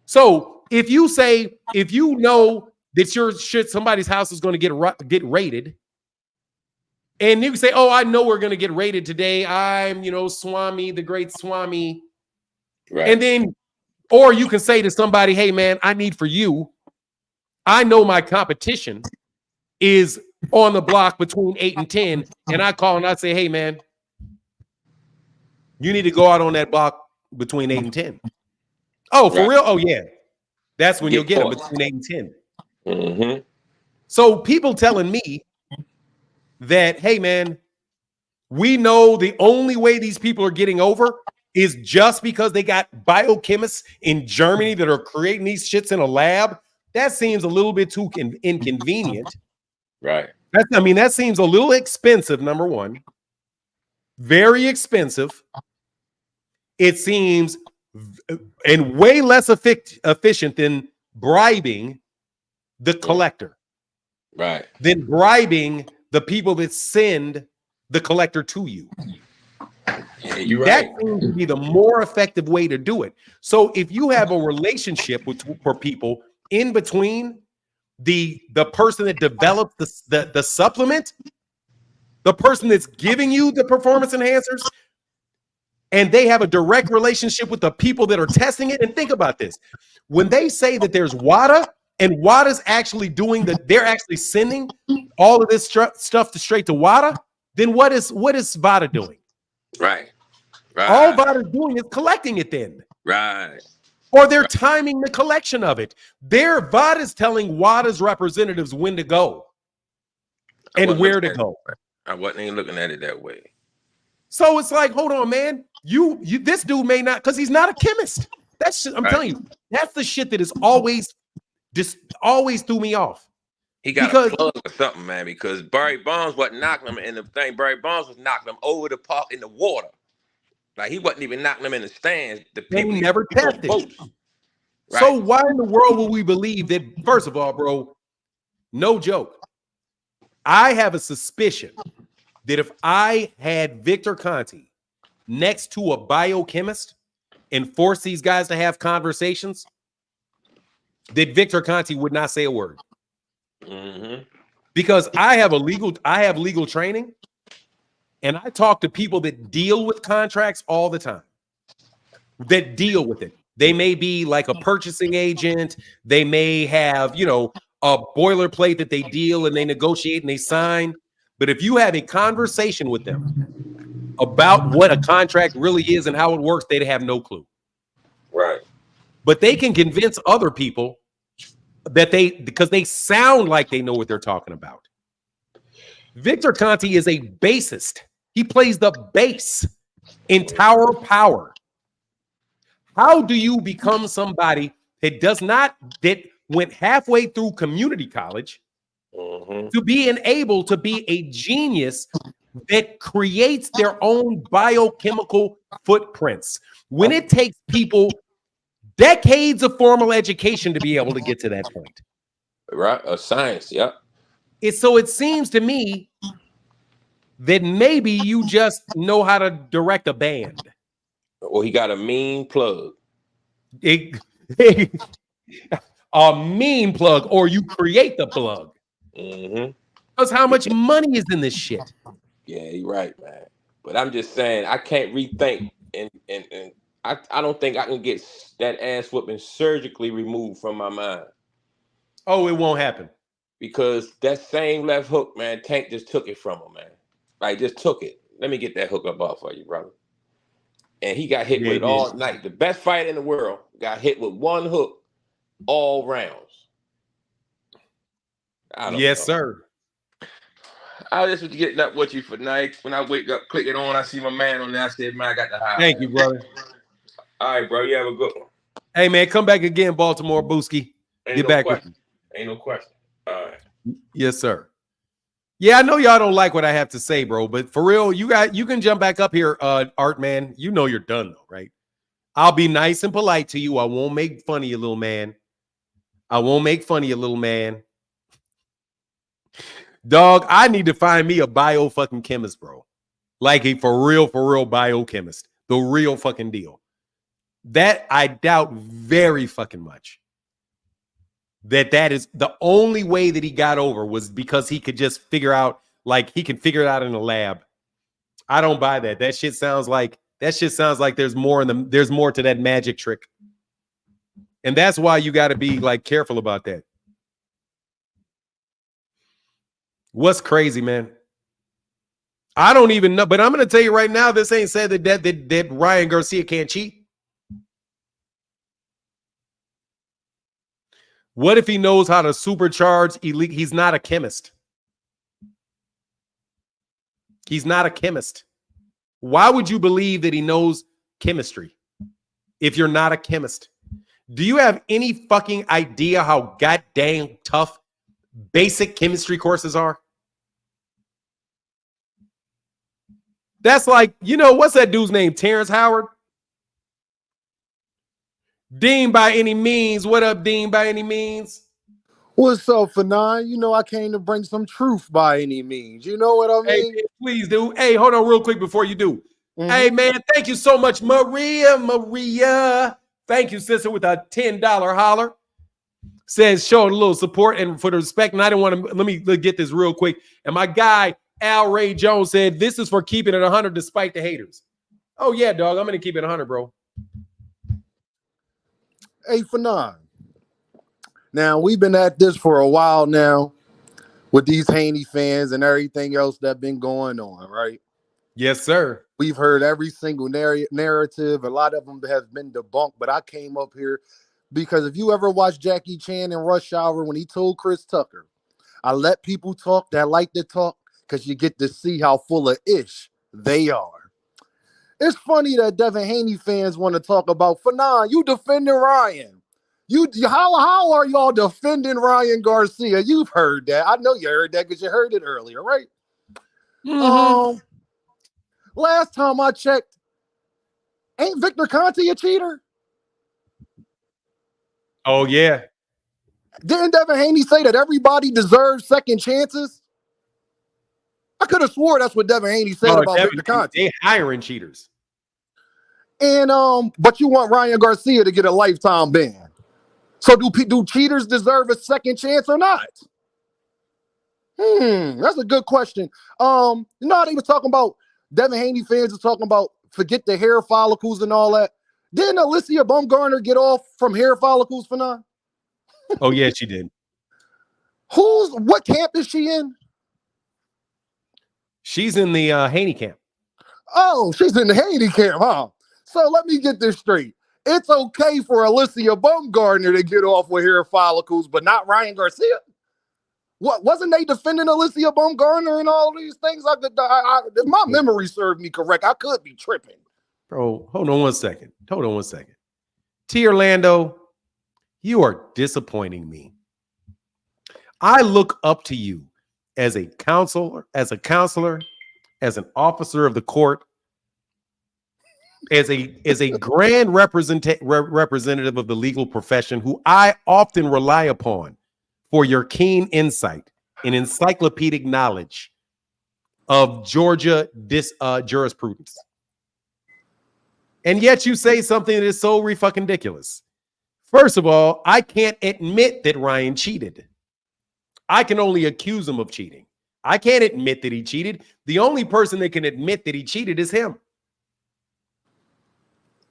So if you know that your shit, somebody's house is going to get raided, And you can say, oh, I know we're going to get rated today. I'm, Swami, the great Swami. Right. And then, or you can say to somebody, hey, man, I need for you. I know my competition is on the block between 8 and 10. And I call and I say, hey, man, you need to go out on that block between 8 and 10. Oh, for real? Oh, yeah. That's when you'll get them between 8 and 10. Mm-hmm. So people telling me that, hey, man, we know the only way these people are getting over is just because they got biochemists in Germany that are creating these shits in a lab. That seems a little bit too inconvenient. Right. That seems a little expensive, number one. Very expensive. It seems and way less efficient than bribing the collector. Right. Than bribing the people that send the collector to you. Yeah, you're that right. seems to be the more effective way to do it. So if you have a relationship for people in between the person that develops the supplement, the person that's giving you the performance enhancers, and they have a direct relationship with the people that are testing it. And think about this. When they say that there's WADA and WADA's actually they're actually sending all of this stuff straight to WADA, then what is VADA doing? Right. All VADA's doing is collecting it then. Right. Or they're timing the collection of it. VADA's telling WADA's representatives when to go and where to go. I wasn't even looking at it that way. So it's like, hold on, man. This dude may not, because he's not a chemist. I'm telling you, that's the shit that is always threw me off. He got a plug or something, man, because Barry Bonds wasn't knocking him in the thing. Barry Bonds was knocking him over the park in the water. Like, he wasn't even knocking them in the stands. The people he never tested. Right. So why in the world will we believe that? First of all, bro, no joke. I have a suspicion that if I had Victor Conti next to a biochemist and force these guys to have conversations, that Victor Conti would not say a word. Mm-hmm. Because I have legal training, and I talk to people that deal with contracts all the time, that deal with it. They may be like a purchasing agent. They may have, a boilerplate that they deal and they negotiate and they sign. But if you have a conversation with them about what a contract really is and how it works, they'd have no clue. Right. But they can convince other people because they sound like they know what they're talking about. Victor Conti is a bassist. He plays the bass in Tower of Power. How do you become somebody that went halfway through community college to being able to be a genius that creates their own biochemical footprints when it takes people decades of formal education to be able to get to that point? Right. Science. Yep. So it seems to me that maybe you just know how to direct a band. Or he got a mean plug. A mean plug, or you create the plug. Mm-hmm. Because how much money is in this shit? Yeah, you're right, man. But I'm just saying, I can't rethink, and I don't think I can get that ass whooping surgically removed from my mind. Oh, it won't happen. Because that same left hook, man, Tank just took it from him, man. Like, just took it. Let me get that hook up off for you, brother. And he got hit with it all night. The best fighter in the world got hit with one hook all rounds. Yes, sir. I just was getting up with you for night. When I wake up, click it on, I see my man on there. I said, man, I got the high. Thank you, brother. All right, bro. You have a good one. Hey, man, come back again, Baltimore Booski. Get back with me. Ain't no question. All right. Yes, sir. Yeah, I know y'all don't like what I have to say, bro, but for real, you can jump back up here, Artman. You know you're done, though, right? I'll be nice and polite to you. I won't make fun of you, little man. Dog, I need to find me a bio fucking chemist, bro. Like a for real biochemist. The real fucking deal. That I doubt very fucking much. That is the only way that he got over was because he could just figure out like he can figure it out in a lab. I don't buy that. That shit sounds like there's more there's more to that magic trick. And that's why you got to be like careful about that. What's crazy, man? I don't even know, but I'm going to tell you right now, this ain't said that Ryan Garcia can't cheat. What if he knows how to supercharge elite? He's not a chemist. He's not a chemist. Why would you believe that he knows chemistry if you're not a chemist? Do you have any fucking idea how goddamn tough basic chemistry courses are? That's like, what's that dude's name? Terrence Howard? Dean by any means. What up, Dean by any means? What's up, Fanon? I came to bring some truth by any means. You know what I mean? Hey, please do. Hey, hold on real quick before you do. Mm-hmm. Hey, man, thank you so much, Maria. Thank you, sister, with a $10 holler. Says showing a little support and for the respect. And I didn't want to, let me get this real quick. And my guy, Al Ray Jones, said, this is for keeping it 100 despite the haters. Oh, yeah, dog. I'm going to keep it 100, bro. Hey, Fanon. Now, we've been at this for a while now with these Haney fans and everything else that's been going on, right? Yes, sir. We've heard every single narrative. A lot of them have been debunked, but I came up here because if you ever watch Jackie Chan in Rush Hour when he told Chris Tucker, I let people talk that like to talk because you get to see how full of ish they are. It's funny that Devin Haney fans want to talk about, Fanon, you defending Ryan. How are y'all defending Ryan Garcia? You've heard that. I know you heard that because you heard it earlier, right? Mm-hmm. Last time I checked, ain't Victor Conte a cheater? Oh, yeah. Didn't Devin Haney say that everybody deserves second chances? I could have swore that's what Devin Haney said about Victor Conte. They hiring cheaters. And but you want Ryan Garcia to get a lifetime ban. So do cheaters deserve a second chance or not? That's a good question. They were talking about Devin Haney fans are talking about forget the hair follicles and all that. Didn't Alicia Baumgartner get off from hair follicles for now? Oh, yeah, she did. What camp is she in? She's in the Haney camp. Oh, she's in the Haney camp, huh? So let me get this straight. It's okay for Alicia Baumgartner to get off with hair follicles, but not Ryan Garcia? What wasn't they defending Alicia Baumgartner and all these things? If my memory served me correct, I could be tripping. Bro, hold on one second. T. Orlando, you are disappointing me. I look up to you as a counselor, as an officer of the court, as a grand representative of the legal profession who I often rely upon for your keen insight and encyclopedic knowledge of Georgia jurisprudence. And yet you say something that is so fucking ridiculous. First of all, I can't admit that Ryan cheated. I can only accuse him of cheating. I can't admit that he cheated. The only person that can admit that he cheated is him.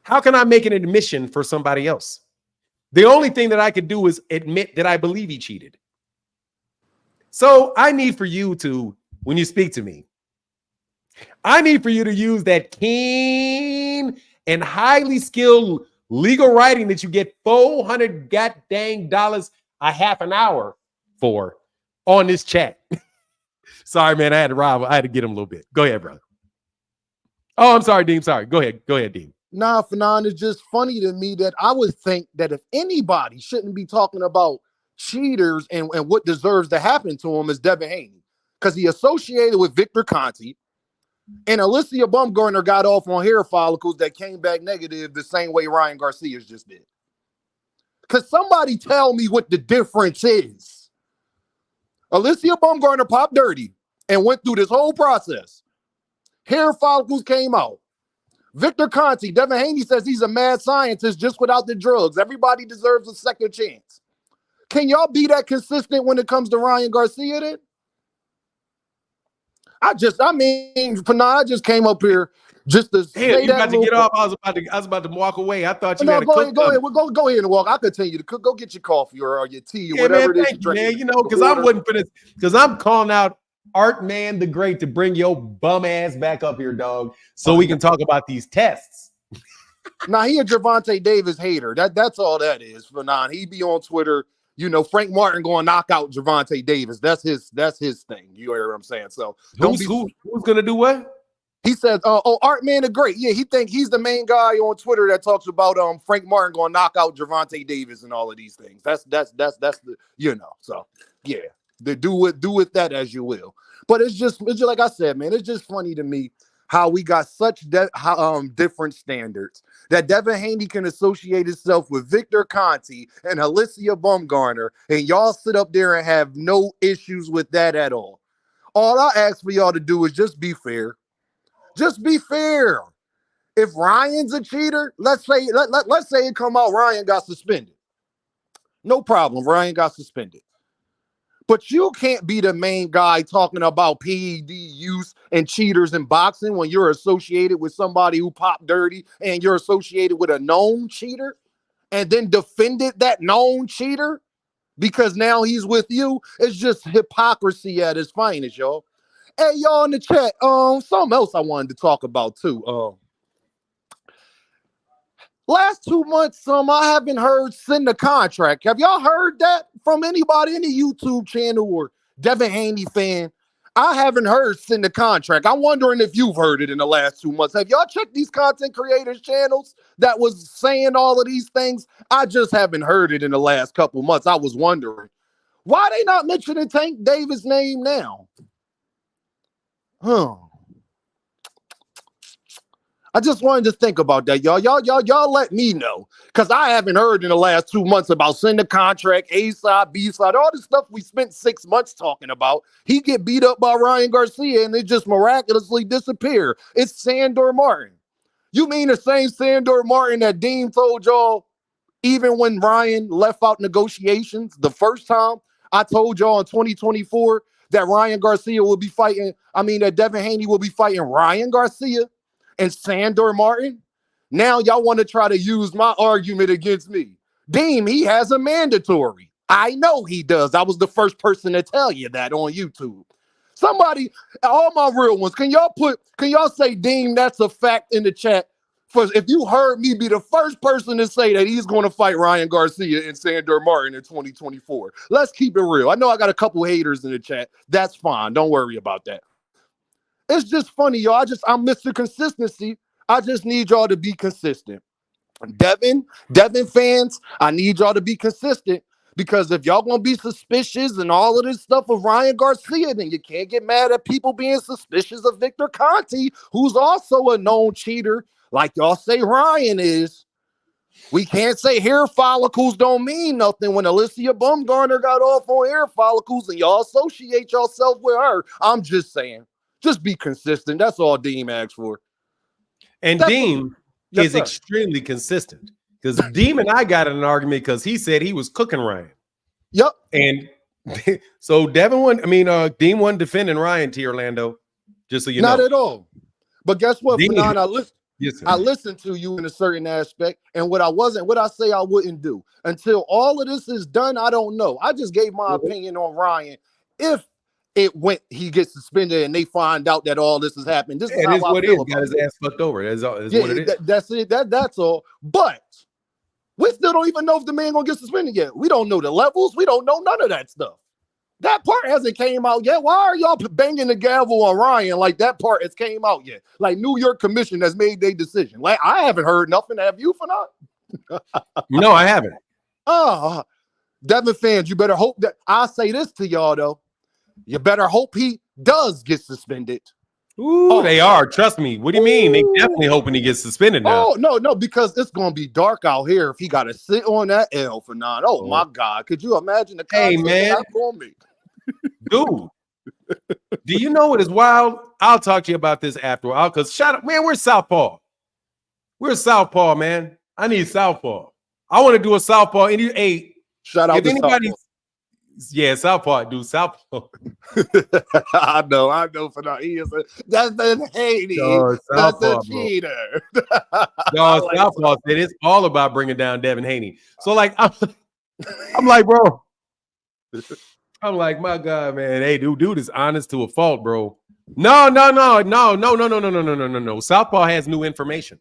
How can I make an admission for somebody else? The only thing that I could do is admit that I believe he cheated. So I need for you to, when you speak to me, I need for you to use that keen and highly skilled legal writing that you get $400 goddamn a half an hour for on this chat. Sorry, man. I had to get him a little bit. Go ahead, brother. Oh, I'm sorry, Dean. Sorry. Go ahead, Dean. Nah, Fanon, it's just funny to me that I would think that if anybody shouldn't be talking about cheaters and what deserves to happen to him is Devin Haney, because he associated with Victor Conte, and Alicia Baumgartner got off on hair follicles that came back negative the same way Ryan Garcia's just did. Because somebody tell me what the difference is. Alicia Baumgartner popped dirty and went through this whole process. Hair follicles came out. Victor Conte, Devin Haney says he's a mad scientist just without the drugs. Everybody deserves a second chance. Can y'all be that consistent when it comes to Ryan Garcia then? I mean, I just came up here just to Hey, say you that about to little get part. off? I was about to walk away. I thought you No, had to cook go ahead. something. Well, go ahead and walk. I'll continue to cook. Go get your coffee or your tea or Yeah, man. whatever it is Thank you're you, man. drinking. You know, because I'm waiting for this. Because I'm calling out Artman the Great to bring your bum ass back up here, dog, so we can talk about these tests. Now he a Gervonta Davis hater. That's all that is. Fanon. He be on Twitter. You know, Frank Martin going to knock out Gervonta Davis. That's his thing. You hear what I'm saying? So don't be. Who's gonna do what? He says, Artman the Great. Yeah, he think he's the main guy on Twitter that talks about Frank Martin going to knock out Gervonta Davis and all of these things. That's the, you know. So yeah, do with that as you will. But it's just like I said, man. It's just funny to me how we got such different standards that Devin Haney can associate himself with Victor Conti and Alicia Bumgarner, and y'all sit up there and have no issues with that at all. All I ask for y'all to do is just be fair. Just be fair. If Ryan's a cheater, let's say it come out Ryan got suspended. No problem. Ryan got suspended. But you can't be the main guy talking about PED use and cheaters in boxing when you're associated with somebody who popped dirty and you're associated with a known cheater and then defended that known cheater because now he's with you. It's just hypocrisy at its finest, y'all. Hey, y'all in the chat, something else I wanted to talk about too. Last 2 months, I haven't heard send a contract. Have y'all heard that from anybody in the YouTube channel or Devin Haney fan? I haven't heard send a contract. I'm wondering if you've heard it in the last 2 months. Have y'all checked these content creators' channels that was saying all of these things? I just haven't heard it in the last couple months. I was wondering. Why they not mentioning Tank Davis' name now? I just wanted to think about that, y'all. Y'all let me know. Because I haven't heard in the last 2 months about send a contract, A side, B side, all the stuff we spent 6 months talking about. He get beat up by Ryan Garcia and it just miraculously disappear. It's Sandor Martin. You mean the same Sandor Martin that Dean told y'all even when Ryan left out negotiations the first time? I told y'all in 2024 that Ryan Garcia will be fighting, that Devin Haney will be fighting Ryan Garcia and Sandor Martin. Now y'all want to try to use my argument against me. Deem, he has a mandatory. I know he does. I was the first person to tell you that on YouTube. Somebody, all my real ones, can y'all say Deem that's a fact in the chat? For if you heard me be the first person to say that he's going to fight Ryan Garcia and Sandor Martin in 2024. Let's keep it real. I know I got a couple haters in the chat. That's fine. Don't worry about that. It's just funny, y'all. I'm Mr. Consistency. I just need y'all to be consistent. Devin fans, I need y'all to be consistent because if y'all gonna be suspicious and all of this stuff of Ryan Garcia, then you can't get mad at people being suspicious of Victor Conti, who's also a known cheater, like y'all say Ryan is. We can't say hair follicles don't mean nothing when Alicia Bumgarner got off on hair follicles and y'all associate yourself with her. I'm just saying. Just be consistent. That's all Deem asks for. And Deem is extremely consistent because Deem and I got in an argument because he said he was cooking Ryan. Yep. And so Deem wasn't defending Ryan to Orlando, just so you know. Not at all. But guess what, Fanon? I listened to you in a certain aspect, and what I say I wouldn't do. Until all of this is done, I don't know. I just gave my opinion on Ryan. If he gets suspended and they find out that all this has happened. This is how I feel about it. Got his ass fucked over. That's what it is. That's it. That's all. But we still don't even know if the man gonna get suspended yet. We don't know the levels. We don't know none of that stuff. That part hasn't came out yet. Why are y'all banging the gavel on Ryan like that part has came out yet? Like New York Commission has made their decision. Like I haven't heard nothing. Have you, Fanon? No, I haven't. Devin fans, you better hope that I say this to y'all though. You better hope he does get suspended. Ooh, they are. Trust me. What do you mean? They definitely hoping he gets suspended now. Oh, no, because it's going to be dark out here if he got to sit on that L for 9. Oh, my God. Could you imagine the content that's going to be? Dude, do you know what is wild? I'll talk to you about this after all because shout out, man, we're Southpaw. We're Southpaw, man. I need Southpaw. I want to do a Southpaw. Shout out to anybody. Southpaw. Yeah, Southpaw, dude. Southpaw. I know. For now, he is Devin Haney. No, That's a Southpaw, bro. cheater. No, like Southpaw said it's all about bringing down Devin Haney. So, like, I'm like, bro. I'm like, my God, man. Hey, dude is honest to a fault, bro. No. Southpaw has new information.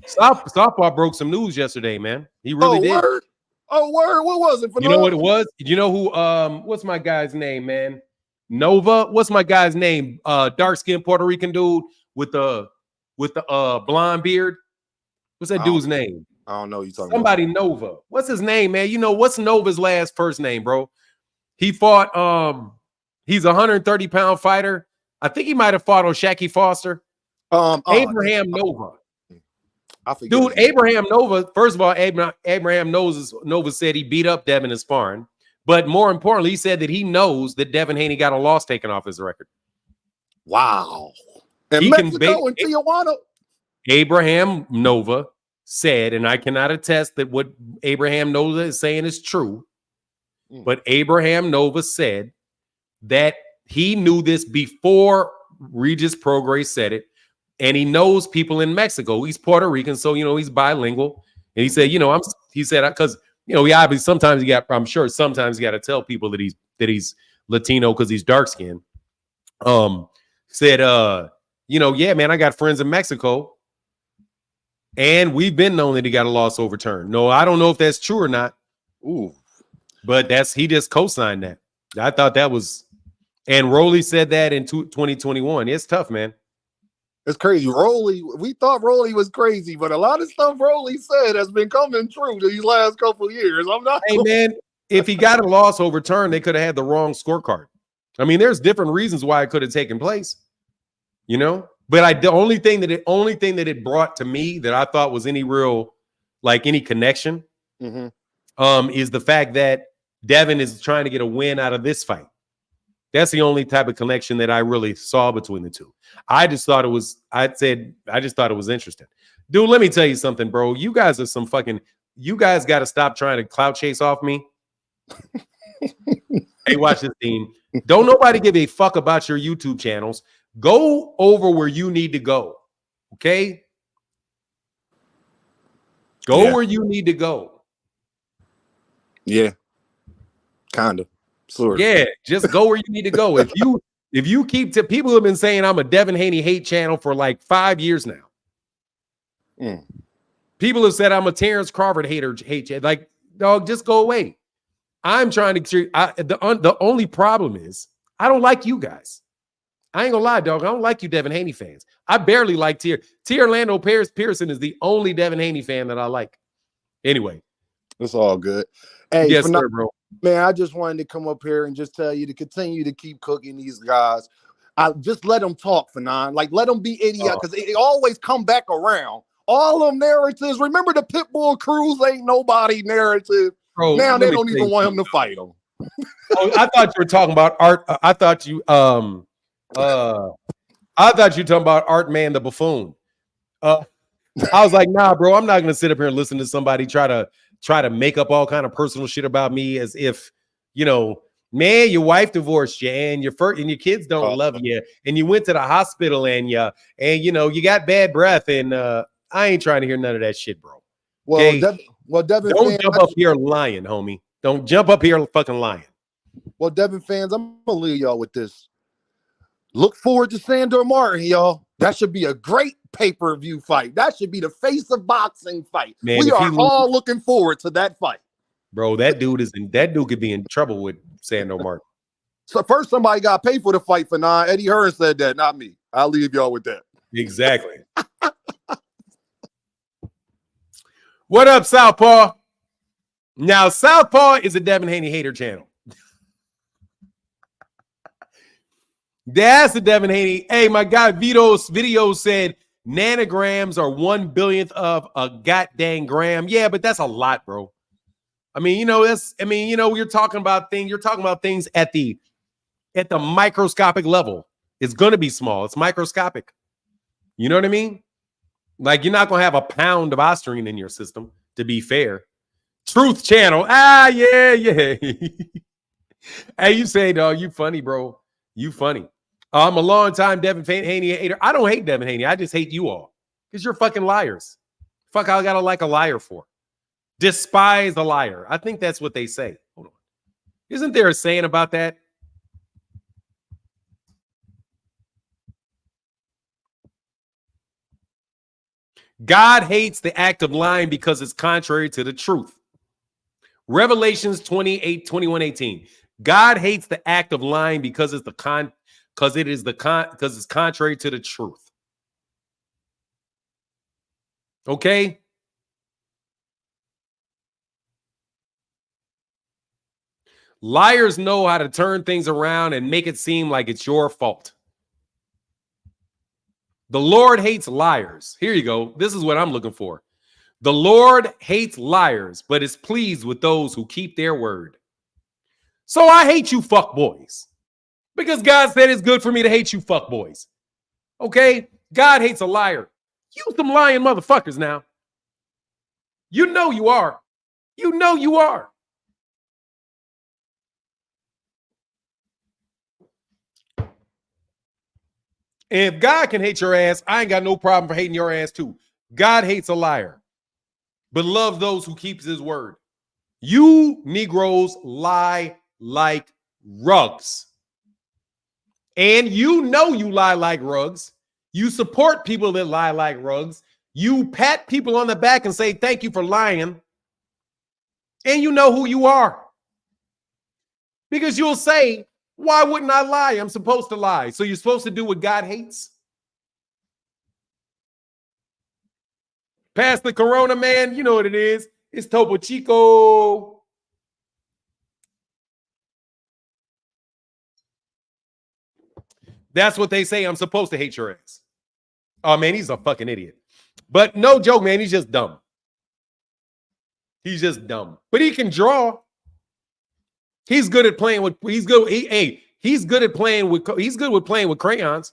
Southpaw broke some news yesterday, man. He really did. Word. Oh, word. What was it? You know what it was? You know who? What's my guy's name, man? Nova. What's my guy's name? Dark-skinned Puerto Rican dude with the blonde beard. What's that dude's name? I don't know. You talking somebody about Nova. What's his name, man? You know what's Nova's first name, bro? He fought. He's a 130-pound fighter. I think he might have fought on Shaky Foster. Abraham Nova. I forget. Dude, Abraham Nova. First of all, Abraham Nova said he beat up Devin in sparring, but more importantly, he said that he knows that Devin Haney got a loss taken off his record. Wow. And Mexico and Tijuana. Abraham Nova said, and I cannot attest that what Abraham Nova is saying is true, but Abraham Nova said that he knew this before Regis Prograis said it. And he knows people in Mexico. He's Puerto Rican, so he's bilingual. And he said, he said, because he obviously sometimes sometimes you got to tell people that he's Latino because he's dark skinned. Said, yeah, man, I got friends in Mexico, and we've been known that he got a loss overturned. No, I don't know if that's true or not. Ooh, but he just co-signed that. I thought that was, and Rolly said that in 2021. It's tough, man. It's crazy. We thought Rolly was crazy, but a lot of stuff Rolly said has been coming true these last couple of years. I'm not. Hey, man, if he got a loss overturned, they could have had the wrong scorecard. I mean, there's different reasons why it could have taken place, But the only thing that it brought to me that I thought was any real, any connection, is the fact that Devin is trying to get a win out of this fight. That's the only type of connection that I really saw between the two. I just thought it was interesting. Dude, let me tell you something, bro. You guys got to stop trying to clout chase off me. Hey, watch this, team. Don't nobody give a fuck about your YouTube channels. Go over where you need to go. Okay? Go where you need to go. Yeah. Kind of. Sort of. Yeah, just go where you need to go. If you keep people have been saying I'm a Devin Haney hate channel for like 5 years now. People have said I'm a Terrence Crawford hate channel. Like, dog, just go away. I'm trying to. The only problem is I don't like you guys. I ain't gonna lie, dog. I don't like you Devin Haney fans. I barely like T. Orlando Pearson is the only Devin Haney fan that I like. Anyway, it's all good. Hey, yes, sir, bro. Man, I just wanted to come up here and just tell you to continue to keep cooking these guys. I just let them talk, Fanon. Like, let them be idiots because it always come back around. All them narratives. Remember the Pitbull Cruise ain't nobody narrative. Bro, now they don't even want him to fight them. I thought you were talking about art. I thought you were talking about Artman the buffoon. I was like, nah, bro. I'm not gonna sit up here and listen to somebody try to make up all kind of personal shit about me as if, man, your wife divorced you and your kids don't love you and you went to the hospital and you got bad breath and I ain't trying to hear none of that shit, bro. Okay? Devin, don't jump up here lying, homie. Don't jump up here fucking lying. Well, Devin fans, I'm gonna leave y'all with this. Look forward to Sandor Martin, y'all. That should be a great pay-per-view fight. That should be the face of boxing fight. Man, we are all looking forward to that fight. Bro, that dude could be in trouble with Sandor Martin. So first somebody got paid for the fight for nine. Eddie Hearn said that, not me. I'll leave y'all with that. Exactly. What up, Southpaw? Now, Southpaw is a Devin Haney hater channel. That's the Devin Haney. Hey, my guy Vito's video said nanograms are 1/1000th of a goddamn gram. Yeah, but that's a lot, bro. I mean, you're talking about things at the microscopic level. It's gonna be small. It's microscopic. You know what I mean? Like, you're not gonna have a pound of Ostarine in your system, to be fair. Truth Channel. Yeah. Hey, you say, dog, you funny, bro. You funny. I'm a long time Devin Haney hater. I don't hate Devin Haney. I just hate you all because you're fucking liars. Fuck, I gotta like a liar for. Despise a liar. I think that's what they say. Hold on. Isn't there a saying about that? God hates the act of lying because it's contrary to the truth. Revelations 28, 21, 18. God hates the act of lying because it's because it's contrary to the truth. Okay? Liars know how to turn things around and make it seem like it's your fault. The Lord hates liars. Here you go. This is what I'm looking for. The Lord hates liars, but is pleased with those who keep their word. So I hate you fuck boys. Because God said it's good for me to hate you fuck boys. Okay? God hates a liar. You some lying motherfuckers now. You know you are. You know you are. And if God can hate your ass, I ain't got no problem for hating your ass too. God hates a liar, but loves those who keeps his word. You Negroes lie like rugs. And you know you lie like rugs. You support people that lie like rugs. You pat people on the back and say, thank you for lying. And you know who you are. Because you'll say, why wouldn't I lie? I'm supposed to lie. So you're supposed to do what God hates? Past the Corona, man, you know what it is. It's Topo Chico. That's what they say. I'm supposed to hate your ass. Oh, man, he's a fucking idiot. But no joke, man, he's just dumb. He's just dumb. But he can draw. He's good at playing with, he's good at playing with crayons.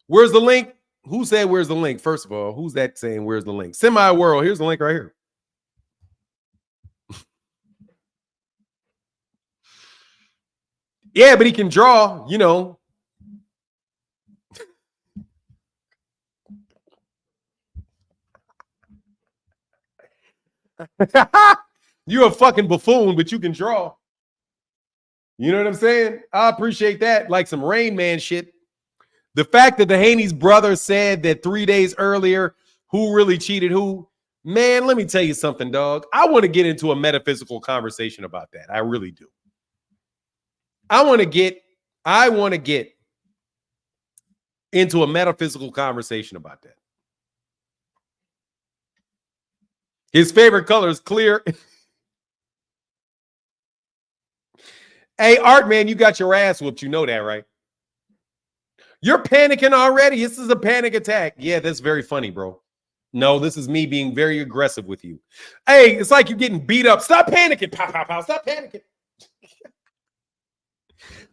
Where's the link? Who said where's the link? First of all, who's that saying where's the link? Semi-world. Here's the link right here. Yeah, but he can draw, you know. You're a fucking buffoon, but you can draw. You know what I'm saying? I appreciate that. Like some Rain Man shit. The fact that the Haney's brother said that 3 days earlier, who really cheated who? Man, let me tell you something, dog. I want to get into a metaphysical conversation about that. I really do. I want to get into a metaphysical conversation about that. His favorite color is clear. Hey, Artman, you got your ass whooped. You know that, right? You're panicking already. This is a panic attack. Yeah, that's very funny, bro. No, this is me being very aggressive with you. Hey, it's like you're getting beat up. Stop panicking. Pow, pow, pow. Stop panicking.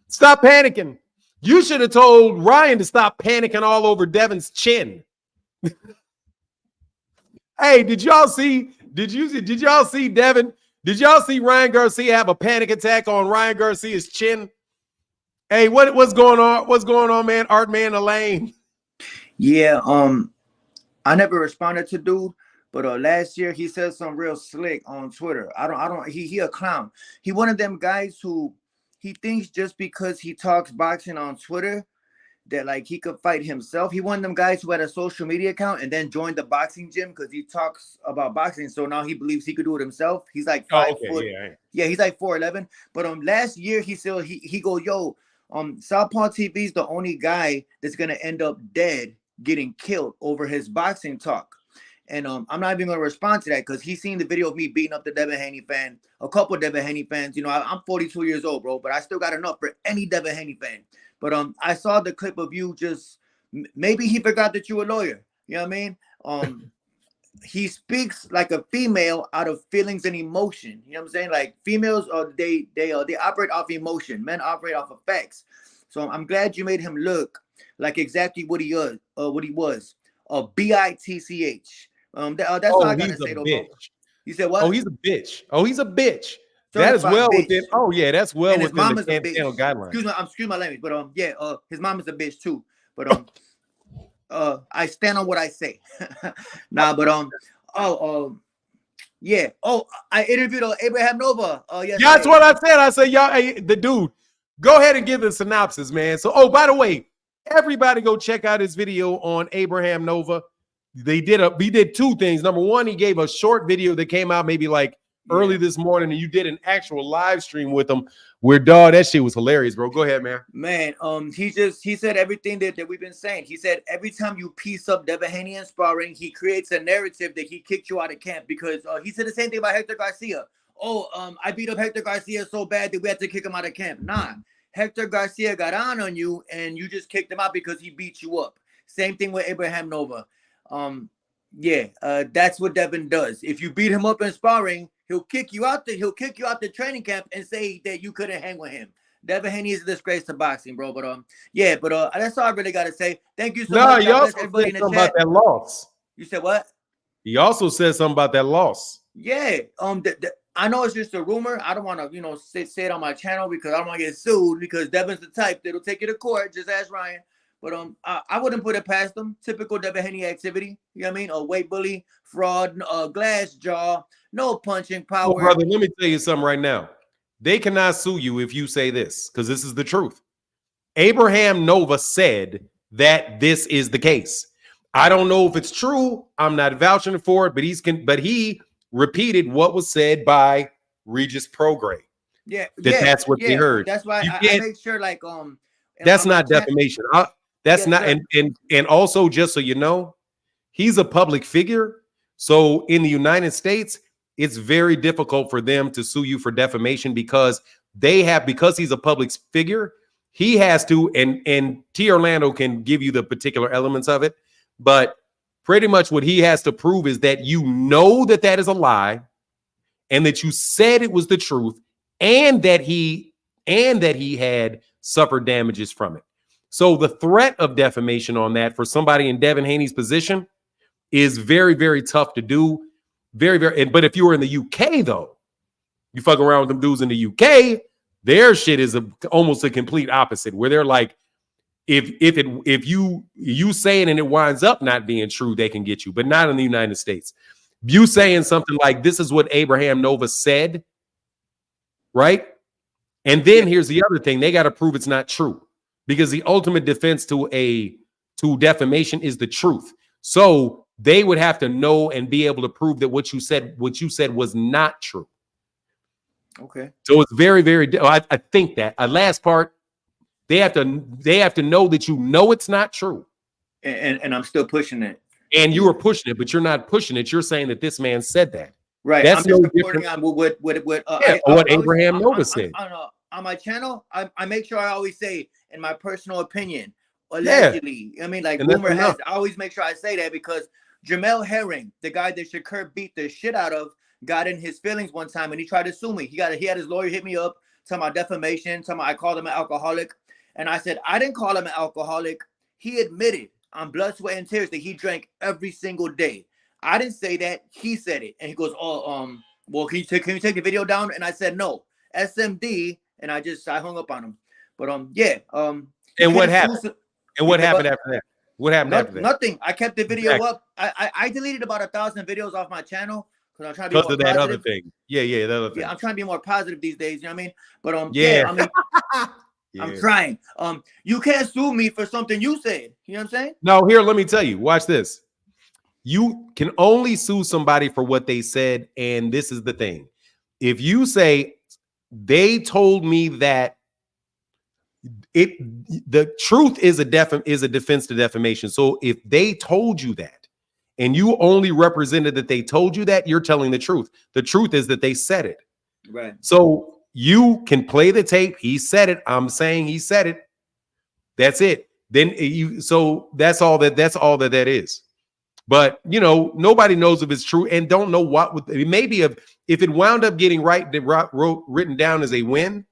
Stop panicking. You should have told Ryan to stop panicking all over Devin's chin. Hey, did y'all see Devin? Did y'all see Ryan Garcia have a panic attack on Ryan Garcia's chin? Hey, what's going on? What's going on, man? Artman Elaine. Yeah, I never responded to dude, but last year he said some real slick on Twitter. He a clown. He one of them guys who he thinks just because he talks boxing on Twitter that like he could fight himself. He one of them guys who had a social media account and then joined the boxing gym because he talks about boxing. So now he believes he could do it himself. He's like 5 foot. Yeah, he's like 4'11". But last year he said he go, yo, Southpaw TV's the only guy that's gonna end up dead getting killed over his boxing talk. And I'm not even gonna respond to that because he's seen the video of me beating up the Devin Haney fan, a couple of Devin Haney fans. You know, I'm 42 years old, bro, but I still got enough for any Devin Haney fan. But I saw the clip of you just maybe he forgot that you were a lawyer. You know what I mean? He speaks like a female out of feelings and emotion. You know what I'm saying? Like females they operate off emotion. Men operate off of facts. So I'm glad you made him look like exactly what he was. A bitch. That's all I gotta say though, bro. You said Oh, what? he's a bitch. Oh, he's a bitch. That is Certified well bitch. within. Oh yeah, that's well And his within the mom is a bitch. channel guidelines. Excuse my language, but yeah, his mom is a bitch too. But I stand on what I say. Nah, but yeah. Oh, I interviewed Abraham Nova. Yesterday. That's what I said. I said, y'all, hey, the dude, go ahead and give the synopsis, man. So, oh, by the way, everybody go check out his video on Abraham Nova. He did two things. Number one, he gave a short video that came out maybe like early this morning, and you did an actual live stream with him where, dog, that shit was hilarious, bro. Go ahead, man. Man, he said everything that we've been saying. He said every time you piece up Devin Haney in sparring, he creates a narrative that he kicked you out of camp because he said the same thing about Hector Garcia. Oh, I beat up Hector Garcia so bad that we had to kick him out of camp. Nah, Hector Garcia got on you and you just kicked him out because he beat you up. Same thing with Abraham Nova. Yeah, that's what Devin does. If you beat him up in sparring, he'll kick you out the training camp and say that you couldn't hang with him. Devin Haney is a disgrace to boxing, bro. But yeah, but that's all I really gotta say. Thank you so much. He also said something about that loss. You said what? He also said something about that loss. Yeah. I know it's just a rumor. I don't want to, say it on my channel because I don't want to get sued because Devin's the type that'll take you to court. Just ask Ryan. But I wouldn't put it past them. Typical Devin Haney activity. You know what I mean? A weight bully, fraud, glass jaw, no punching power. Oh, brother, let me tell you something right now. They cannot sue you if you say this, because this is the truth. Abraham Nova said that this is the case. I don't know if it's true. I'm not vouching for it, but he repeated what was said by Regis Prograis. Yeah, that's what they heard. That's why I make sure, like, that's not defamation. That's not, and also, just so you know, he's a public figure. So in the United States, it's very difficult for them to sue you for defamation because he's a public figure, he has to, and T. Orlando can give you the particular elements of it, but pretty much what he has to prove is that you know that is a lie and that you said it was the truth and that he had suffered damages from it. So the threat of defamation on that for somebody in Devin Haney's position is very, very tough to do. Very, very. But if you were in the UK, though, you fuck around with them dudes in the UK, their shit is almost a complete opposite, where they're like, if you say it and it winds up not being true, they can get you, but not in the United States. You saying something like, this is what Abraham Nova said, right? And then here's the other thing. They got to prove it's not true, because the ultimate defense to defamation is the truth. So they would have to know and be able to prove that what you said was not true. Okay. So it's very, very. I think that last part, they have to know that you know it's not true. And I'm still pushing it. And you are pushing it, but you're not pushing it. You're saying that this man said that. Right. That's I'm just reporting on what Abraham Nova said. On my channel, I make sure I always say, in my personal opinion, allegedly. I mean, like, rumor has. I always make sure I say that because Jamel Herring, the guy that Shakur beat the shit out of, got in his feelings one time and he tried to sue me. He had his lawyer hit me up, talking about defamation, talking about I called him an alcoholic. And I said, I didn't call him an alcoholic. He admitted on blood, sweat, and tears that he drank every single day. I didn't say that. He said it. And he goes, well, can you take the video down? And I said, no, SMD. And I hung up on him. But yeah. And what happened? And what happened after that? What happened after that? Nothing. I kept the video up. I deleted about 1,000 videos off my channel because I'm trying to be more of that positive. other thing. Yeah, that other thing. Yeah, I'm trying to be more positive these days. You know what I mean? But yeah. I mean, I'm trying. You can't sue me for something you said. You know what I'm saying? No, here, let me tell you. Watch this. You can only sue somebody for what they said, and this is the thing. If you say they told me that the truth is a defense to defamation. So if they told you that and you only represented that they told you that, you're telling the truth. The truth is that they said it. Right. So you can play the tape. He said it. I'm saying he said it. That's it. Then that's all that is. But nobody knows if it's true and don't know what maybe if it wound up getting written down as a win,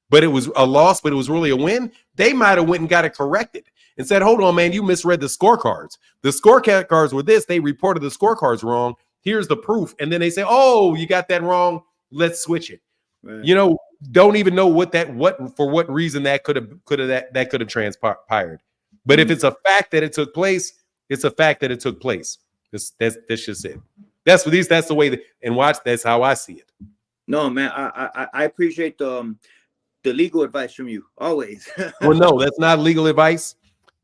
but it was a loss, but it was really a win, they might have went and got it corrected and said, hold on, man, you misread the scorecards. The scorecards were this. They reported the scorecards wrong, Here's the proof. And then they say, oh, you got that wrong. Let's switch it. Right. You know, don't even know for what reason that could have transpired. But if it's a fact that it took place, it's a fact that it took place. That's just it. That's the way and watch. That's how I see it. No, man, I appreciate the legal advice from you always. Well, no, that's not legal advice.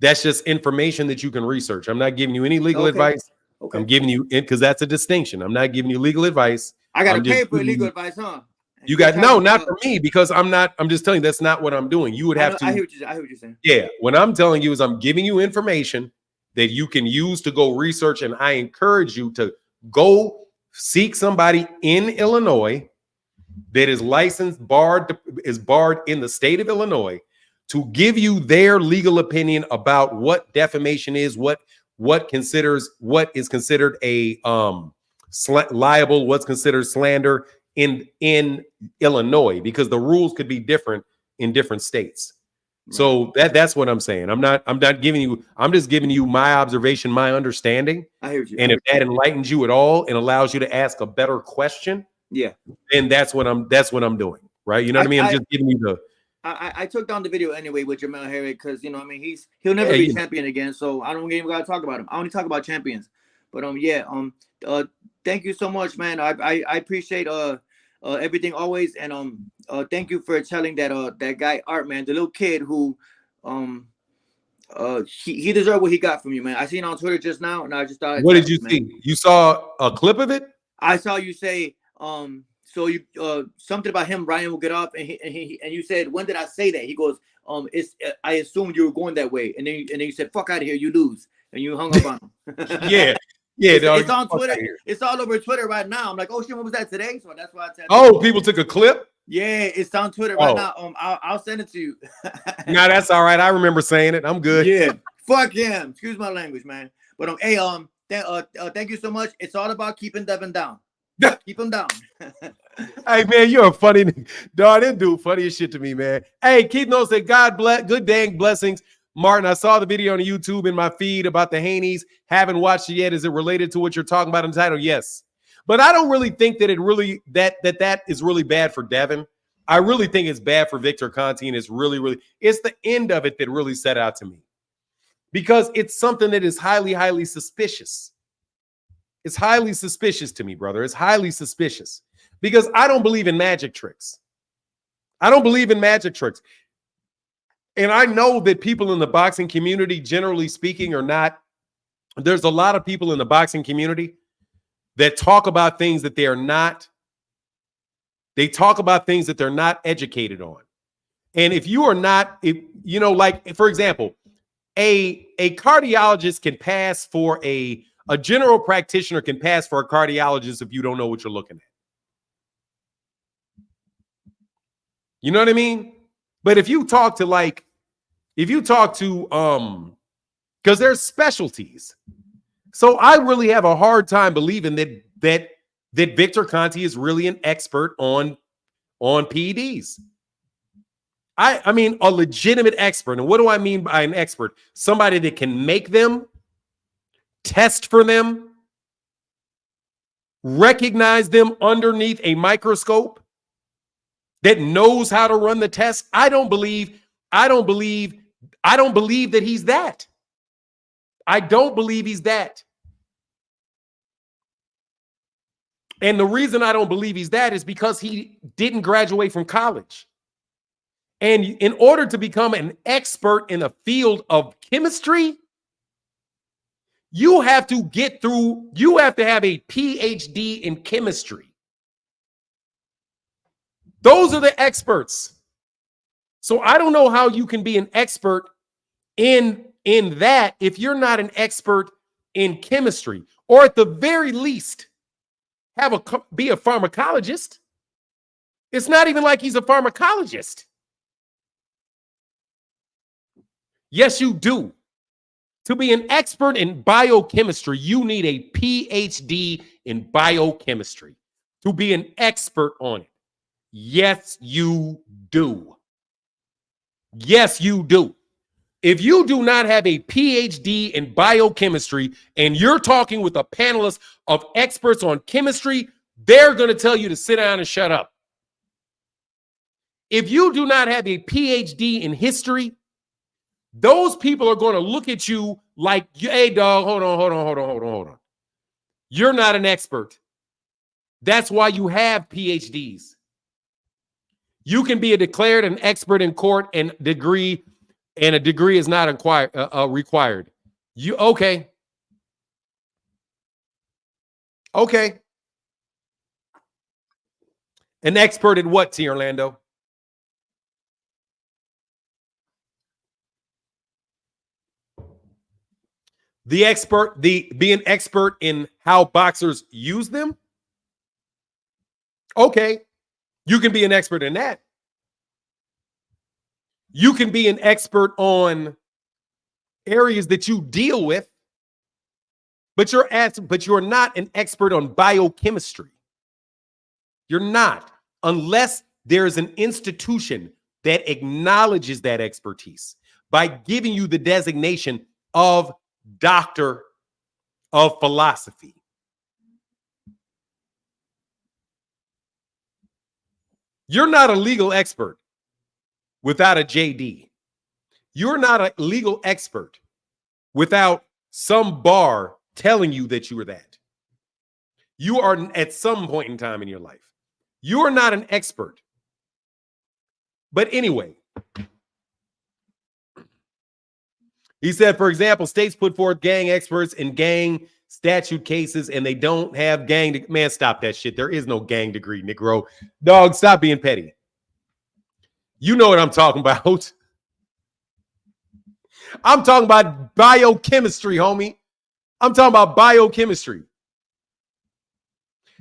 That's just information that you can research. I'm not giving you any legal advice. Okay. I'm giving you because that's a distinction. I'm not giving you legal advice. I got to pay for legal advice, huh? You got not for me because I'm not. I'm just telling you that's not what I'm doing. You would have to. I hear what you're saying. Yeah, what I'm telling you is I'm giving you information that you can use to go research, and I encourage you to go seek somebody in Illinois that is licensed, barred in the state of Illinois to give you their legal opinion about what defamation is, what is considered a liable, what's considered slander in Illinois, because the rules could be different in different states. Right. So that's what I'm saying. I'm not giving you, I'm just giving you my observation, my understanding. I hear you. And if that enlightens you at all and allows you to ask a better question, yeah, then that's what I'm doing. Right. You know what I mean? I'm just giving you the I took down the video anyway with Jamel Herrick because you know, I mean, he'll never be champion again. So I don't even gotta talk about him. I only talk about champions. But thank you so much, man. I appreciate everything always, and thank you for telling that guy Artman, the little kid who he deserved what he got from you, man. I seen it on Twitter just now, and I just thought. What did you see? You saw a clip of it? I saw you say so you something about him. Ryan will get off, and you said, when did I say that? He goes, I assumed you were going that way, and then you said, fuck out of here, you lose, and you hung up on him. Yeah. It's on Twitter. It's all over Twitter right now. I'm like, oh shit, what was that today? So that's why I said. Oh, people took a clip. Yeah, it's on Twitter right now. I'll send it to you. No, that's all right. I remember saying it. I'm good. Yeah, fuck him. Excuse my language, man. But hey, thank you so much. It's all about keeping Devin down. Keep him down. Hey man, you're a funny dog. That dude funny as shit to me, man. Hey, Keith knows that God bless, good dang blessings. Martin, I saw the video on YouTube in my feed about the Haneys. Haven't watched it yet. Is it related to what you're talking about in the title? Yes. But I don't really think that it really that is really bad for Devin. I really think it's bad for Victor Conti, and it's really it's the end of it that really set out to me. Because it's something that is highly, highly suspicious. It's highly suspicious to me, brother. It's highly suspicious. Because I don't believe in magic tricks. I don't believe in magic tricks. And I know that people in the boxing community, generally speaking, are not. There's a lot of people in the boxing community that talk about things that they are not. They talk about things that they're not educated on. And if you are not, like, for example, a cardiologist can pass for a general practitioner can pass for a cardiologist if you don't know what you're looking at. You know what I mean? But if you talk to because there's specialties. So I really have a hard time believing that Victor Conti is really an expert on PEDs. I mean, a legitimate expert. And what do I mean by an expert? Somebody that can make them, test for them, recognize them underneath a microscope, that knows how to run the test. I don't believe that he's that. I don't believe he's that. And the reason I don't believe he's that is because he didn't graduate from college. And in order to become an expert in the field of chemistry, you have to have a PhD in chemistry. Those are the experts. So I don't know how you can be an expert in that if you're not an expert in chemistry, or at the very least be a pharmacologist. It's not even like he's a pharmacologist. Yes, you do. To be an expert in biochemistry, you need a PhD in biochemistry to be an expert on it. Yes, you do. Yes, you do. If you do not have a PhD in biochemistry and you're talking with a panelist of experts on chemistry, they're going to tell you to sit down and shut up. If you do not have a PhD in history, those people are going to look at you like, hey, dog, hold on. You're not an expert. That's why you have PhDs. You can be declared an expert in court and a degree is not required. You okay? Okay. An expert in what, T. Orlando? Be an expert in how boxers use them. Okay. You can be an expert in that. You can be an expert on areas that you deal with, but you're not an expert on biochemistry. You're not, unless there's an institution that acknowledges that expertise by giving you the designation of doctor of philosophy. You're not a legal expert without a JD. You're not a legal expert without some bar telling you that you are that. You are at some point in time in your life. You are not an expert. But anyway, he said, for example, states put forth gang experts in gang statute cases and they don't have gang. Man, stop that shit. There is no gang degree, Negro. Dog, stop being petty. You know what I'm talking about. I'm talking about biochemistry, homie. I'm talking about biochemistry.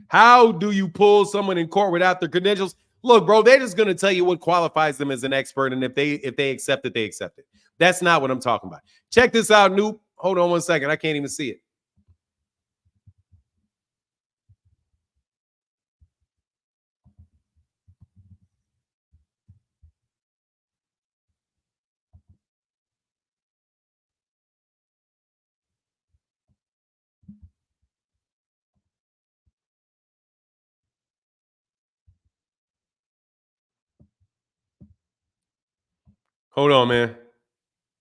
How do you pull someone in court without their credentials? Look, bro, they're just going to tell you what qualifies them as an expert, and if they accept it, they accept it. That's not what I'm talking about. Check this out, Noop. Hold on one second. I can't even see it. Hold on, man.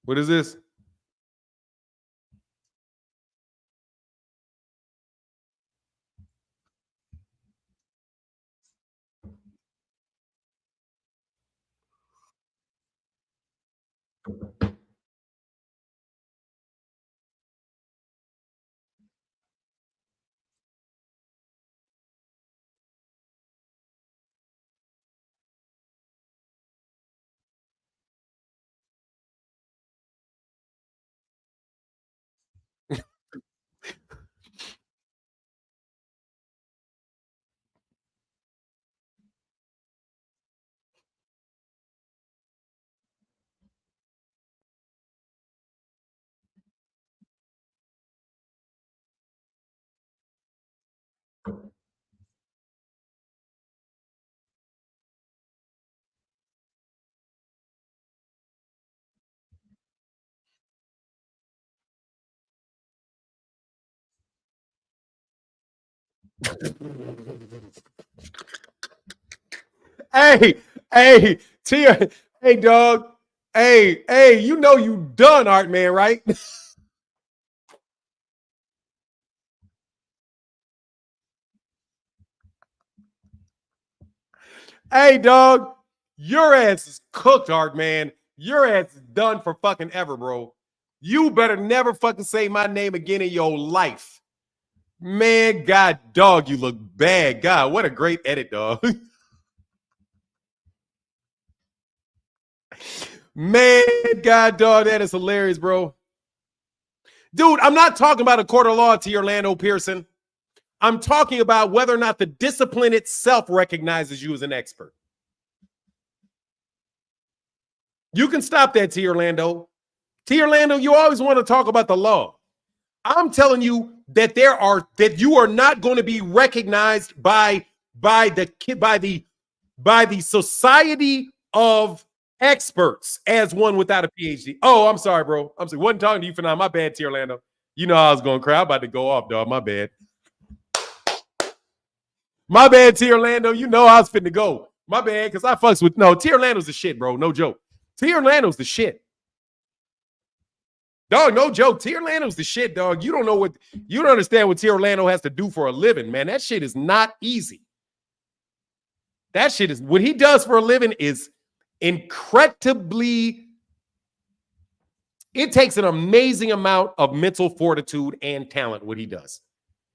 What is this? Hey, Tia, hey, dog. Hey, you know you done, Artman, right? Hey, dog, your ass is cooked, Artman. Your ass is done for fucking ever, bro. You better never fucking say my name again in your life. Man, God, dog, you look bad. God, what a great edit, dog. Man, God, dog, that is hilarious, bro. Dude, I'm not talking about a court of law to Orlando Pearson. I'm talking about whether or not the discipline itself recognizes you as an expert. You can stop that, T. Orlando. T. Orlando, you always want to talk about the law. I'm telling you that you are not going to be recognized by the society of experts as one without a PhD. Oh, I'm sorry, bro. I'm sorry. Wasn't talking to you for now. My bad, T. Orlando. You know I was going to cry. I'm about to go off, dog. My bad. My bad, T. Orlando. You know I was finna go. My bad, because I fucks with... No, T. Orlando's the shit, bro. No joke. T. Orlando's the shit. Dog, no joke. T. Orlando's the shit, dog. You don't know what... You don't understand what T. Orlando has to do for a living, man. That shit is not easy. That shit is... What he does for a living is incredibly... It takes an amazing amount of mental fortitude and talent, what he does.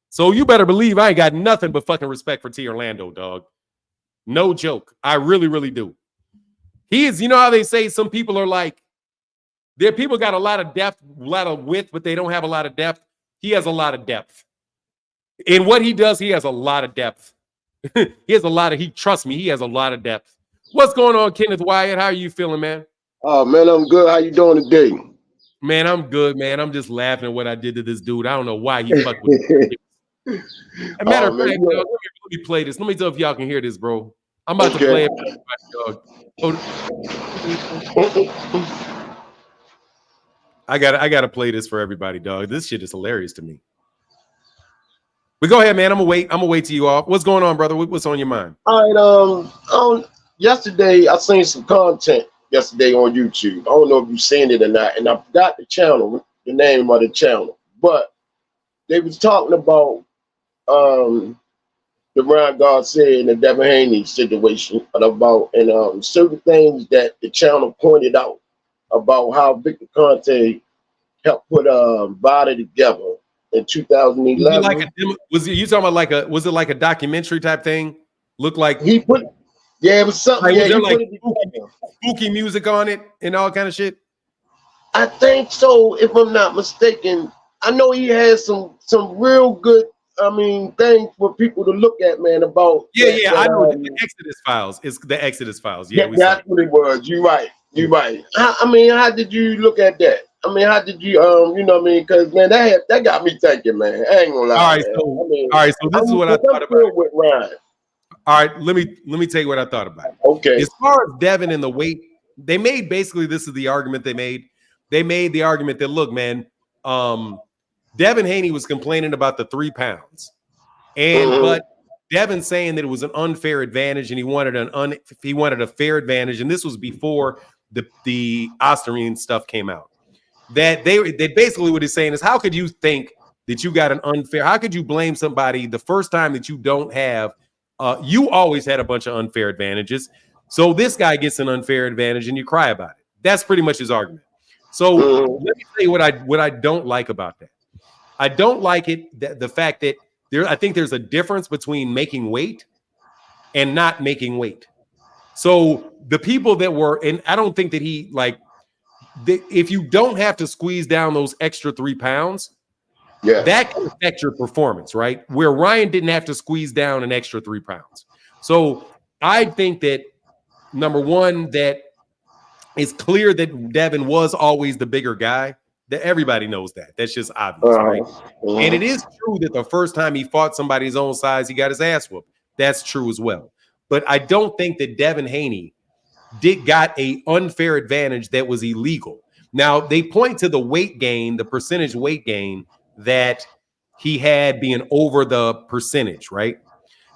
So you better believe I ain't got nothing but fucking respect for T. Orlando, dog. No joke. I really, really do. He is, you know how they say some people are like, their people got a lot of depth, a lot of width, but they don't have a lot of depth. He has a lot of depth. In what he does, he has a lot of depth. Trust me, he has a lot of depth. What's going on, Kenneth Wyatt? How are you feeling, man? Oh, man, I'm good. How you doing today? Man, I'm good, man. I'm just laughing at what I did to this dude. I don't know why he fucked with me. As a matter of fact, let me play this. Let me tell if y'all can hear this, bro. I'm about to play it. I gotta play this for everybody, dog. This shit is hilarious to me. But go ahead, man. I'm gonna wait till you off. What's going on, brother? What's on your mind? All right. Yesterday I seen some content yesterday on YouTube. I don't know if you've seen it or not, and I forgot the name of the channel, but they was talking about the Ryan Garcia and the Devin Haney situation, and certain things that the channel pointed out about how Victor Conte helped put Vada together in 2011. Was it like a documentary type thing? Looked like he put, it was something. Like, was there like spooky music on it and all kind of shit? I think so, if I'm not mistaken. I know he has some real good, things for people to look at, man. About I know the Exodus Files. It's the Exodus Files. Yeah, that's what it was. You're right. How did you look at that? How did you you know what I mean? Because man, that got me thinking, man. I ain't gonna lie. All right, so this is what I thought about with Ryan. All right, let me tell you what I thought about it. Okay. As far as Devin and the weight, they made basically this is the argument they made. They made the argument that look, man, Devin Haney was complaining about the 3 pounds, but Devin saying that it was an unfair advantage and he wanted a fair advantage, and this was before the Osterine stuff came out. That they basically what he's saying is, how could you think that you got an unfair? How could you blame somebody the first time that you don't have? You always had a bunch of unfair advantages, so this guy gets an unfair advantage and you cry about it. That's pretty much his argument. So let me tell you what I don't like about that. I don't like it the fact that I think there's a difference between making weight and not making weight. So the people that were, and I don't think that if you don't have to squeeze down those extra 3 pounds, that can affect your performance, right? Where Ryan didn't have to squeeze down an extra 3 pounds. So I think that number one, that it's clear that Devin was always the bigger guy. That everybody knows that. That's just obvious, right? And it is true that the first time he fought somebody his own size, he got his ass whooped. That's true as well. But I don't think that Devin Haney got a unfair advantage that was illegal. Now, they point to the weight gain, the percentage weight gain that he had being over the percentage, right?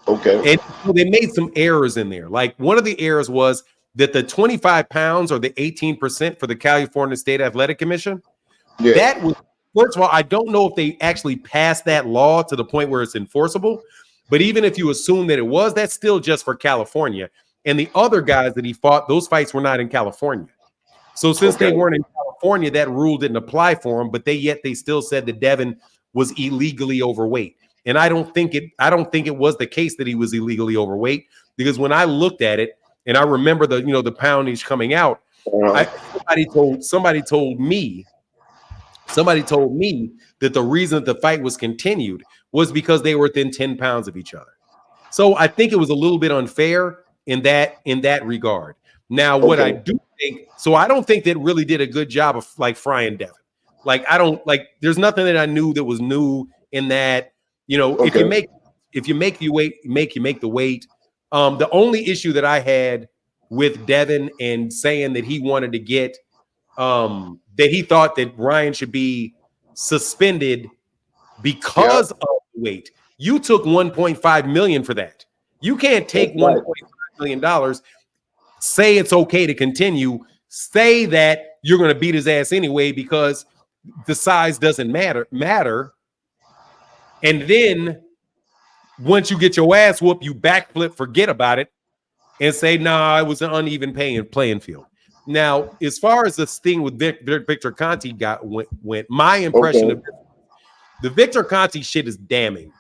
Okay. And so they made some errors in there. Like one of the errors was that the 25 pounds or the 18% for the California State Athletic Commission, that was, first of all, I don't know if they actually passed that law to the point where it's enforceable. But even if you assume that it was, that's still just for California. And the other guys that he fought, those fights were not in California. So since they weren't in California, that rule didn't apply for them. But they still said that Devin was illegally overweight. And I don't think it was the case that he was illegally overweight, because when I looked at it and I remember the poundage coming out, somebody told me that the reason that the fight was continued was because they were within 10 pounds of each other. So I think it was a little bit unfair in that regard. Now, what I do think, so I don't think that really did a good job of like frying Devin. There's nothing that I knew that was new in that, if you make the weight, you make the weight. The only issue that I had with Devin and saying that he wanted to get that he thought that Ryan should be suspended because of the weight. You took 1.5 million for that. You can't take That's right. 1.5 million dollars, say it's okay to continue, say that you're going to beat his ass anyway because the size doesn't matter. And then once you get your ass whooped, you backflip, forget about it, and say, nah, it was an uneven playing field. Now, as far as this thing with Victor Conte went, my impression of the Victor Conte shit is damning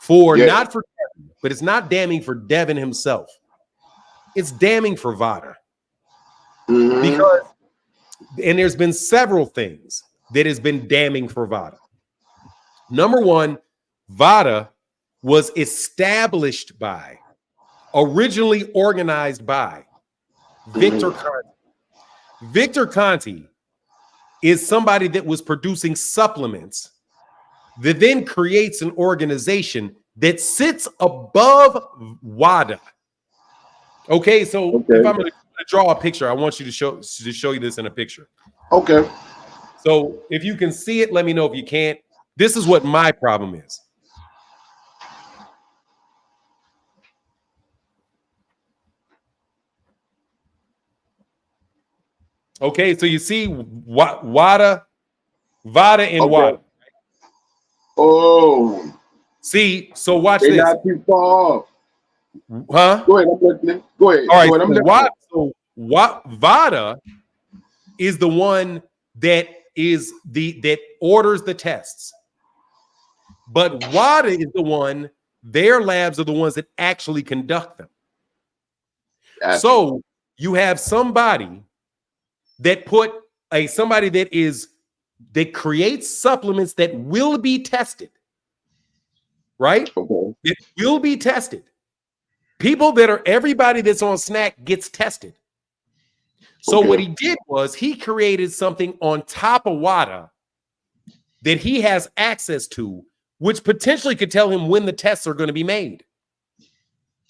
not for Devin, but it's not damning for Devin himself. It's damning for Vada. Because, and there's been several things that has been damning for Vada. Number one, Vada was established by, originally organized by Victor Conte. Victor Conte is somebody that was producing supplements that then creates an organization that sits above WADA. Okay, so if I'm going to draw a picture, I want you to show you this in a picture. Okay. So if you can see it, let me know if you can't. This is what my problem is. Okay, so you see Vada and WADA. Oh. See, so watch They're this. not too far off. Huh? Go ahead. I'm listening. Go ahead. All right. Go ahead. Vada is the one that orders the tests, but WADA is the one. Their labs are the ones that actually conduct them. Gotcha. So you have somebody that that creates supplements that will be tested, right? Okay. It will be tested. Everybody that's on snack gets tested. So what he did was he created something on top of WADA that he has access to, which potentially could tell him when the tests are going to be made.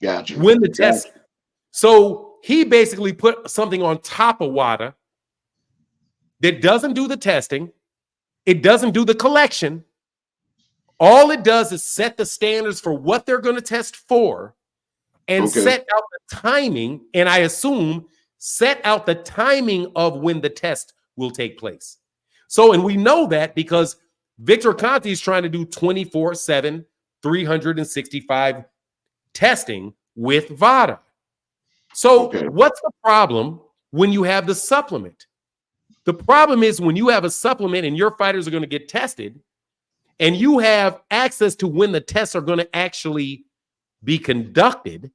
Gotcha. When the tests. So he basically put something on top of WADA that doesn't do the testing. It doesn't do the collection. All it does is set the standards for what they're going to test for and set out the timing, and I assume set out the timing of when the test will take place. So, and we know that because Victor Conte is trying to do 24/7, 365 testing with VADA. So what's the problem when you have the supplement? The problem is when you have a supplement and your fighters are going to get tested and you have access to when the tests are going to actually be conducted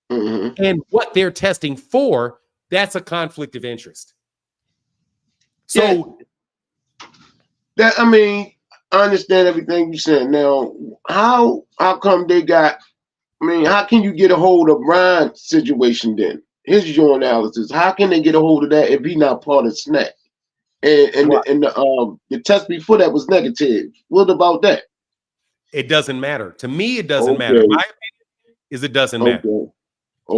and what they're testing for, that's a conflict of interest. So that, I mean, I understand everything you're saying. Now, how come they got, I mean, how can you get a hold of Ryan's situation then? Here's your analysis. How can they get a hold of that if he's not part of SNAC? And the test before that was negative. What about that? It doesn't matter. To me, it doesn't matter. My opinion is it doesn't matter.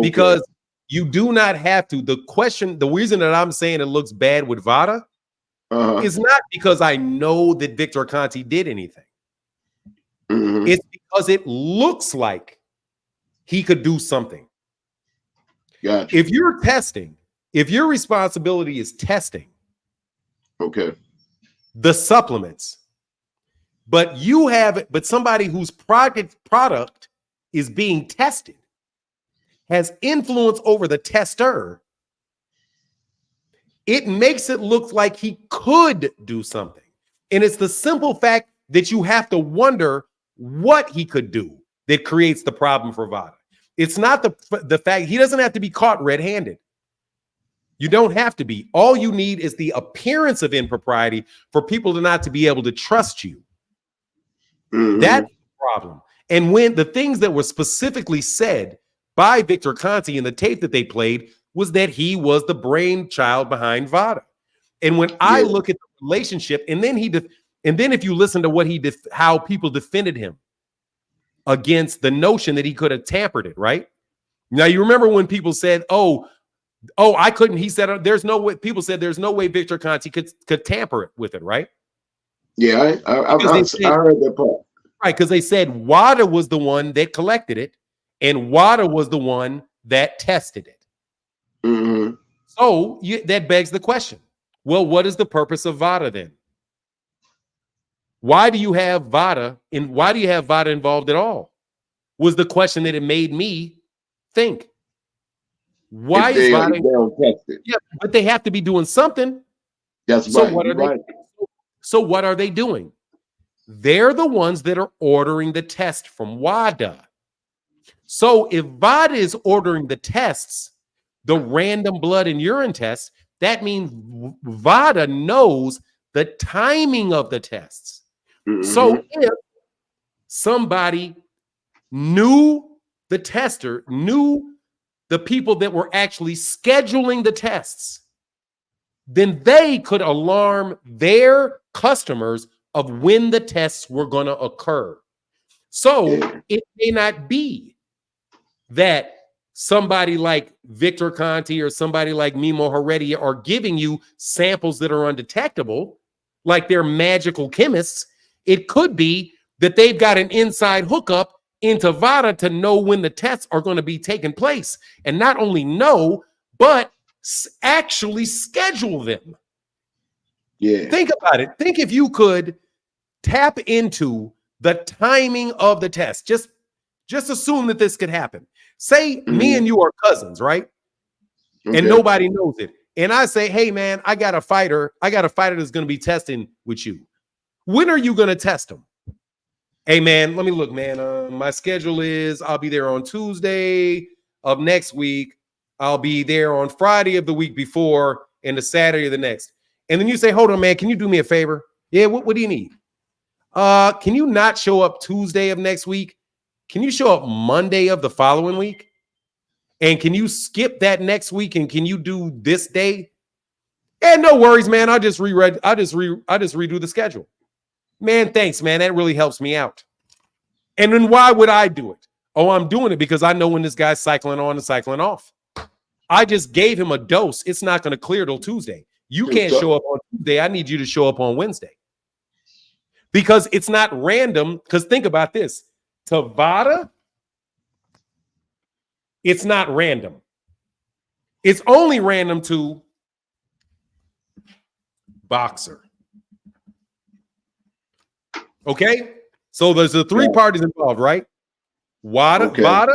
Because you do not have to. The reason that I'm saying it looks bad with VADA is not because I know that Victor Conte did anything. It's because it looks like he could do something. Gotcha. If you're testing, if your responsibility is testing the supplements, but somebody whose product is being tested has influence over the tester, it makes it look like he could do something. And it's the simple fact that you have to wonder what he could do that creates the problem for VADA. It's not the fact he doesn't have to be caught red-handed. You don't have to be. All you need is the appearance of impropriety for people to not to be able to trust you. That's the problem. And when the things that were specifically said by Victor Conte in the tape that they played was that he was the brainchild behind VADA. And when I look at the relationship, and then if you listen to what how people defended him against the notion that he could have tampered it, right? Now you remember when people said, "Oh, Oh, I couldn't. He said there's no way. People said there's no way Victor Conti could tamper with it, right? Yeah, I heard that part. Right, because they said WADA was the one that collected it, and WADA was the one that tested it. Mm-hmm. So that begs the question. Well, what is the purpose of VADA then? Why do you have VADA why do you have VADA involved at all? Was the question that it made me think. Why is VADA? Yeah, but they have to be doing something. That's so right. What are they? So what are they doing? They're the ones that are ordering the test from WADA. So if VADA is ordering the tests, the random blood and urine tests, that means VADA knows the timing of the tests. Mm-hmm. So if somebody knew the tester, knew the people that were actually scheduling the tests, then they could alarm their customers of when the tests were going to occur. So it may not be that somebody like Victor Conti or somebody like Mimo Heredia are giving you samples that are undetectable, like they're magical chemists. It could be that they've got an inside hookup into VADA to know when the tests are going to be taking place, and not only know, but actually schedule them. Yeah. Think about it. Think if you could tap into the timing of the test. Just assume that this could happen. Say me and you are cousins, right? Okay. And nobody knows it. And I say, hey, man, I got a fighter that's going to be testing with you. When are you going to test him? Hey, man, let me look, man. My schedule is I'll be there on Tuesday of next week. I'll be there on Friday of the week before and the Saturday of the next. And then you say, hold on, man, can you do me a favor? Yeah, what do you need? Can you not show up Tuesday of next week? Can you show up Monday of the following week? And can you skip that next week and can you do this day? And no worries, man. I'll just redo the schedule. Man, thanks, man. That really helps me out. And then why would I do it? Oh, I'm doing it because I know when this guy's cycling on and cycling off. I just gave him a dose. It's not going to clear till Tuesday. You can't show up on Tuesday. I need you to show up on Wednesday. Because it's not random. Because think about this. To VADA, it's not random. It's only random to boxer. Okay? So there's the three parties involved, right? VADA,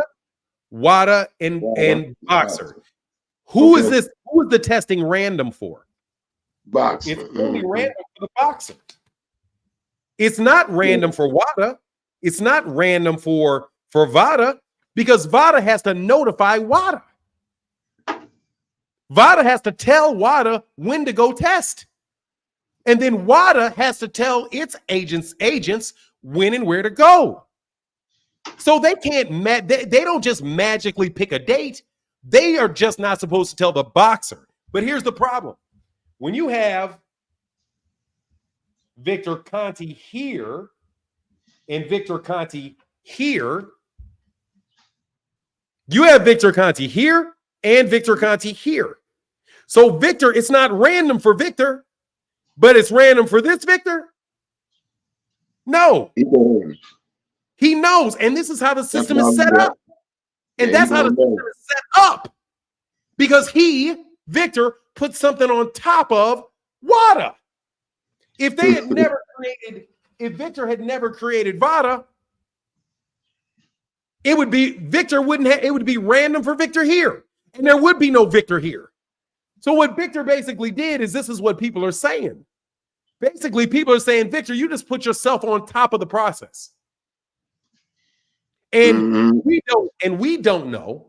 WADA, and boxer. Who is this? Who is the testing random for? Boxer. It's only random for the boxer. It's not random for WADA. It's not random for VADA because VADA has to notify WADA. VADA has to tell WADA when to go test. And then WADA has to tell its agents when and where to go. So they can't, they don't just magically pick a date. They are just not supposed to tell the boxer. But here's the problem. When you have Victor Conti here and Victor Conti here, you have Victor Conti here and Victor Conti here. So Victor, it's not random for Victor, but it's random for this Victor? No. He knows. And this is how the system is set up. And that's how the system is set up. Because Victor, put something on top of WADA. If they had if Victor had never created VADA, it would be it would be random for Victor here. And there would be no Victor here. So what Victor basically did is this is what people are saying. Basically, people are saying, Victor, you just put yourself on top of the process. And we don't know.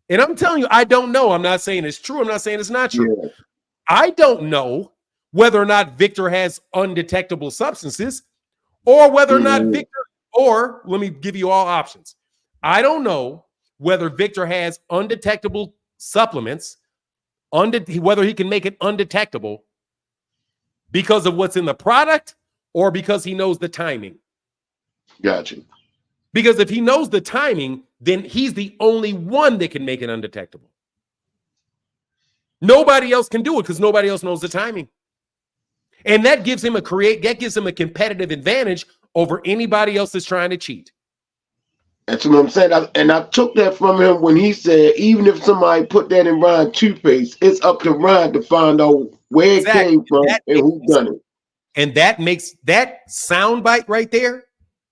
And I'm telling you, I don't know. I'm not saying it's true. I'm not saying it's not true. Yeah. I don't know whether or not Victor has undetectable substances or whether or not Victor, or let me give you all options. I don't know whether Victor has undetectable supplements, whether he can make it undetectable because of what's in the product or because he knows the timing. Gotcha. Because if he knows the timing, then he's the only one that can make it undetectable. Nobody else can do it because nobody else knows the timing. And that gives him a competitive advantage over anybody else that's trying to cheat. That's what I'm saying. I took that from him when he said, even if somebody put that in Ryan toothpaste, it's up to Ryan to find out where it came from and who done it. And that makes that soundbite right there.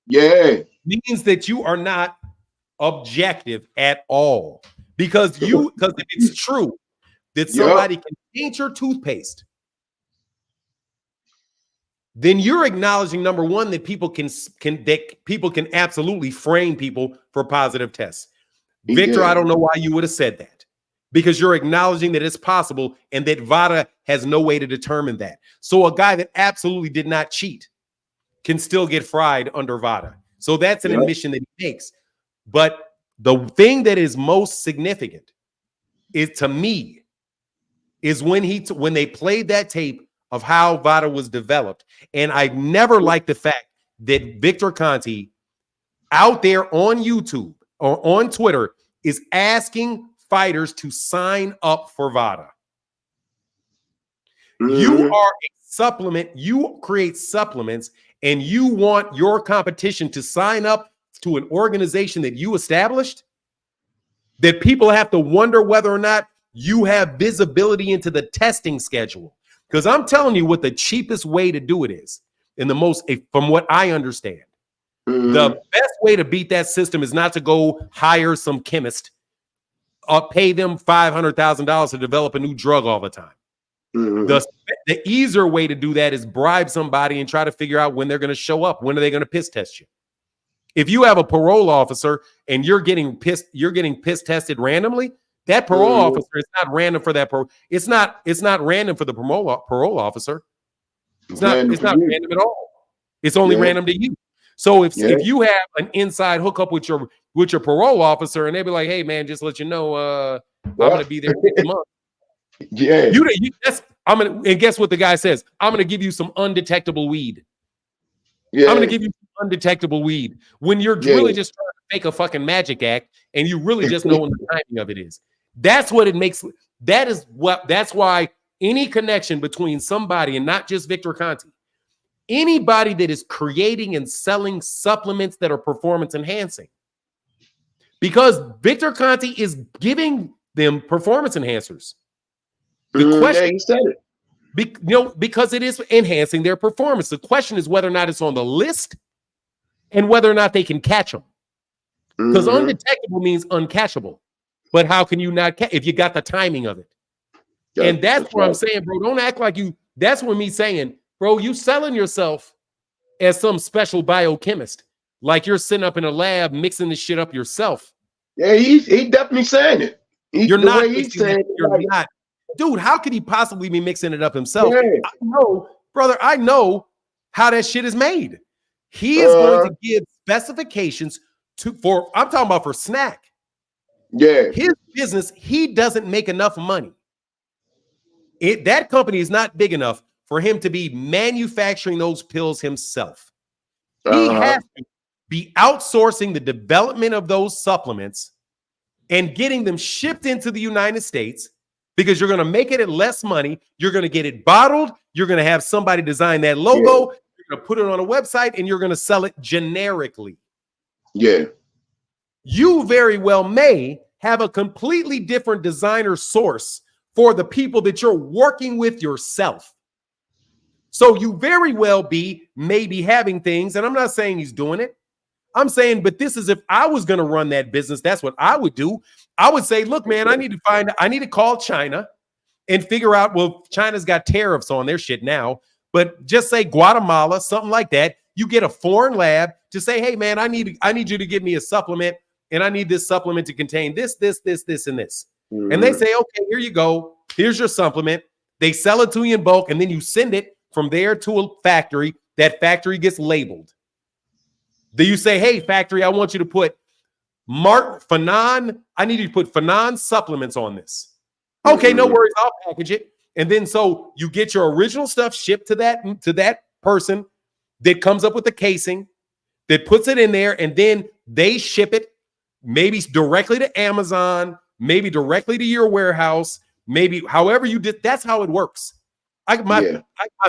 Yeah. Means that you are not objective at all. Because if it's true that somebody can paint your toothpaste, then you're acknowledging, number one, that people can absolutely frame people for positive tests. Victor, I don't know why you would have said that, because you're acknowledging that it's possible and that VADA has no way to determine that. So a guy that absolutely did not cheat can still get fried under VADA. So that's an admission that he makes. But the thing that is most significant is, to me, is when they played that tape of how VADA was developed. And I never liked the fact that Victor Conte out there on YouTube or on Twitter is asking fighters to sign up for VADA. You are a supplement. You create supplements and you want your competition to sign up to an organization that you established, that people have to wonder whether or not you have visibility into the testing schedule. Because I'm telling you what the cheapest way to do it is, and the most, from what I understand, the best way to beat that system is not to go hire some chemist, pay them $500,000 to develop a new drug all the time. The easier way to do that is bribe somebody and try to figure out when they're going to show up. When are they going to piss test you? If you have a parole officer and you're getting piss tested randomly, that parole officer is not random for that parole. It's not random for the parole officer. It's not random at all. It's only random to you. So if you have an inside hookup with your parole officer and they be like, hey man, just let you know, I'm gonna be there next month. And guess what the guy says? I'm gonna give you some undetectable weed. I'm gonna give you some undetectable weed when you're really just trying to make a fucking magic act and you really just know when the timing of it is. That's what it makes. That's why any connection between somebody, and not just Victor Conte, anybody that is creating and selling supplements that are performance enhancing, because Victor Conte is giving them performance enhancers. The question, he said it. Because it is enhancing their performance. The question is whether or not it's on the list and whether or not they can catch them. Because undetectable means uncatchable. But how can you not catch if you got the timing of it? And that's what I'm saying, bro. Don't act like you. That's what me saying, bro. You selling yourself as some special biochemist, like you're sitting up in a lab mixing this shit up yourself. Yeah, he definitely saying it. You're not. You're not. Dude, how could he possibly be mixing it up himself? I know, brother. I know how that shit is made. He is going to give specifications I'm talking about for Snack. Yeah. His business, he doesn't make enough money. That company is not big enough for him to be manufacturing those pills himself. He has to be outsourcing the development of those supplements and getting them shipped into the United States, because you're going to make it at less money. You're going to get it bottled. You're going to have somebody design that logo. You're going to put it on a website and you're going to sell it generically. Yeah. You very well may have a completely different designer source for the people that you're working with yourself. So you very well may be having things, and I'm not saying he's doing it. I'm saying, but this is, if I was going to run that business, that's what I would do. I would say, look, man, I need to call China and figure out, well, China's got tariffs on their shit now, but just say Guatemala, something like that. You get a foreign lab to say, hey, man, I need you to give me a supplement, and I need this supplement to contain this, and this. And they say, okay, here you go. Here's your supplement. They sell it to you in bulk, and then you send it from there to a factory. That factory gets labeled. Then you say, hey, factory, I want you to put Fanon. I need you to put Fanon supplements on this. Okay, no worries. I'll package it. And then so you get your original stuff shipped to that person that comes up with the casing, that puts it in there, and then they ship it maybe directly to Amazon, maybe directly to your warehouse, maybe however you did, that's how it works. My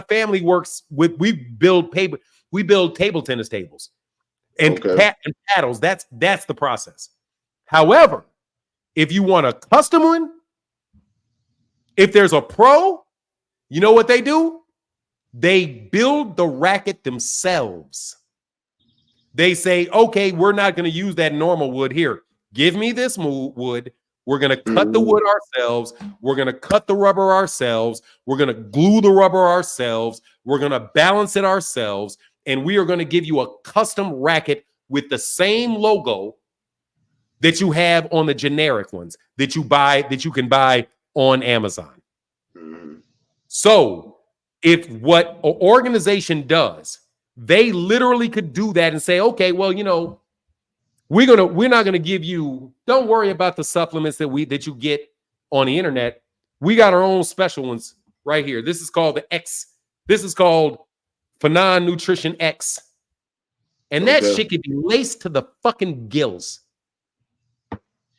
family works with, we build table tennis tables and paddles. That's the process. However, if you want a custom one, if there's a pro, you know what they do? They build the racket themselves. They say, okay, we're not going to use that normal wood here. Give me this wood. We're going to cut the wood ourselves. We're going to cut the rubber ourselves. We're going to glue the rubber ourselves. We're going to balance it ourselves. And we are going to give you a custom racket with the same logo that you have on the generic ones that you can buy on Amazon. So if what an organization does, they literally could do that and say, okay, well, you know, we're not gonna give you, don't worry about the supplements that you get on the internet. We got our own special ones right here. This is called the X. This is called Phenon Nutrition X. And that shit could be laced to the fucking gills.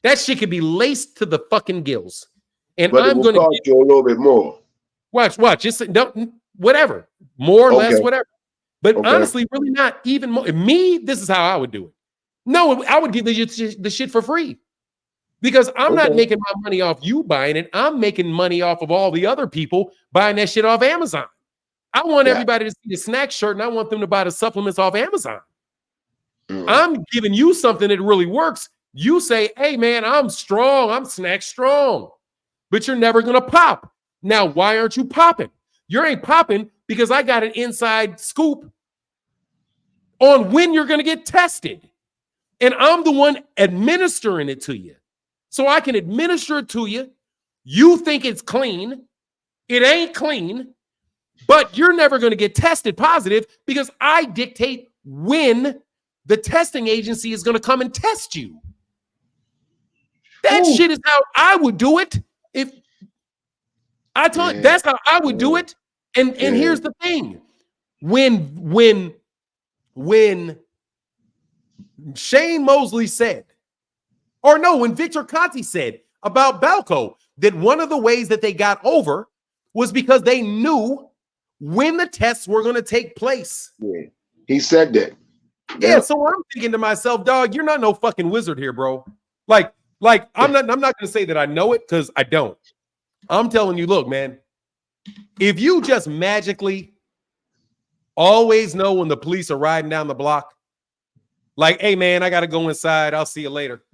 That shit could be laced to the fucking gills. And but I'm going to cost you a little bit more. Watch. Just don't, whatever. More or less, whatever. But honestly, really not even more. Me, this is how I would do it. No, I would give the shit for free. Because I'm not making my money off you buying it. I'm making money off of all the other people buying that shit off Amazon. I want everybody to see the snack shirt, and I want them to buy the supplements off Amazon. I'm giving you something that really works. You say, hey, man, I'm strong. I'm snack strong. But you're never going to pop. Now, why aren't you popping? You ain't popping because I got an inside scoop on when you're going to get tested. And I'm the one administering it to you. So I can administer it to you. You think it's clean. It ain't clean. But you're never going to get tested positive because I dictate when the testing agency is going to come and test you. That shit is how I would do it. If I told you, that's how I would do it. And here's the thing. When Shane Mosley said, or no, when Victor Conti said about Balco, that one of the ways that they got over was because they knew when the tests were going to take place. Yeah, he said that. Yeah, so I'm thinking to myself, dog, you're not no fucking wizard here, bro. Like I'm not going to say that I know it because I don't. I'm telling you, look, man, if you just magically always know when the police are riding down the block, like, hey, man, I got to go inside. I'll see you later.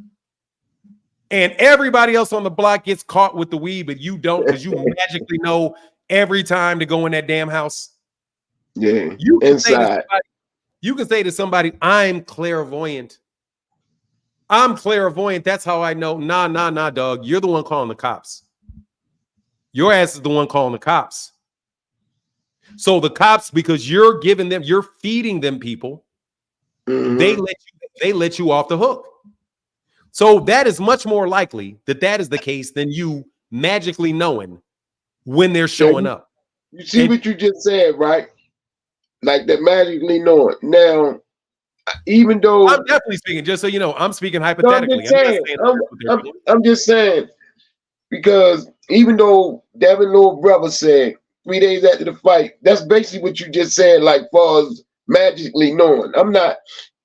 And everybody else on the block gets caught with the weed, but you don't because you magically know every time to go in that damn house. Yeah, you can inside. Say to somebody, I'm clairvoyant. I'm clairvoyant. That's how I know. Nah, dog. You're the one calling the cops. Your ass is the one calling the cops. So the cops, because you're feeding them people, they let you off the hook. So that is much more likely that is the case than you magically knowing when they're showing up. You see what you just said, right? Like that magically knowing. Now, even though I'm definitely speaking, just so you know, I'm speaking hypothetically. I'm just saying, because even though Devin little brother said 3 days after the fight, that's basically what you just said, like far as magically knowing. I'm not,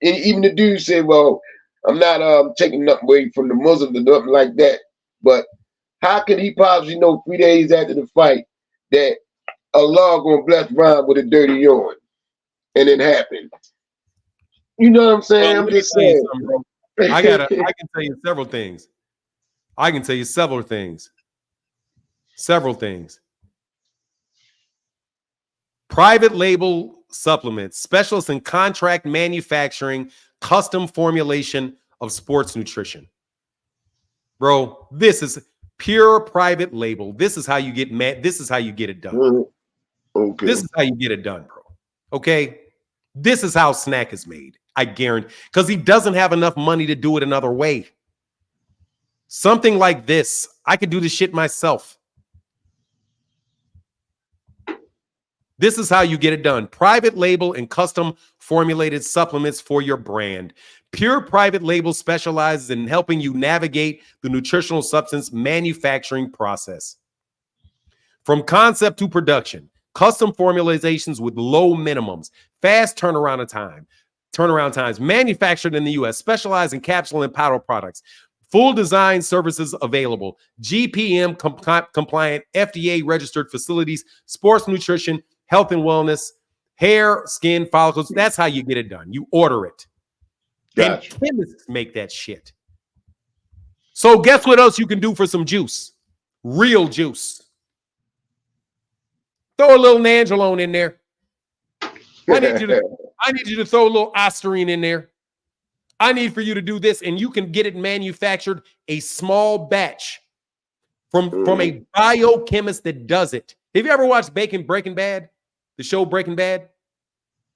and even the dude said, well, I'm not taking nothing away from the Muslims or nothing like that. But how could he possibly know 3 days after the fight that Allah gonna bless Ron with a dirty yawn? And it happened. You know what I'm saying? Well, I'm just saying. I can tell you several things. I can tell you several things. Several things. Private label supplements, specialists in contract manufacturing, custom formulation of sports nutrition. Bro, this is pure private label. This is how you get this is how you get it done. Okay. This is how you get it done, bro. Okay? This is how snack is made. I guarantee, because he doesn't have enough money to do it another way. Something like this, I could do this shit myself. This is how you get it done. Private label and custom formulated supplements for your brand. Pure Private Label specializes in helping you navigate the nutritional substance manufacturing process. From concept to production, custom formulations with low minimums, fast turnaround times, manufactured in the U.S., specialized in capsule and powder products, full design services available, GPM compliant, FDA registered facilities, sports nutrition, health and wellness, hair, skin, follicles. That's how you get it done. You order it. Gotcha. And chemists make that shit. So guess what else you can do for some juice? Real juice. Throw a little nandrolone in there. I need you to throw a little Ostarine in there. I need for you to do this, and you can get it manufactured a small batch from a biochemist that does it. Have you ever watched Breaking Bad? The show Breaking Bad?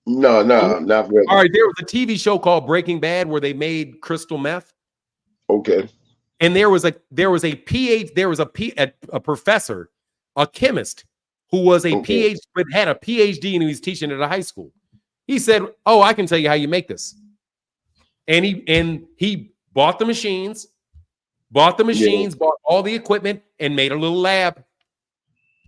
No, not really. All right, there was a TV show called Breaking Bad where they made crystal meth. Okay. And there was a professor, a chemist who was a PhD, but had a PhD and he was teaching at a high school. He said, "Oh, I can tell you how you make this." And he bought the machines, bought all the equipment, and made a little lab.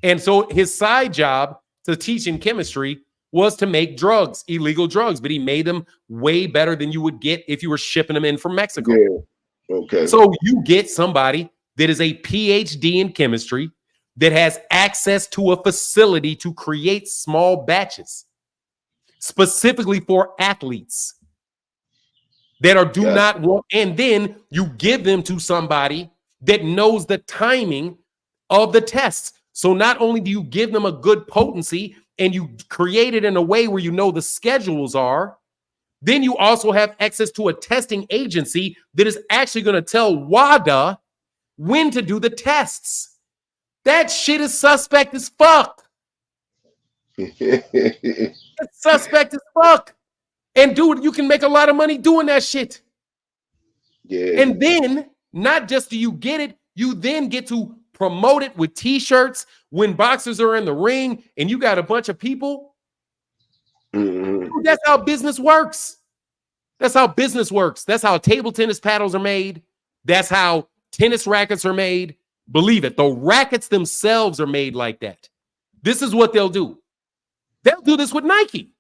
And so his side job to teach in chemistry was to make drugs, illegal drugs, but he made them way better than you would get if you were shipping them in from Mexico. Yeah. Okay. So you get somebody that is a PhD in chemistry that has access to a facility to create small batches specifically for athletes that not want, and then you give them to somebody that knows the timing of the tests. So not only do you give them a good potency and you create it in a way where you know the schedules are, then you also have access to a testing agency that is actually going to tell WADA when to do the tests. That shit is suspect as fuck. It's suspect as fuck. And dude, you can make a lot of money doing that shit. Yeah. And then, not just do you get it, you then get to promote it with t-shirts when boxers are in the ring and you got a bunch of people. Dude, that's how business works. That's how business works. That's how table tennis paddles are made. That's how tennis rackets are made. Believe it, the rackets themselves are made like that. This is what they'll do. They'll do this with Nike.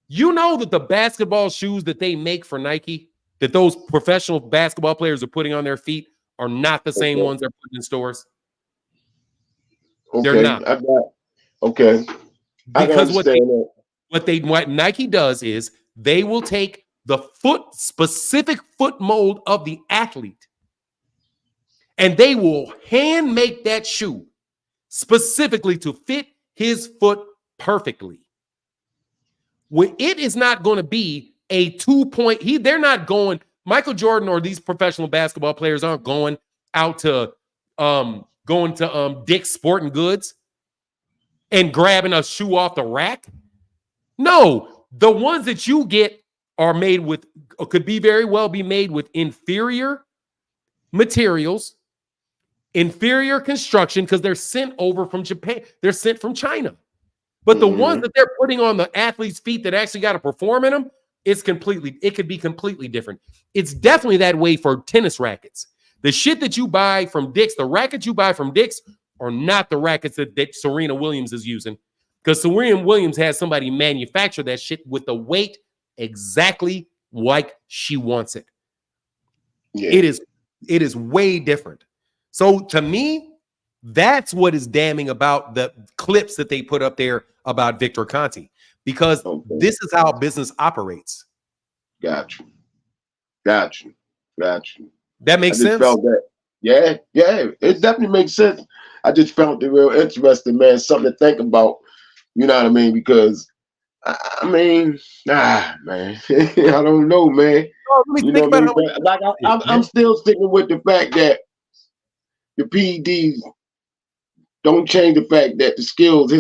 You know that the basketball shoes that they make for Nike, that those professional basketball players are putting on their feet, are not the same ones they're putting in stores. Okay. They're not. Okay. Because what Nike does is they will take the specific foot mold of the athlete and they will hand make that shoe specifically to fit his foot perfectly. Well, it is not going to be a 2-point. They're not going. Michael Jordan or these professional basketball players aren't going out to Dick's Sporting Goods and grabbing a shoe off the rack. No, the ones that you get are made with, could be very well be made with inferior materials, inferior construction, because they're sent over from Japan. They're sent from China. But the ones that they're putting on the athlete's feet that actually got to perform in them, it could be completely different. It's definitely that way for tennis rackets. The shit that you buy from Dick's, the rackets you buy from Dick's are not the rackets that Serena Williams is using. Because Serena Williams has somebody manufacture that shit with the weight exactly like she wants it. Yeah. It is way different. So to me, that's what is damning about the clips that they put up there about Victor Conte, because this is how business operates. Gotcha. That makes sense? Felt that. Yeah, it definitely makes sense. I just found it real interesting, man. Something to think about. You know what I mean? Because I mean, man, I don't know, man. You know what I mean? Like I'm still sticking with the fact that the PEDs don't change the fact that his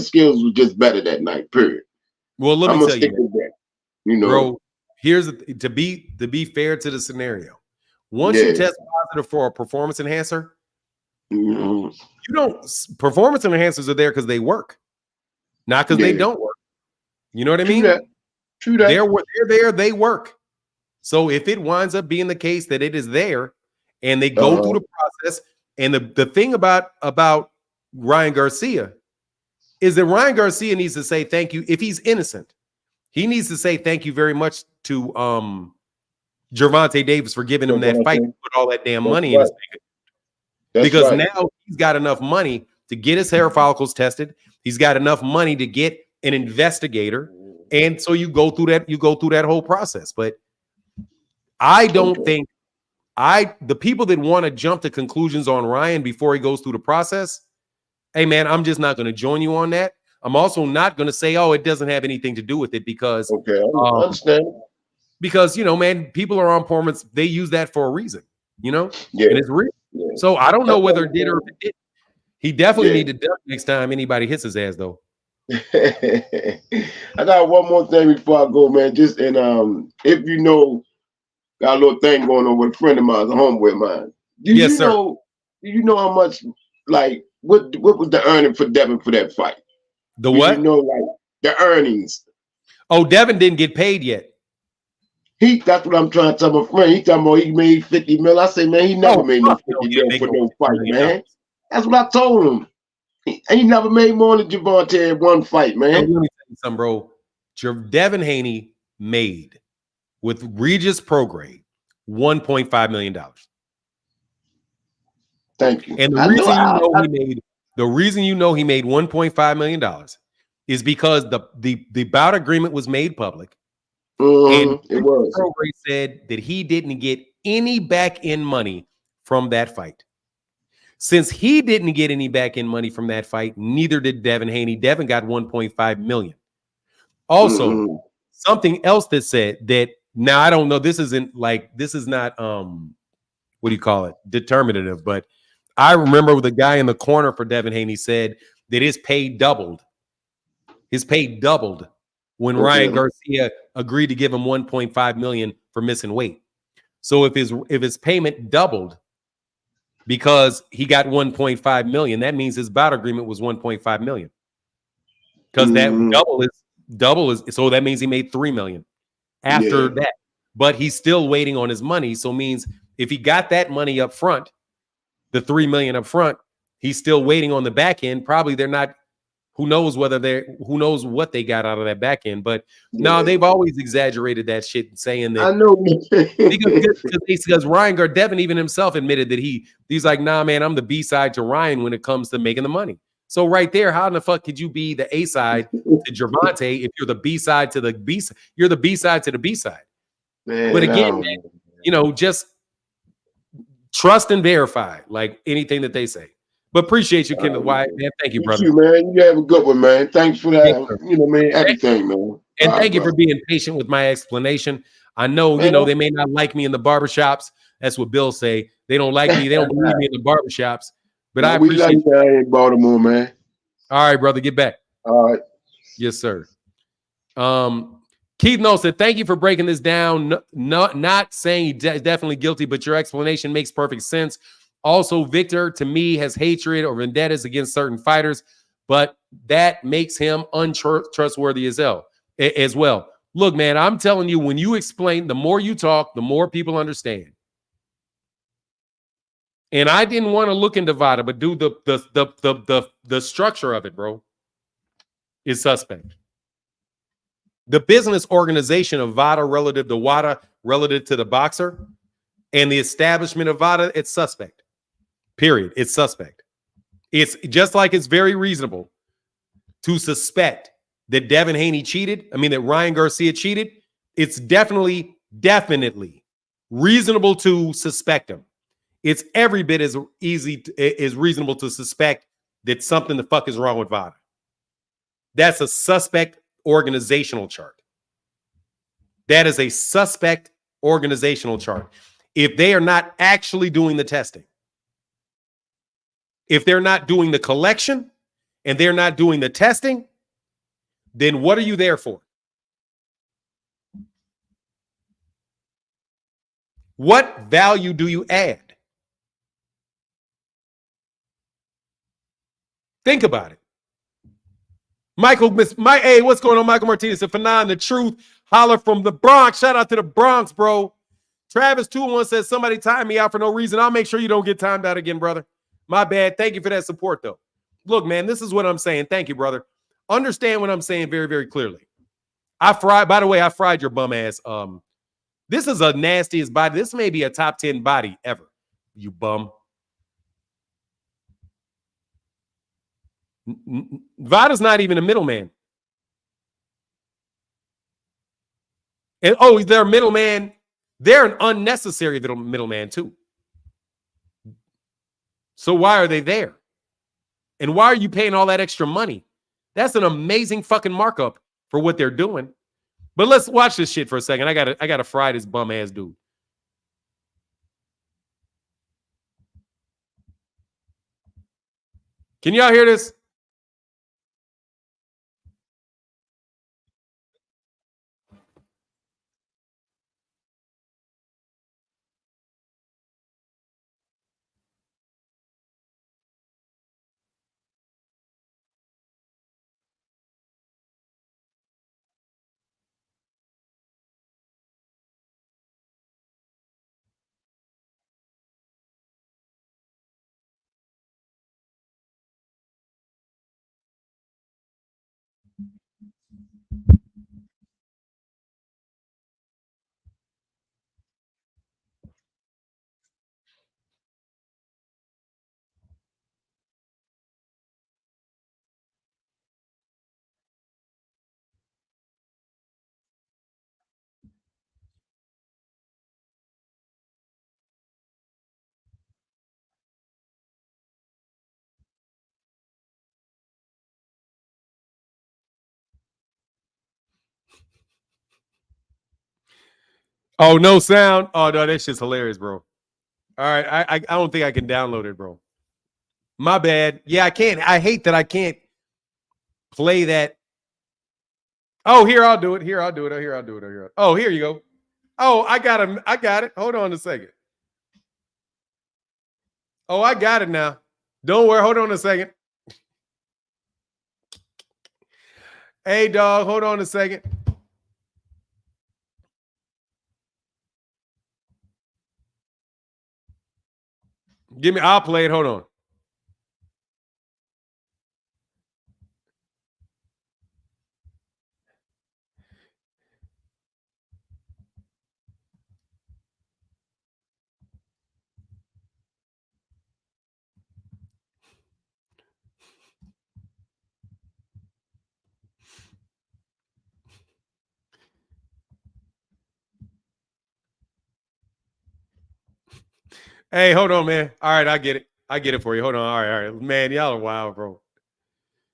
skills were just better that night. Period. Well, let me tell you, that, you know, bro. Here's to be fair to the scenario. Once you test positive for a performance enhancer, you don't. Performance enhancers are there because they work, not because they don't work. You know what I mean? True that. They're there. They work. So if it winds up being the case that it is there, and they go through the process, and the thing about Ryan Garcia is that Ryan Garcia needs to say thank you. If he's innocent, he needs to say thank you very much to Gervonta Davis for giving him that fight to put all that damn money in his pocket. Because now he's got enough money to get his hair follicles tested. He's got enough money to get an investigator. And so you go through that whole process. But I don't think the people that want to jump to conclusions on Ryan before he goes through the process, hey man, I'm just not going to join you on that. I'm also not going to say, oh, it doesn't have anything to do with it because I understand. Because man, people are on performance, they use that for a reason, and it's real. Yeah. So I don't know whether it did or if it did. He definitely need to duck next time anybody hits his ass, though. I got one more thing before I go, man. Just if got a little thing going on with a friend of mine, a homeboy of mine. Do you know how much, like, what was the earning for Devin for that fight? The what? Like the earnings. Oh, Devin didn't get paid yet. That's what I'm trying to tell my friend. He talking about he made 50 mil. I say, man, he never made no 50 mil for no fight, man. That's what I told him. He never made more than Gervonta in one fight, man. Let me tell you something, bro. Devin Haney made with Regis Prograde $1.5 million. Thank you. And the reason you know he made $1.5 million is because the bout agreement was made public. And it was. Prograde said that he didn't get any back-end money from that fight. Since he didn't get any back-end money from that fight, neither did Devin Haney. Devin got $1.5 million. Also, something else that said that, now I don't know, this is not what do you call it? Determinative, but I remember the guy in the corner for Devin Haney said that his pay doubled. His pay doubled when Ryan Garcia agreed to give him $1.5 million for missing weight. So if his payment doubled because he got $1.5 million, that means his bout agreement was $1.5 million. Because that double is so that means he made $3 million after that. But he's still waiting on his money. So it means if he got that money up front, the $3 million up front, he's still waiting on the back end. Probably they're not. Who knows what they got out of that back end. But no, they've always exaggerated that shit, saying that. I know. because Ryan Devin even himself admitted that he's like, nah, man, I'm the B-side to Ryan when it comes to making the money. So right there, how in the fuck could you be the A-side to Gervonta if you're the B-side to the B-side? You're the B-side to the B-side. Man, but again, man, just trust and verify like anything that they say. But appreciate you, Kendall White, man. Thank you, brother. You, man. You have a good one, man. Thanks for that. Man, everything, man. And thank you for being patient with my explanation. I know, they may not like me in the barbershops. That's what Bill say. They don't like me. They don't believe me in the barbershops. But I appreciate you. We like you in Baltimore, man. All right, brother. Get back. All right. Yes, sir. Keith Noll said, thank you for breaking this down. Not saying he's definitely guilty, but your explanation makes perfect sense. Also, Victor, to me, has hatred or vendettas against certain fighters, but that makes him untrustworthy as well. Look, man, I'm telling you, when you explain, the more you talk, the more people understand. And I didn't want to look into VADA, but do the structure of it, bro, is suspect. The business organization of VADA relative to WADA, relative to the boxer, and the establishment of VADA, it's suspect. Period. It's suspect. It's just like it's very reasonable to suspect that Devin Haney cheated. I mean, that Ryan Garcia cheated. It's definitely reasonable to suspect him. It's every bit as reasonable to suspect that something the fuck is wrong with VADA. That's a suspect organizational chart. That is a suspect organizational chart. If they are not actually doing the testing, if they're not doing the collection and they're not doing the testing, then what are you there for? What value do you add? Think about it. Hey, what's going on? Michael Martinez said, Fanon, the truth. Holler from the Bronx. Shout out to the Bronx, bro. Travis 21 says, somebody time me out for no reason. I'll make sure you don't get timed out again, brother. My bad. Thank you for that support, though. Look, man, this is what I'm saying. Thank you, brother. Understand what I'm saying very, very clearly. By the way, I fried your bum ass. This is a nastiest body. This may be a top 10 body ever, you bum. Vada's not even a middleman. And they're a middleman. They're an unnecessary middleman too. So why are they there? And why are you paying all that extra money? That's an amazing fucking markup for what they're doing. But let's watch this shit for a second. I gotta fry this bum ass dude. Can y'all hear this? Oh, no sound. Oh no, that shit's hilarious, bro. All right, I don't think I can download it, bro. My bad. Yeah, I can't. I hate that I can't play that. Oh, here I'll do it. Here I'll do it. Here I'll do it. Oh, here you go. Oh, I got him. I got it. Hold on a second. Oh, I got it now. Don't worry. Hold on a second. Hey, dog. Hold on a second. Give me. I'll play it. Hold on. Hey, hold on, man. All right, I get it. I get it for you. Hold on. All right. Man, y'all are wild, bro.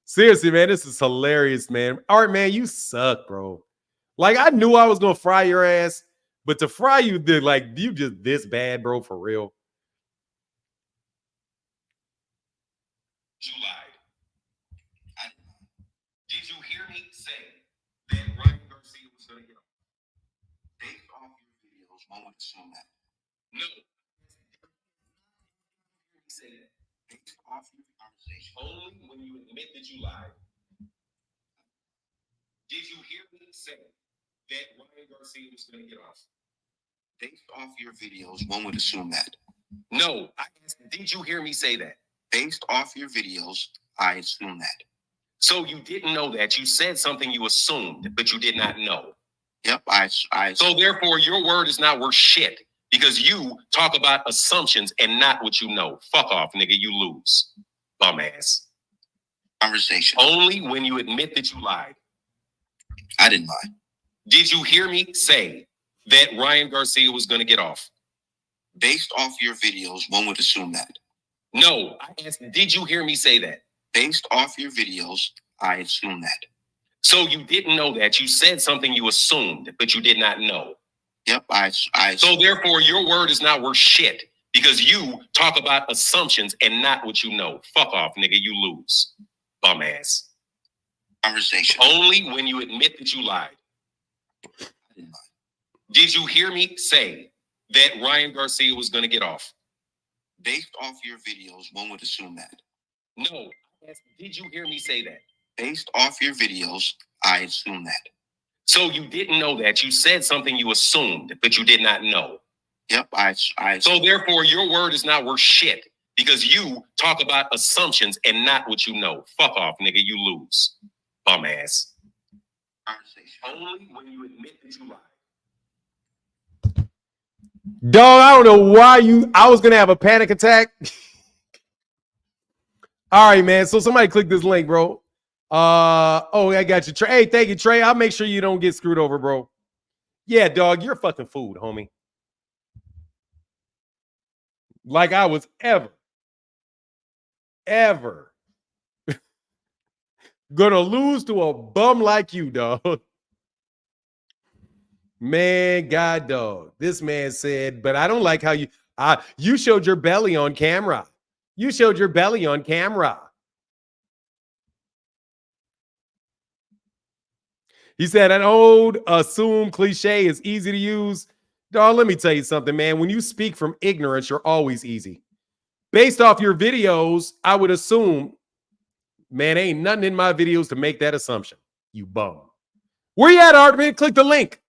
Seriously, man, this is hilarious, man. All right, man, you suck, bro. Like, I knew I was gonna fry your ass, but to fry you, you just this bad, bro, for real. You lied. Did you hear me say that Ryan Garcia was gonna get off? Based off your videos, one would assume that. No. Say that. Based off your conversation. Only when you admit that you lied. Did you hear me say that Ryan Garcia was going to get off? Based off your videos, one would assume that. No, I asked, did you hear me say that? Based off your videos, I assume that. So you didn't know that. You said something you assumed, but you did not know. Yep, I. So therefore, your word is not worth shit because you talk about assumptions and not what you know. Fuck off, nigga. You lose. Bum ass. Conversation. Only when you admit that you lied. I didn't lie. Did you hear me say that Ryan Garcia was going to get off? Based off your videos, one would assume that. No, I asked, did you hear me say that? Based off your videos, I assume that. So you didn't know that. You said something you assumed, but you did not know. Yep, I. So therefore, your word is not worth shit because you talk about assumptions and not what you know. Fuck off, nigga. You lose. Bum ass. Conversation. Only when you admit that you lied. I didn't lie. Did you hear me say that Ryan Garcia was going to get off? Based off your videos, one would assume that. No. Did you hear me say that? Based off your videos, I assume that. So you didn't know that. You said something you assumed, but you did not know. Yep, I. So therefore, your word is not worth shit because you talk about assumptions and not what you know. Fuck off, nigga. You lose. Bum ass. Only when you admit that you lied. Dog, I don't know why I was gonna have a panic attack. All right, man. So somebody click this link, bro. Oh, I got you, Trey. Hey, thank you, Trey. I'll make sure you don't get screwed over, bro. Yeah, dog, you're fucking food, homie. Like I was ever gonna lose to a bum like you, dog. Man, God, dog. This man said, but I don't like how you showed your belly on camera. You showed your belly on camera. He said an old assumed cliche is easy to use. Dog, let me tell you something, man. When you speak from ignorance, you're always easy. Based off your videos, I would assume, man, ain't nothing in my videos to make that assumption. You bum. Where you at, Artman? Click the link.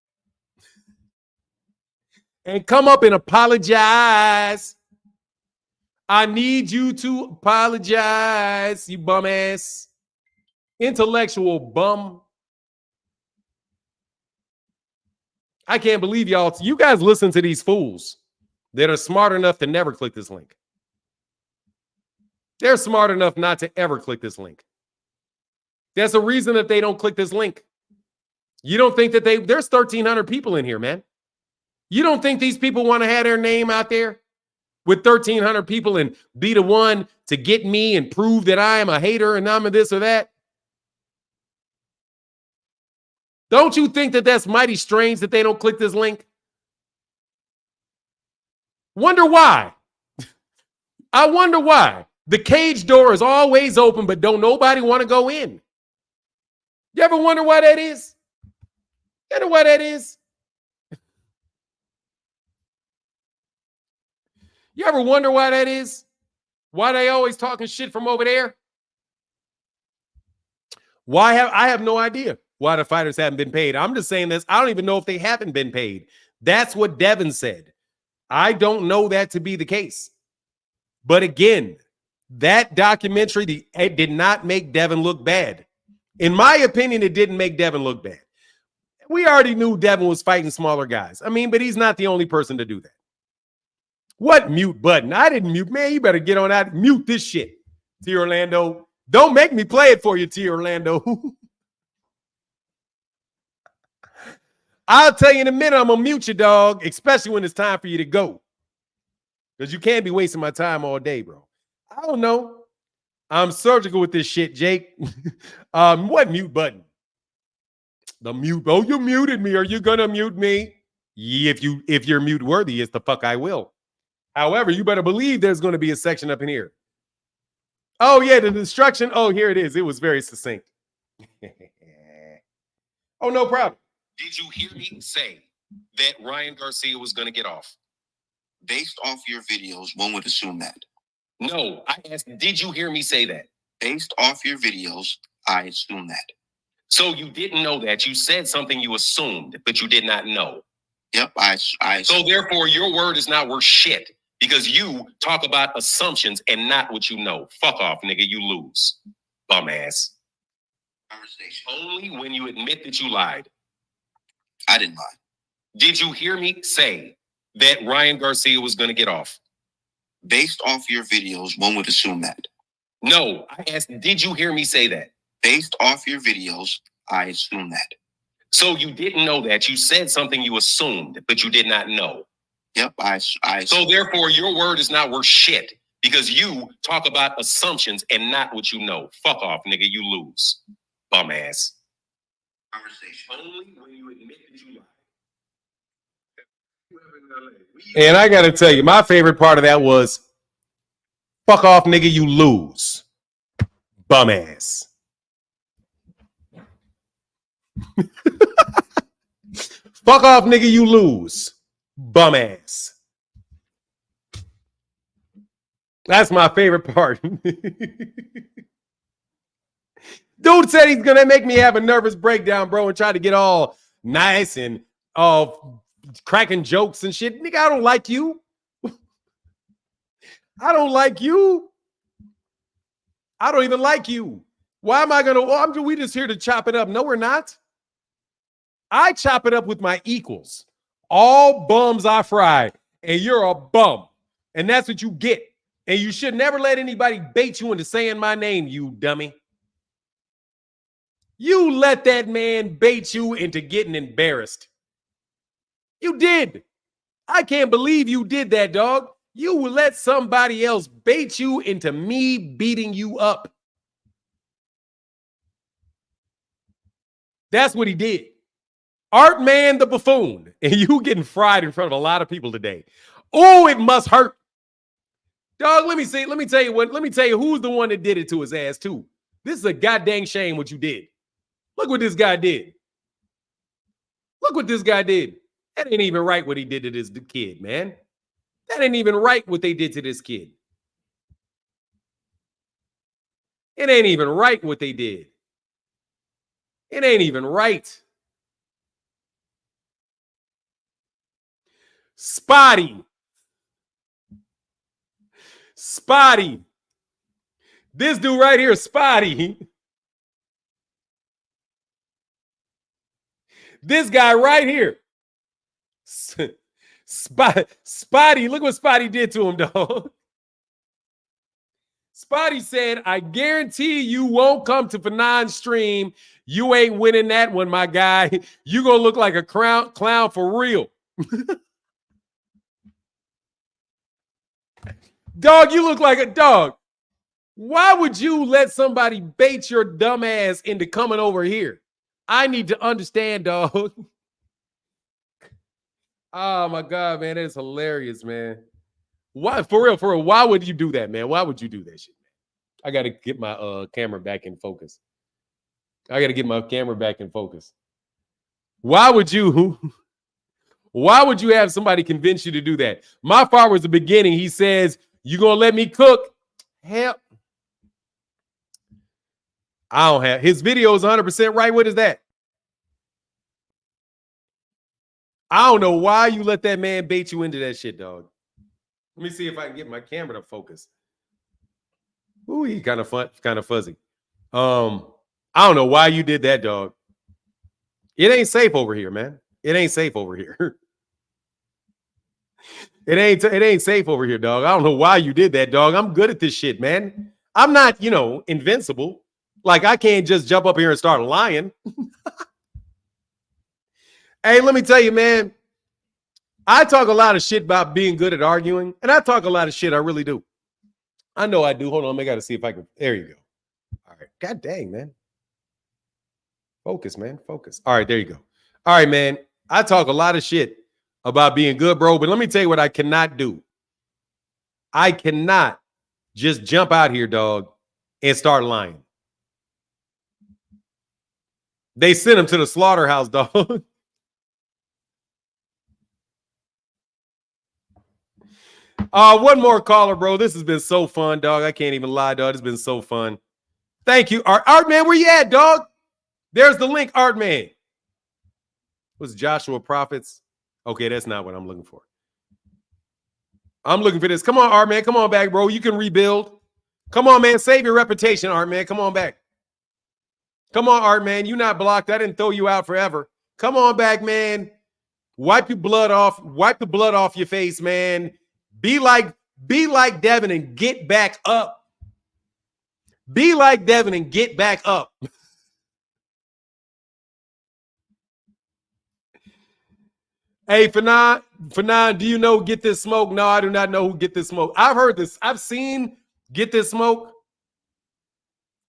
And come up and apologize. I need you to apologize, you bum ass. Intellectual bum. I can't believe y'all. You guys listen to these fools that are smart enough to never click this link. They're smart enough not to ever click this link. There's a reason that they don't click this link. You don't think that there's 1,300 people in here, man. You don't think these people want to have their name out there with 1,300 people and be the one to get me and prove that I am a hater and I'm a this or that? Don't you think that that's mighty strange that they don't click this link? Wonder why. I wonder why. The cage door is always open, but don't nobody want to go in. You ever wonder why that is? You know why that is? You ever wonder why that is? Why they always talking shit from over there? I have no idea why the fighters haven't been paid. I'm just saying this. I don't even know if they haven't been paid. That's what Devin said. I don't know that to be the case. But again, that documentary, it did not make Devin look bad. In my opinion, it didn't make Devin look bad. We already knew Devin was fighting smaller guys. I mean, but he's not the only person to do that. What mute button? I didn't mute. Man, you better get on out. Mute this shit, T. Orlando. Don't make me play it for you, T. Orlando. I'll tell you in a minute, I'm going to mute you, dog, especially when it's time for you to go. Because you can't be wasting my time all day, bro. I don't know. I'm surgical with this shit, Jake. What mute button? The mute. Oh, you muted me. Are you going to mute me? Yeah, if you're mute worthy, it's the fuck I will. However, you better believe there's going to be a section up in here. Oh, yeah, the instruction. Oh, here it is. It was very succinct. Oh, no problem. Did you hear me say that Ryan Garcia was going to get off? Based off your videos, one would assume that. No, I asked, did you hear me say that? Based off your videos, I assume that. So you didn't know that. You said something you assumed, but you did not know. Yep, I So therefore, your word is not worth shit because you talk about assumptions and not what you know. Fuck off, nigga. You lose. Bum ass. Conversation. Only when you admit that you lied. I didn't lie. Did you hear me say that Ryan Garcia was going to get off? Based off your videos, one would assume that. No, I asked, did you hear me say that? Based off your videos, I assume that. So you didn't know that. You said something you assumed, but you did not know. Yep, I So therefore, your word is not worth shit because you talk about assumptions and not what you know. Fuck off, nigga. You lose. Bum ass. Conversation. Only when you admit that you lied. And I got to tell you, my favorite part of that was, fuck off, nigga. You lose. Bum ass. Fuck off, nigga, you lose. Bum ass. That's my favorite part. Dude said he's gonna make me have a nervous breakdown, bro, and try to get all nice and cracking jokes and shit. Nigga, I don't like you. I don't like you. I don't even like you. Why am I going to? Well, we just here to chop it up. No, we're not. I chop it up with my equals. All bums I fry, and you're a bum. And that's what you get. And you should never let anybody bait you into saying my name, you dummy. You let that man bait you into getting embarrassed. You did. I can't believe you did that, dog. You will let somebody else bait you into me beating you up. That's what he did. Artman the buffoon. And you getting fried in front of a lot of people today. Oh, it must hurt. Dog, let me tell you who's the one that did it to his ass, too. This is a goddamn shame what you did. Look what this guy did. Look what this guy did. That ain't even right what he did to this kid, man. That ain't even right what they did to this kid. It ain't even right what they did. It ain't even right. Spotty. This dude right here, Spotty. This guy right here. Spotty, look what Spotty did to him, dog. Spotty said, I guarantee you won't come to Fanon's stream. You ain't winning that one, my guy. You gonna look like a clown for real. Dog, you look like a dog. Why would you let somebody bait your dumb ass into coming over here? I need to understand, dog. Oh my God, man, that's hilarious, man. Why, for real, why would you do that, man? Why would you do that shit, man? I gotta get my camera back in focus. Why would you have somebody convince you to do that? My father was the beginning. He says, you gonna let me cook? Hell, I don't have his video is 100% right. What is that? I don't know why you let that man bait you into that shit, dog. Let me see if I can get my camera to focus. Ooh, he kind of fuzzy. I don't know why you did that, dog. It ain't safe over here, man. It ain't safe over here. It ain't safe over here, dog. I don't know why you did that, dog. I'm good at this shit, man. I'm not, invincible. Like, I can't just jump up here and start lying. Hey, let me tell you, man. I talk a lot of shit about being good at arguing, and I talk a lot of shit. I really do. I know I do. Hold on. I got to see if I can. There you go. All right. God dang, man. Focus, man. Focus. All right. There you go. All right, man. I talk a lot of shit about being good, bro. But let me tell you what I cannot do. I cannot just jump out here, dog, and start lying. They sent him to the slaughterhouse, dog. One more caller, bro. This has been so fun, dog. I can't even lie, dog. It's been so fun. Thank you, Artman. Where you at, dog? There's the link, Artman. What's Joshua Prophets? Okay, that's not what I'm looking for. I'm looking for this. Come on, Artman. Come on back, bro. You can rebuild. Come on, man. Save your reputation, Artman. Come on back. Come on, Artman. You're not blocked. I didn't throw you out forever. Come on back, man. Wipe your blood off. Wipe the blood off your face, man. Be like Devin and get back up. Be like Devin and get back up. Hey, Fanon, do you know Get This Smoke? No, I do not know who Get This Smoke. I've heard this. I've seen Get This Smoke.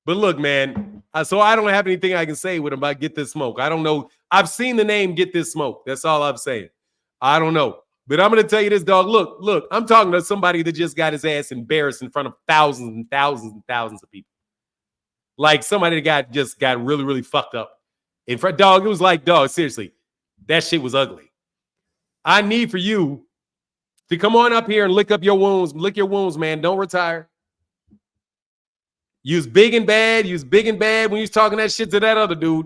But look, man, so I don't have anything I can say with him about Get This Smoke. I don't know. I've seen the name Get This Smoke. That's all I'm saying. I don't know. But I'm going to tell you this, dog. Look, I'm talking to somebody that just got his ass embarrassed in front of thousands and thousands and thousands of people. Like somebody that just got really, really fucked up. In front, dog, it was like, dog, seriously, that shit was ugly. I need for you to come on up here and lick your wounds, man. Don't retire. You was big and bad. You was big and bad when you was talking that shit to that other dude.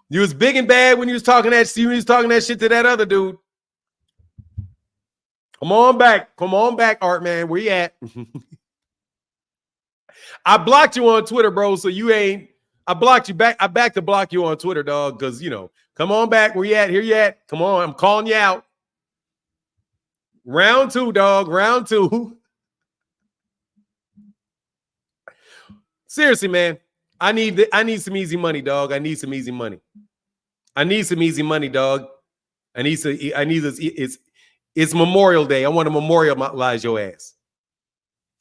You was big and bad when you was talking that shit to that other dude. Come on back. Come on back, Artman. Where you at? I blocked you on Twitter, bro, so you ain't. I blocked you back. I back to block you on Twitter, dog, because, come on back. Where you at? Here you at? Come on. I'm calling you out. Round 2, dog. Round 2. Seriously, man. I need some easy money, dog. I need some easy money. I need some easy money, dog. It's Memorial Day. I want to memorialize your ass.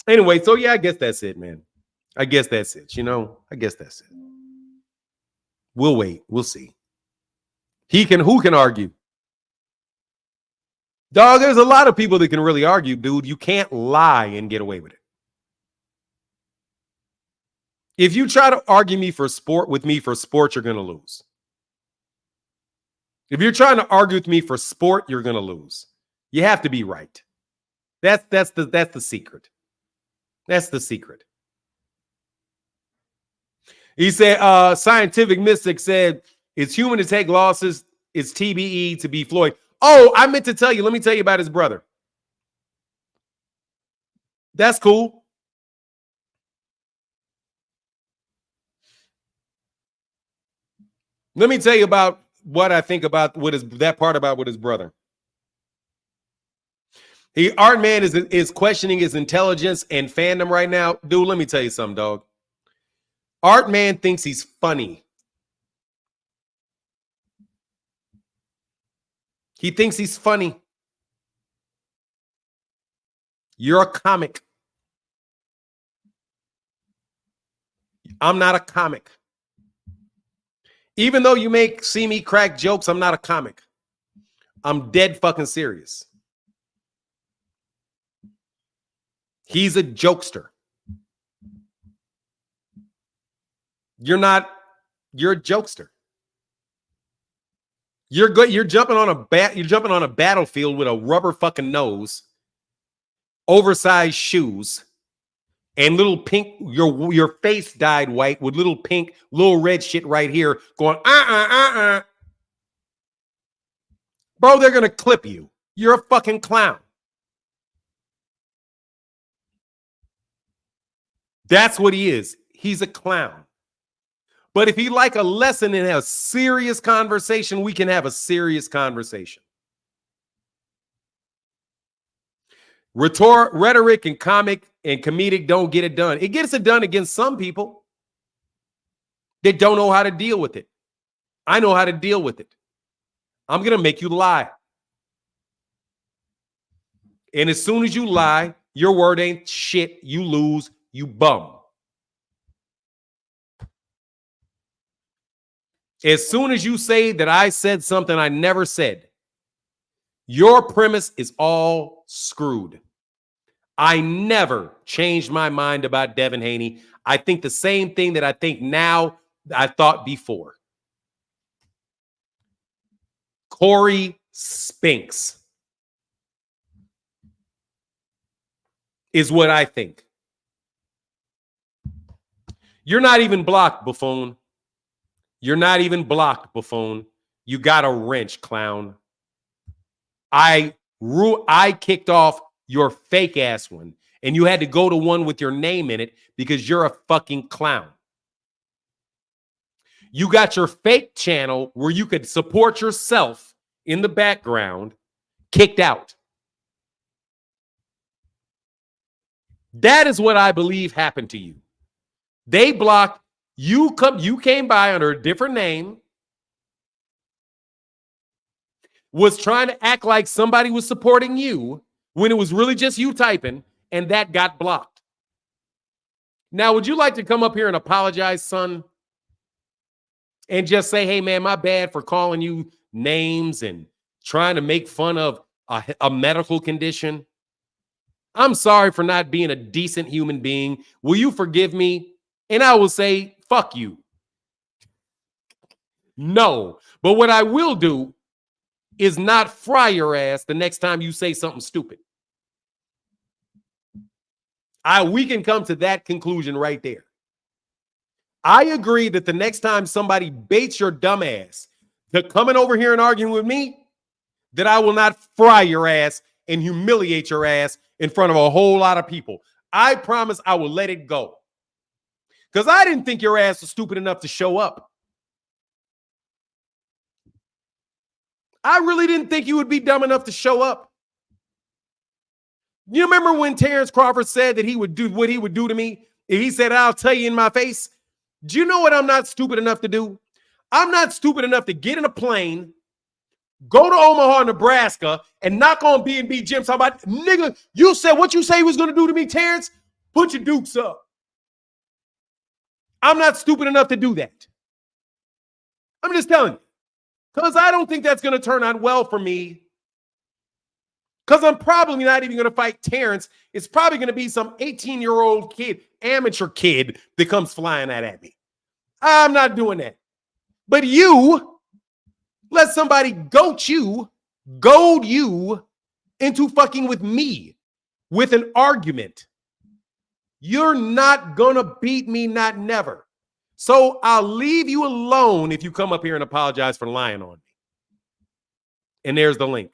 Anyway, so yeah, I guess that's it, man. I guess that's it. I guess that's it. We'll wait. We'll see. Who can argue? Dog, there's a lot of people that can really argue, dude. You can't lie and get away with it. If you try to argue with me for sport, you're going to lose. If you're trying to argue with me for sport, you're going to lose. You have to be right. That's the secret. That's the secret. He said, Scientific Mystic said, it's human to take losses. It's TBE to be Floyd. Oh, I meant to tell you. Let me tell you about his brother. That's cool. Let me tell you about what I think about that part about his brother. Artman is questioning his intelligence and fandom right now. Dude, let me tell you something, dog. Artman thinks he's funny. He thinks he's funny. You're a comic. I'm not a comic. Even though you see me crack jokes, I'm not a comic. I'm dead fucking serious. He's a jokester. You're a jokester. You're good. You're jumping on a battlefield with a rubber fucking nose, oversized shoes, and little pink, your face dyed white with little pink, little red shit right here going, Bro, they're going to clip you. You're a fucking clown. That's what he is. He's a clown. But if you like a lesson and have a serious conversation, we can have a serious conversation. Rhetoric and comedic don't get it done. It gets it done against some people that don't know how to deal with it. I know how to deal with it. I'm going to make you lie. And as soon as you lie, your word ain't shit. You lose. You bum. As soon as you say that I said something I never said, your premise is all screwed. I never changed my mind about Devin Haney. I think the same thing that I think now I thought before. Corey Spinks is what I think. You're not even blocked, buffoon. You're not even blocked, buffoon. You got a wrench, clown. I kicked off your fake ass one, and you had to go to one with your name in it because you're a fucking clown. You got your fake channel where you could support yourself in the background kicked out. That is what I believe happened to you. They blocked you. You came by under a different name, was trying to act like somebody was supporting you when it was really just you typing, and that got blocked. Now, would you like to come up here and apologize, son? And just say, hey, man, my bad for calling you names and trying to make fun of a medical condition. I'm sorry for not being a decent human being. Will you forgive me? And I will say, fuck you. No. But what I will do is not fry your ass the next time you say something stupid. We can come to that conclusion right there. I agree that the next time somebody baits your dumb ass to coming over here and arguing with me, that I will not fry your ass and humiliate your ass in front of a whole lot of people. I promise I will let it go. Because I didn't think your ass was stupid enough to show up. I really didn't think you would be dumb enough to show up. You remember when Terrence Crawford said that he would do what he would do to me? He said, I'll tell you in my face. Do you know what I'm not stupid enough to do? I'm not stupid enough to get in a plane, go to Omaha, Nebraska, and knock on B&B Jim. Talking about, nigga, you said what you say he was going to do to me, Terrence? Put your dukes up. I'm not stupid enough to do that. I'm just telling you. Because I don't think that's going to turn out well for me. Because I'm probably not even going to fight Terrence. It's probably going to be some 18-year-old kid, amateur kid, that comes flying that at me. I'm not doing that. But you let somebody goad you into fucking with me with an argument. You're not going to beat me, not never. So I'll leave you alone if you come up here and apologize for lying on me. And there's the link.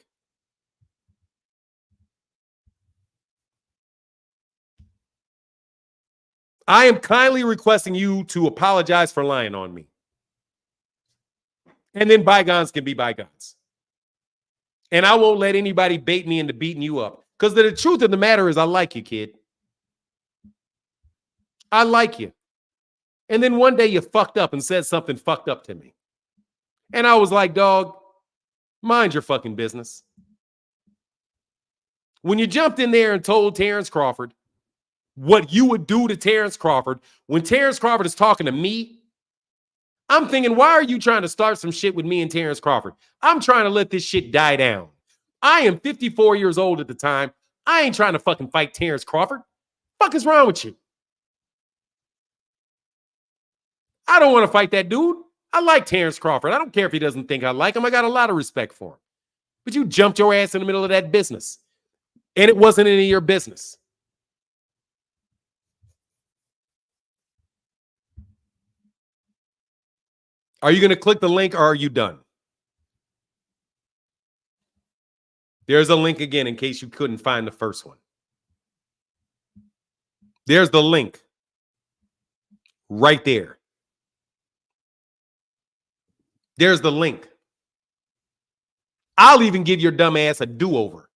I am kindly requesting you to apologize for lying on me. And then bygones can be bygones. And I won't let anybody bait me into beating you up. Because the truth of the matter is I like you, kid. I like you. And then one day you fucked up and said something fucked up to me. And I was like, dog, mind your fucking business. When you jumped in there and told Terrence Crawford what you would do to Terrence Crawford, when Terrence Crawford is talking to me, I'm thinking, why are you trying to start some shit with me and Terrence Crawford? I'm trying to let this shit die down. I am 54 years old at the time. I ain't trying to fucking fight Terrence Crawford. Fuck is wrong with you? I don't want to fight that dude. I like Terrence Crawford. I don't care if he doesn't think I like him. I got a lot of respect for him. But you jumped your ass in the middle of that business. And it wasn't any of your business. Are you going to click the link or are you done? There's a link again in case you couldn't find the first one. There's the link. Right there. There's the link. I'll even give your dumb ass a do-over.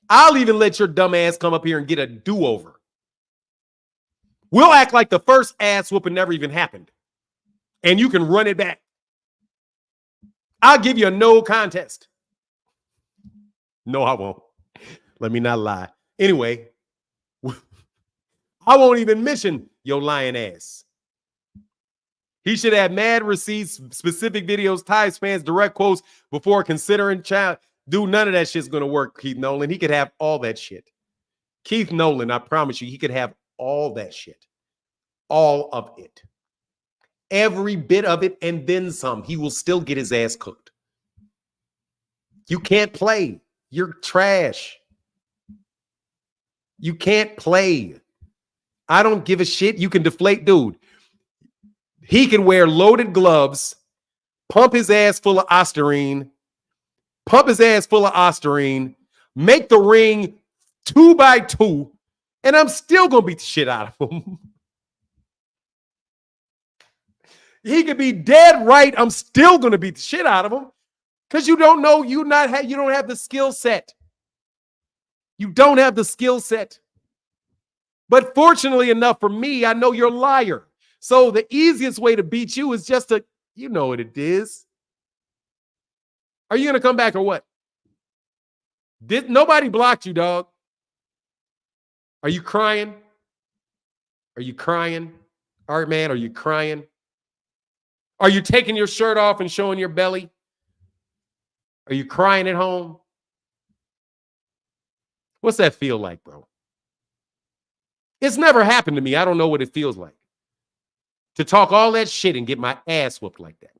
I'll even let your dumb ass come up here and get a do-over. We'll act like the first ass whooping never even happened. And you can run it back. I'll give you a no contest. No, I won't. Let me not lie. Anyway, I won't even mention your lying ass. He should have mad receipts, specific videos, time spans, direct quotes before considering child. Dude, none of that shit's going to work, Keith Nolan. He could have all that shit. Keith Nolan, I promise you, he could have all that shit. All of it. Every bit of it and then some. He will still get his ass cooked. You can't play. You're trash. You can't play. I don't give a shit. You can deflate, dude. He can wear loaded gloves, pump his ass full of Osterine, make the ring 2x2, and I'm still going to beat the shit out of him. He could be dead right. I'm still going to beat the shit out of him because you don't know, you don't have the skill set. You don't have the skill set. But fortunately enough for me, I know you're a liar. So the easiest way to beat you is just to, you know what it is. Are you going to come back or what? Nobody blocked you, dog. Are you crying? Are you crying? Artman, are you crying? Are you taking your shirt off and showing your belly? Are you crying at home? What's that feel like, bro? It's never happened to me. I don't know what it feels like to talk all that shit and get my ass whooped like that.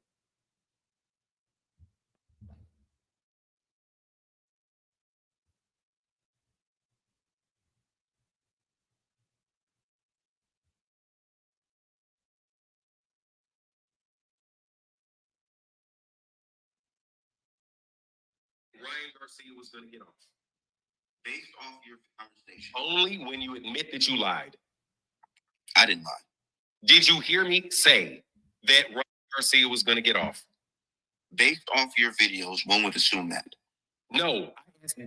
Ryan Garcia was going to get off? Based off your conversation. Only when you admit that you lied. I didn't lie. Did you hear me say that Ryan Garcia was going to get off? Based off your videos, one would assume that. No.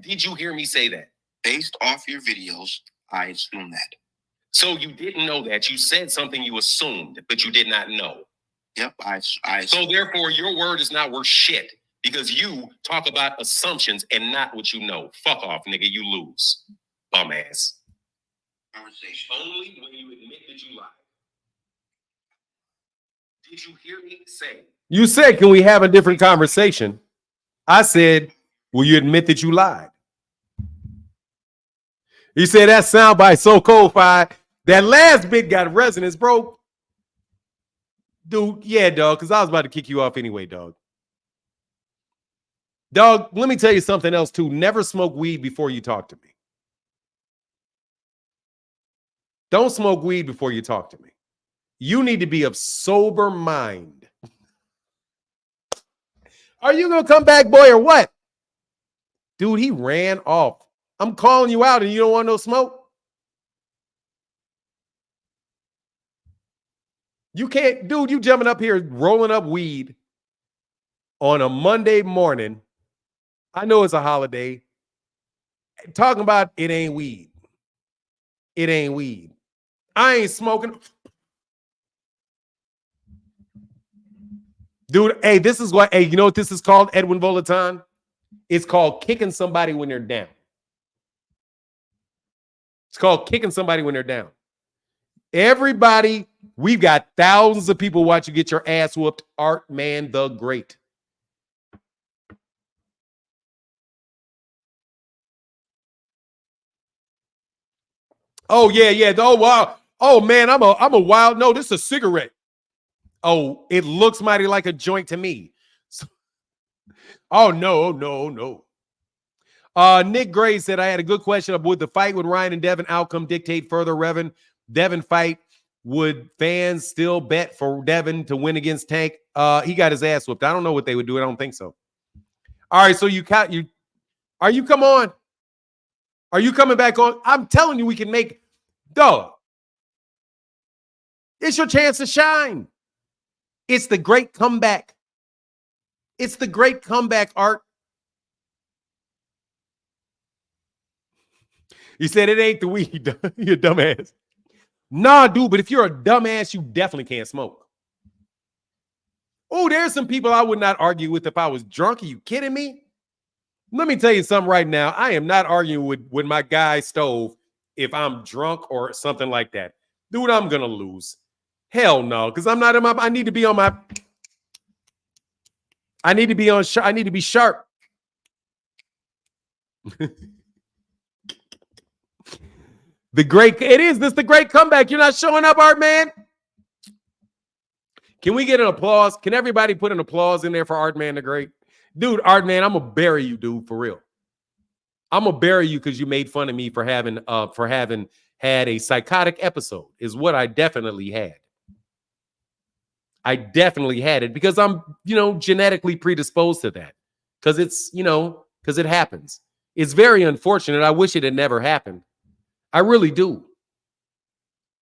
Did you hear me say that? Based off your videos, I assume that. So you didn't know that. You said something you assumed, but you did not know. Yep, I So therefore, your word is not worth shit because you talk about assumptions and not what you know. Fuck off, nigga. You lose. Bum ass. Conversation. Only when you admit that you lied. Did you hear me say? You said, can we have a different conversation? I said, will you admit that you lied? You said that soundbite so cold-fied. That last bit got resonance, bro. Dude, yeah, dog, because I was about to kick you off anyway, dog. Dog, let me tell you something else, too. Never smoke weed before you talk to me. Don't smoke weed before you talk to me. You need to be of sober mind. Are you going to come back, boy, or what? Dude, he ran off. I'm calling you out and you don't want no smoke? You can't, dude, you jumping up here rolling up weed on a Monday morning. I know it's a holiday. Talking about it ain't weed. It ain't weed. I ain't smoking. Dude, hey, this is what, hey, you know what this is called, Edwin Volaton? It's called kicking somebody when they're down. It's called kicking somebody when they're down. Everybody, we've got thousands of people watch you get your ass whooped. Artman the Great. Oh, yeah, yeah. Oh, wow. Oh, man, I'm a wild. No, this is a cigarette. Oh, it looks mighty like a joint to me. So, oh, no, no, no. Nick Gray said, I had a good question of would the fight with Ryan and Devin outcome dictate further Devin fight? Would fans still bet for Devin to win against Tank? He got his ass whooped. I don't know what they would do. I don't think so. All right, so you are you come on? Are you coming back on? I'm telling you, we can make dog. It's your chance to shine. It's the great comeback. It's the great comeback, Art. You said it ain't the weed. You dumbass. Nah, dude, but if you're a dumbass, you definitely can't smoke. Oh, there's some people I would not argue with if I was drunk. Are you kidding me? Let me tell you something right now. I am not arguing with my guy Stove if I'm drunk or something like that. Dude, I'm going to lose. Hell no, because I'm not in my, I need to be on my, I need to be on, I need to be sharp. This the great comeback. You're not showing up, Artman. Can we get an applause? Can everybody put an applause in there for Artman the Great? Dude, Artman, I'm gonna bury you, dude, for real. I'm gonna bury you because you made fun of me for having had a psychotic episode, is what I definitely had. I definitely had it because I'm, genetically predisposed to that. Because it's, because it happens. It's very unfortunate. I wish it had never happened. I really do.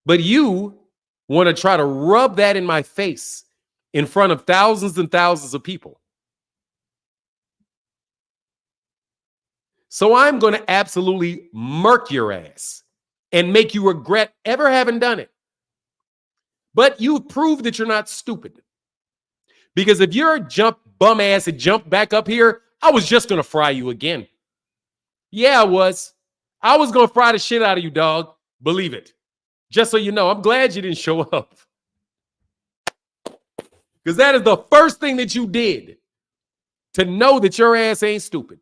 But you want to try to rub that in my face in front of thousands and thousands of people. So I'm going to absolutely murk your ass and make you regret ever having done it. But you've proved that you're not stupid. Because if you're a bum ass and jump back up here, I was just going to fry you again. Yeah, I was. I was going to fry the shit out of you, dog. Believe it. Just so you know, I'm glad you didn't show up. Because that is the first thing that you did to know that your ass ain't stupid,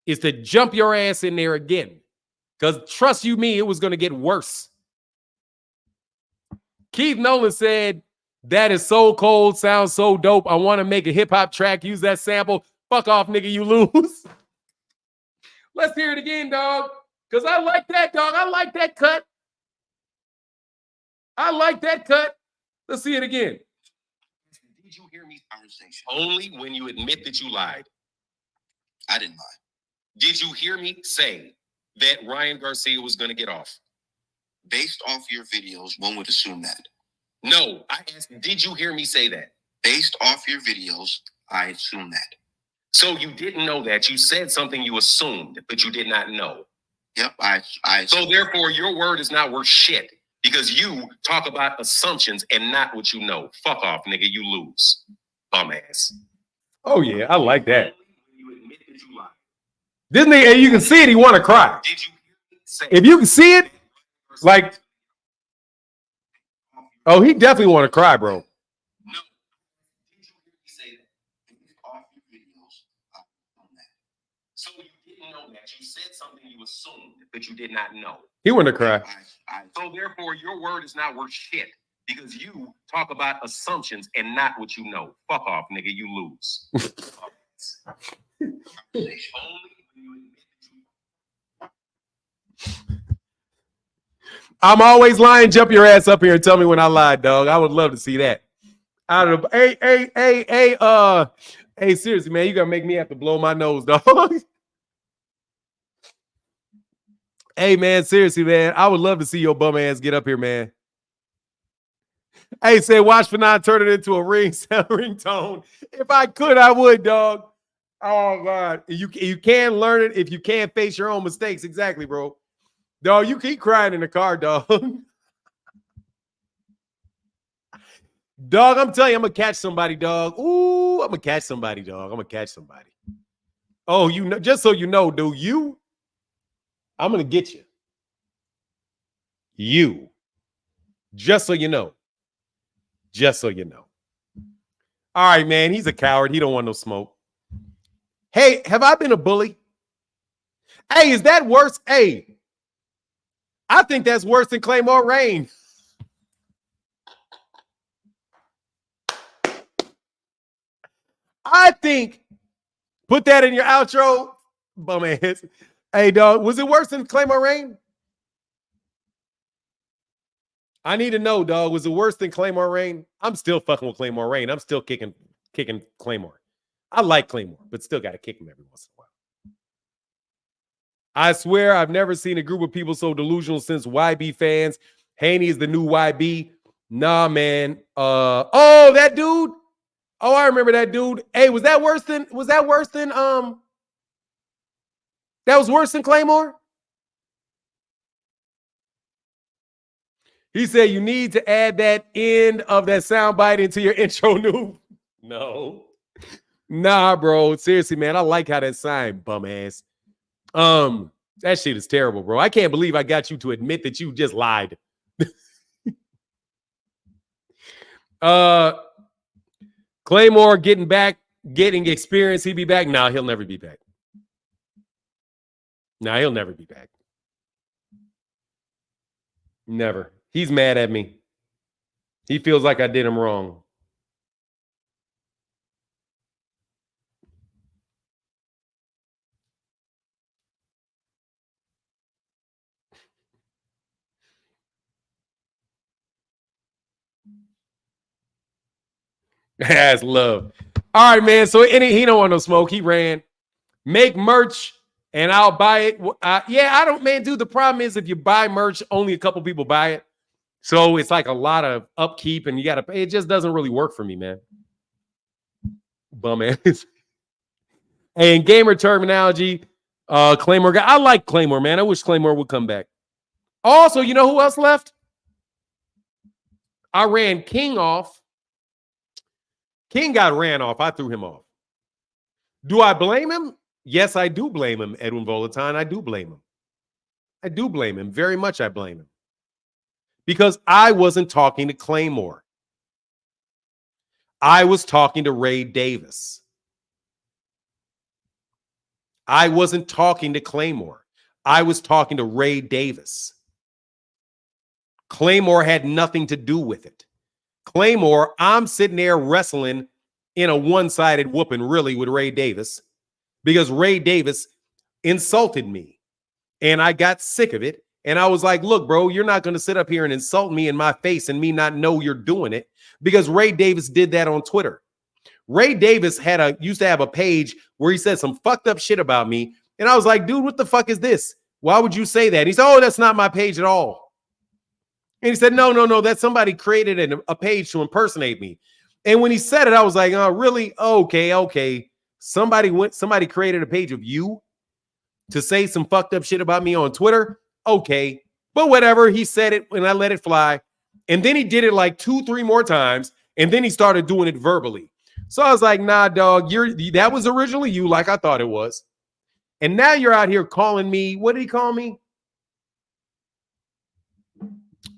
is to jump your ass in there again. Because trust you me, it was going to get worse. Keith Nolan said, that is so cold, sounds so dope. I want to make a hip-hop track, use that sample. Fuck off, nigga, you lose. Let's hear it again, dog. Because I like that, dog. I like that cut. I like that cut. Let's see it again. Did you hear me? Conversation. Only when you admit that you lied. I didn't lie. Did you hear me say that Ryan Garcia was going to get off? Based off your videos, one would assume that. No, I asked, did you hear me say that? Based off your videos, I assume that. So you didn't know that. You said something you assumed, but you did not know. Yep, I So therefore, your word is not worth shit because you talk about assumptions and not what you know. Fuck off, nigga. You lose. Bum ass. Oh, yeah. I like that. Didn't he? And you can see it. He want to cry. Did you hear me say If you can see it, like, oh, he definitely want to cry, bro. no? Did you hear me say that? Based off your videos, I assume that. So you didn't know that. You said something you assumed, but you did not know. He want to cry. So therefore, your word is not worth shit because you talk about assumptions and not what you know. Fuck off, nigga. You lose. I'm always lying. Jump your ass up here and tell me when I lied, dog. I would love to see that. Out of the hey, seriously, man, you gotta make me have to blow my nose, dog. Hey, man, seriously, man, I would love to see your bum ass get up here, man. Hey, say, watch for not turn it into a ringtone. If I could, I would, dog. Oh God, you can't learn it if you can't face your own mistakes. Exactly, bro. Dog, you keep crying in the car, dog. Dog, I'm telling you, I'm gonna catch somebody, dog. Ooh, I'm gonna catch somebody, dog. I'm gonna catch somebody. Oh, you know, just so you know, dude, I'm gonna get you. You. Just so you know. Just so you know. All right, man. He's a coward. He don't want no smoke. Hey, have I been a bully? Hey, is that worse? Hey, I think that's worse than Claymore Rain. I think, put that in your outro, bum ass. Hey, dog, was it worse than Claymore Rain? I need to know, dog. Was it worse than Claymore Rain? I'm still fucking with Claymore Rain. I'm still kicking Claymore. I like Claymore, but still got to kick him every once in a while. I swear I've never seen a group of people so delusional since YB fans. Haney is the new YB. Nah, man. Oh, that dude. Oh, I remember that dude. Hey, was that worse than Claymore? He said you need to add that end of that soundbite into your intro new. No. Nah, bro. Seriously, man. I like how that signed, bum ass. That shit is terrible, bro. I can't believe I got you to admit that you just lied. Claymore getting experience. He'll be back. Nah, he'll never be back. Nah, he'll never be back. Never. He's mad at me. He feels like I did him wrong. That's love. All right, man. So he don't want no smoke. He ran. Make merch and I'll buy it. Yeah, I don't, man, dude. The problem is if you buy merch, only a couple people buy it. So it's like a lot of upkeep and you got to pay. It just doesn't really work for me, man. Bum ass. And gamer terminology, Claymore guy. I like Claymore, man. I wish Claymore would come back. Also, you know who else left? I ran King off. King got ran off. I threw him off. Do I blame him? Yes, I do blame him, Edwin Volaton. I do blame him. I do blame him. Very much I blame him. Because I wasn't talking to Claymore. I was talking to Ray Davis. I wasn't talking to Claymore. I was talking to Ray Davis. Claymore had nothing to do with it. Claymore, I'm sitting there wrestling in a one-sided whooping, really, with Ray Davis because Ray Davis insulted me. And I got sick of it. And I was like, look, bro, you're not going to sit up here and insult me in my face and me not know you're doing it because Ray Davis did that on Twitter. Ray Davis used to have a page where he said some fucked up shit about me. And I was like, dude, what the fuck is this? Why would you say that? And he said, oh, that's not my page at all. And he said, no, that's somebody created a page to impersonate me. And when he said it, I was like, oh, really? Okay. Somebody created a page of you to say some fucked up shit about me on Twitter. Okay. But whatever. He said it and I let it fly. And then he did it like 2-3 more times. And then he started doing it verbally. So I was like, nah, dog, that was originally you, like I thought it was. And now you're out here calling me, what did he call me?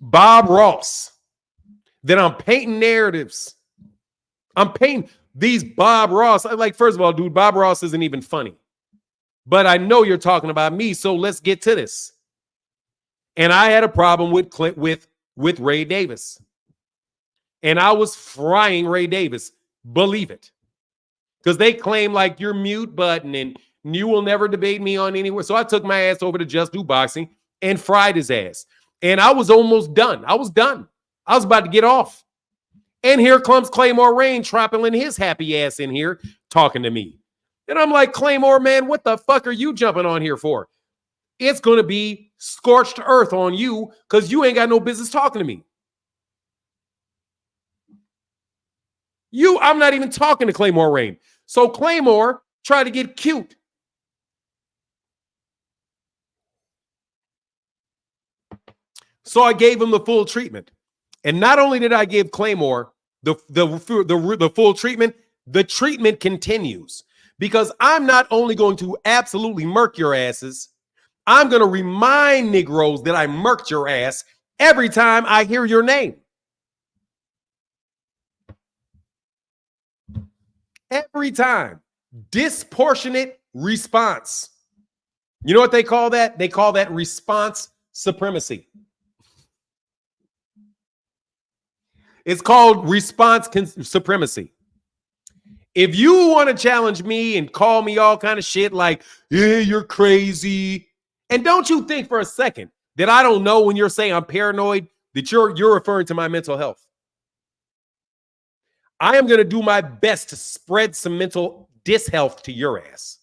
Bob Ross. Then I'm painting narratives. I'm painting these Bob Ross. Like, first of all, dude, Bob Ross isn't even funny. But I know you're talking about me, so let's get to this. And I had a problem with Ray Davis. And I was frying Ray Davis. Believe it. Because they claim like your mute button and you will never debate me on anywhere. So I took my ass over to Just Do Boxing and fried his ass. And I was almost done. I was done. I was about to get off. And here comes Claymore Rain trampling his happy ass in here talking to me. And I'm like, Claymore, man, what the fuck are you jumping on here for? It's going to be scorched earth on you because you ain't got no business talking to me. I'm not even talking to Claymore Rain. So Claymore tried to get cute. So I gave him the full treatment. And not only did I give Claymore the full treatment, the treatment continues. Because I'm not only going to absolutely murk your asses, I'm going to remind Negroes that I murked your ass every time I hear your name. Every time. Disproportionate response. You know what they call that? They call that response supremacy. It's called response supremacy. If you want to challenge me and call me all kind of shit like, yeah, you're crazy. And don't you think for a second that I don't know when you're saying I'm paranoid that you're referring to my mental health. I am going to do my best to spread some mental dishealth to your ass.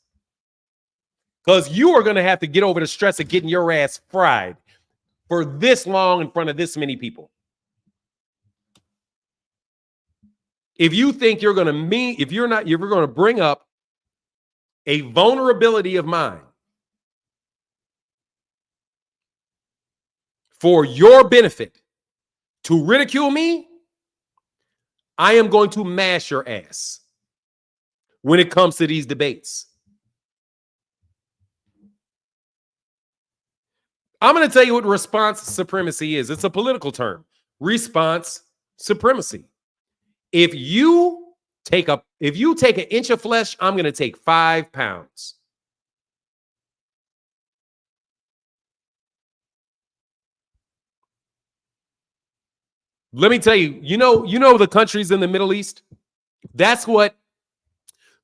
Because you are going to have to get over the stress of getting your ass fried for this long in front of this many people. If you think you're going to if you're going to bring up a vulnerability of mine for your benefit to ridicule me, I am going to mash your ass when it comes to these debates. I'm going to tell you what response supremacy is. It's a political term. Response supremacy. If you take an inch of flesh, I'm going to take 5 pounds. Let me tell you, you know the countries in the Middle East? That's what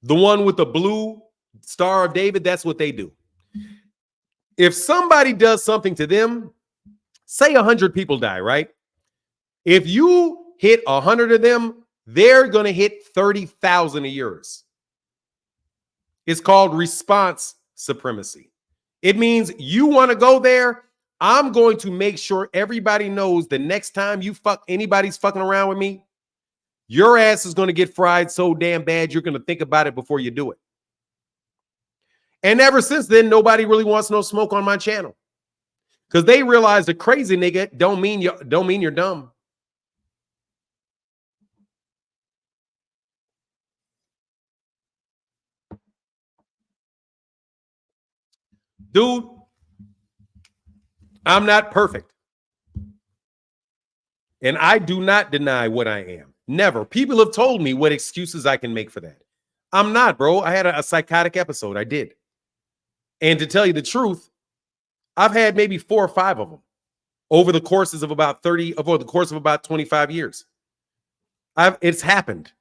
the one with the blue Star of David, that's what they do. If somebody does something to them, say 100 people die, right? If you hit 100 of them, they're going to hit 30,000 of yours. It's called response supremacy. It means you want to go there. I'm going to make sure everybody knows the next time anybody's fucking around with me, your ass is going to get fried so damn bad you're going to think about it before you do it. And ever since then, nobody really wants no smoke on my channel because they realize the crazy nigga don't mean you're dumb. Dude, I'm not perfect. And I do not deny what I am. Never. People have told me what excuses I can make for that. I'm not, bro. I had a psychotic episode. I did. And to tell you the truth, I've had maybe 4 or 5 of them over the course of about 25 years. It's happened.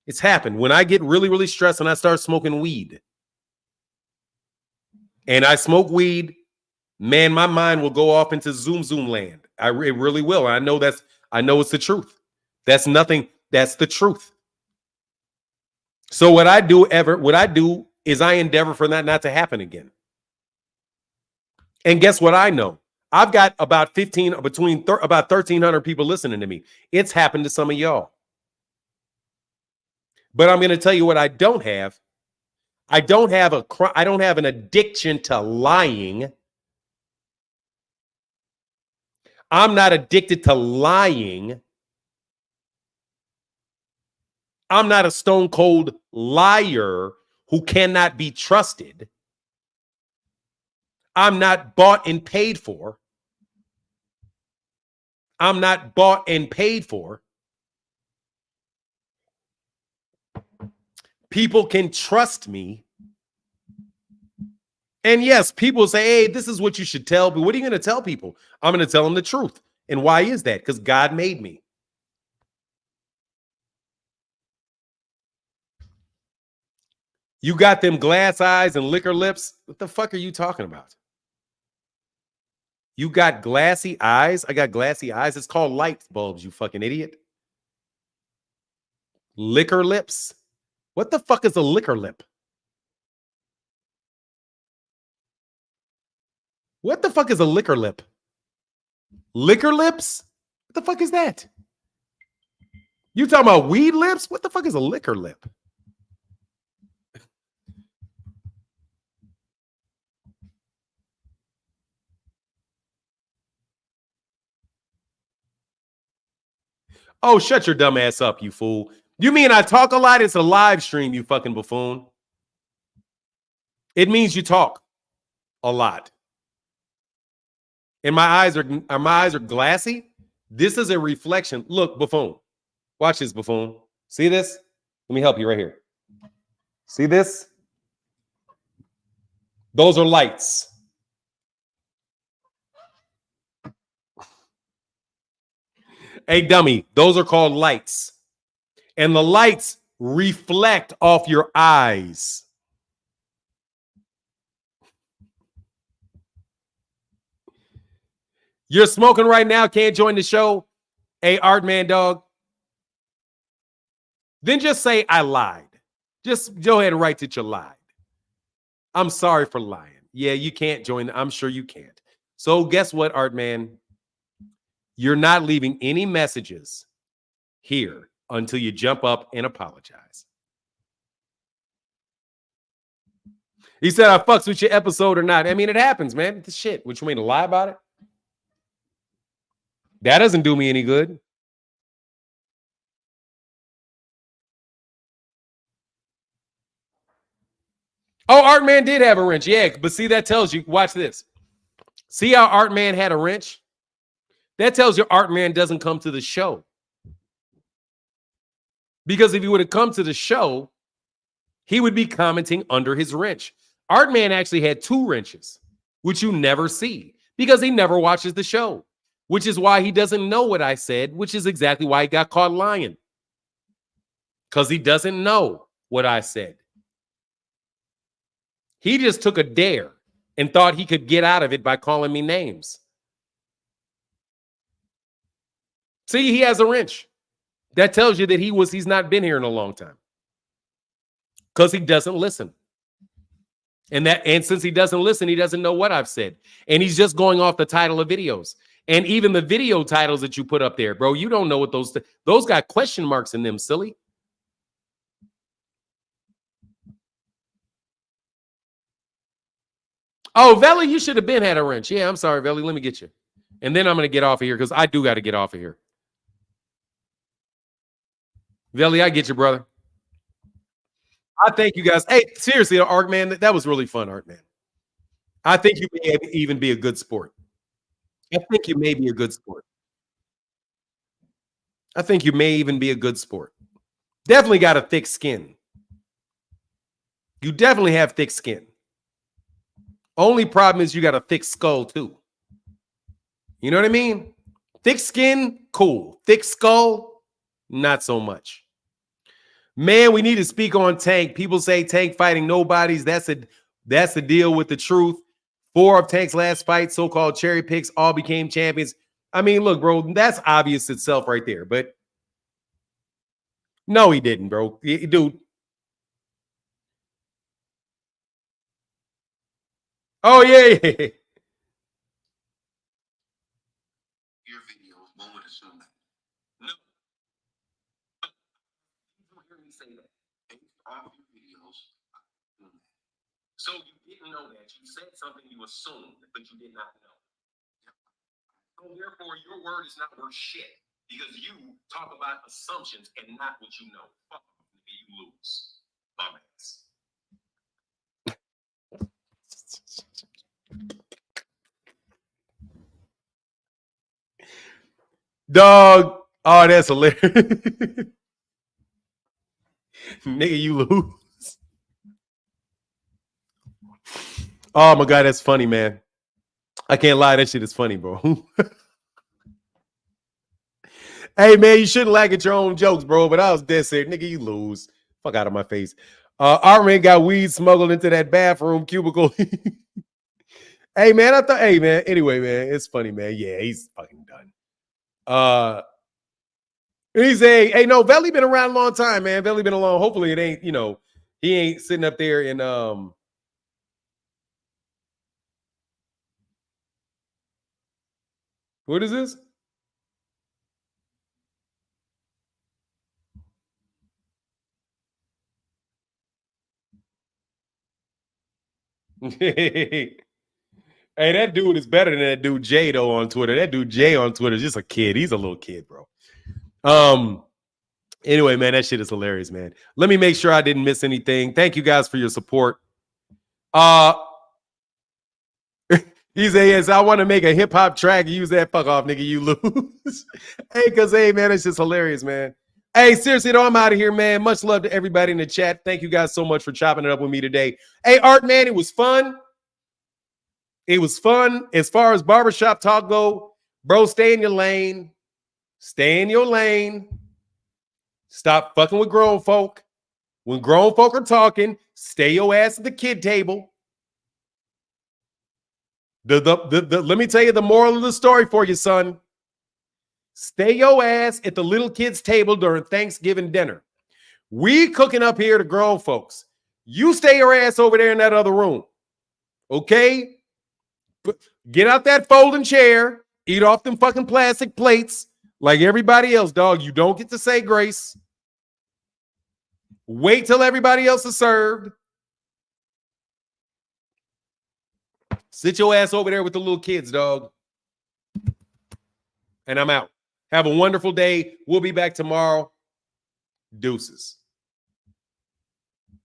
It's happened. When I get really, really stressed and I start smoking weed, and I smoke weed, man, my mind will go off into zoom land. It really will. I know it's the truth. That's the truth. So what I do is I endeavor for that not to happen again. And guess what I know? I've got about about 1,300 people listening to me. It's happened to some of y'all. But I'm going to tell you what I don't have. I don't have an addiction to lying. I'm not addicted to lying. I'm not a stone cold liar who cannot be trusted. I'm not bought and paid for. I'm not bought and paid for. People can trust me. And yes, people say, hey, this is what you should tell. But what are you going to tell people? I'm going to tell them the truth. And why is that? Because God made me. You got them glass eyes and liquor lips. What the fuck are you talking about? You got glassy eyes? I got glassy eyes. It's called light bulbs, you fucking idiot. Liquor lips? What the fuck is a liquor lip? What the fuck is a liquor lip? Liquor lips? What the fuck is that? You talking about weed lips? What the fuck is a liquor lip? Oh, shut your dumb ass up, you fool. You mean I talk a lot? It's a live stream, you fucking buffoon. It means you talk a lot. And my eyes are glassy. This is a reflection. Look, buffoon. Watch this, buffoon. See this? Let me help you right here. See this? Those are lights. Hey, dummy, those are called lights. And the lights reflect off your eyes. You're smoking right now, can't join the show. Hey, Artman dog. Then just say I lied. Just go ahead and write that you lied. I'm sorry for lying. Yeah, you can't join. I'm sure you can't. So guess what, Artman? You're not leaving any messages here until you jump up and apologize. He said, I fucks with your episode or not. I mean, it happens, man. It's shit. What, you mean to lie about it? That doesn't do me any good. Oh, Artman did have a wrench. Yeah, but see, that tells you, watch this. See how Artman had a wrench? That tells you Artman doesn't come to the show. Because if he would have come to the show, he would be commenting under his wrench. Artman actually had 2 wrenches, which you never see because he never watches the show, which is why he doesn't know what I said, which is exactly why he got caught lying. Because he doesn't know what I said. He just took a dare and thought he could get out of it by calling me names. See, he has a wrench. That tells you that he's not been here in a long time. Because he doesn't listen. And since he doesn't listen, he doesn't know what I've said. And he's just going off the title of videos. And even the video titles that you put up there, bro, you don't know what those got question marks in them, silly. Oh, Veli, you should have been had a wrench. Yeah, I'm sorry, Veli. Let me get you. And then I'm going to get off of here because I do got to get off of here. Veli, I get you, brother. I thank you guys. Hey, seriously, Artman, that was really fun, Artman. I think you may even be a good sport. I think you may be a good sport. I think you may even be a good sport. Definitely got a thick skin. You definitely have thick skin. Only problem is you got a thick skull too. You know what I mean? Thick skin, cool. Thick skull, not so much. Man, we need to speak on Tank. People say Tank fighting nobodies. That's the deal with the truth. 4 of Tank's last fights, so-called cherry picks, all became champions. I mean, look, bro, that's obvious itself right there. But no, he didn't, bro. Dude, Oh, yeah. Your videos, one would assume that. No. You hear me say that. Based off your videos, so you didn't know that. You said something you assumed, but you did not know. So therefore, your word is not worth shit because you talk about assumptions and not what you know. Fuck off, nigga, you lose. Dumbass. Dog. Oh, that's hilarious. Nigga, you lose. Oh my God, that's funny, man. I can't lie, that shit is funny, bro. Hey, man, you shouldn't laugh at your own jokes, bro. But I was dead serious. Nigga, you lose. Fuck out of my face. Artman got weed smuggled into that bathroom cubicle. Hey, man, anyway, man, it's funny, man. Yeah, he's fucking done. He's hey, no, Velly been around a long time, man. Velly been along. Hopefully it ain't, he ain't sitting up there in, what is this? Hey, that dude is better than that dude Jay though on Twitter. That dude Jay on Twitter is just a kid. He's a little kid, bro. Anyway, man, that shit is hilarious, man. Let me make sure I didn't miss anything. Thank you guys for your support. He said, yes, I want to make a hip hop track. Use that, fuck off, nigga. You lose. Hey, cause hey, man, it's just hilarious, man. Hey, seriously, though, I'm out of here, man. Much love to everybody in the chat. Thank you guys so much for chopping it up with me today. Hey, Art, man, it was fun. It was fun. As far as barbershop talk go, bro, stay in your lane. Stay in your lane. Stop fucking with grown folk. When grown folk are talking, stay your ass at the kid table. Let me tell you the moral of the story for you, son. Stay your ass at the little kids' table during Thanksgiving dinner. We cooking up here to grown folks. You stay your ass over there in that other room. Okay? Get out that folding chair. Eat off them fucking plastic plates like everybody else, dog. You don't get to say grace. Wait till everybody else is served. Sit your ass over there with the little kids, dog. And I'm out. Have a wonderful day. We'll be back tomorrow. Deuces.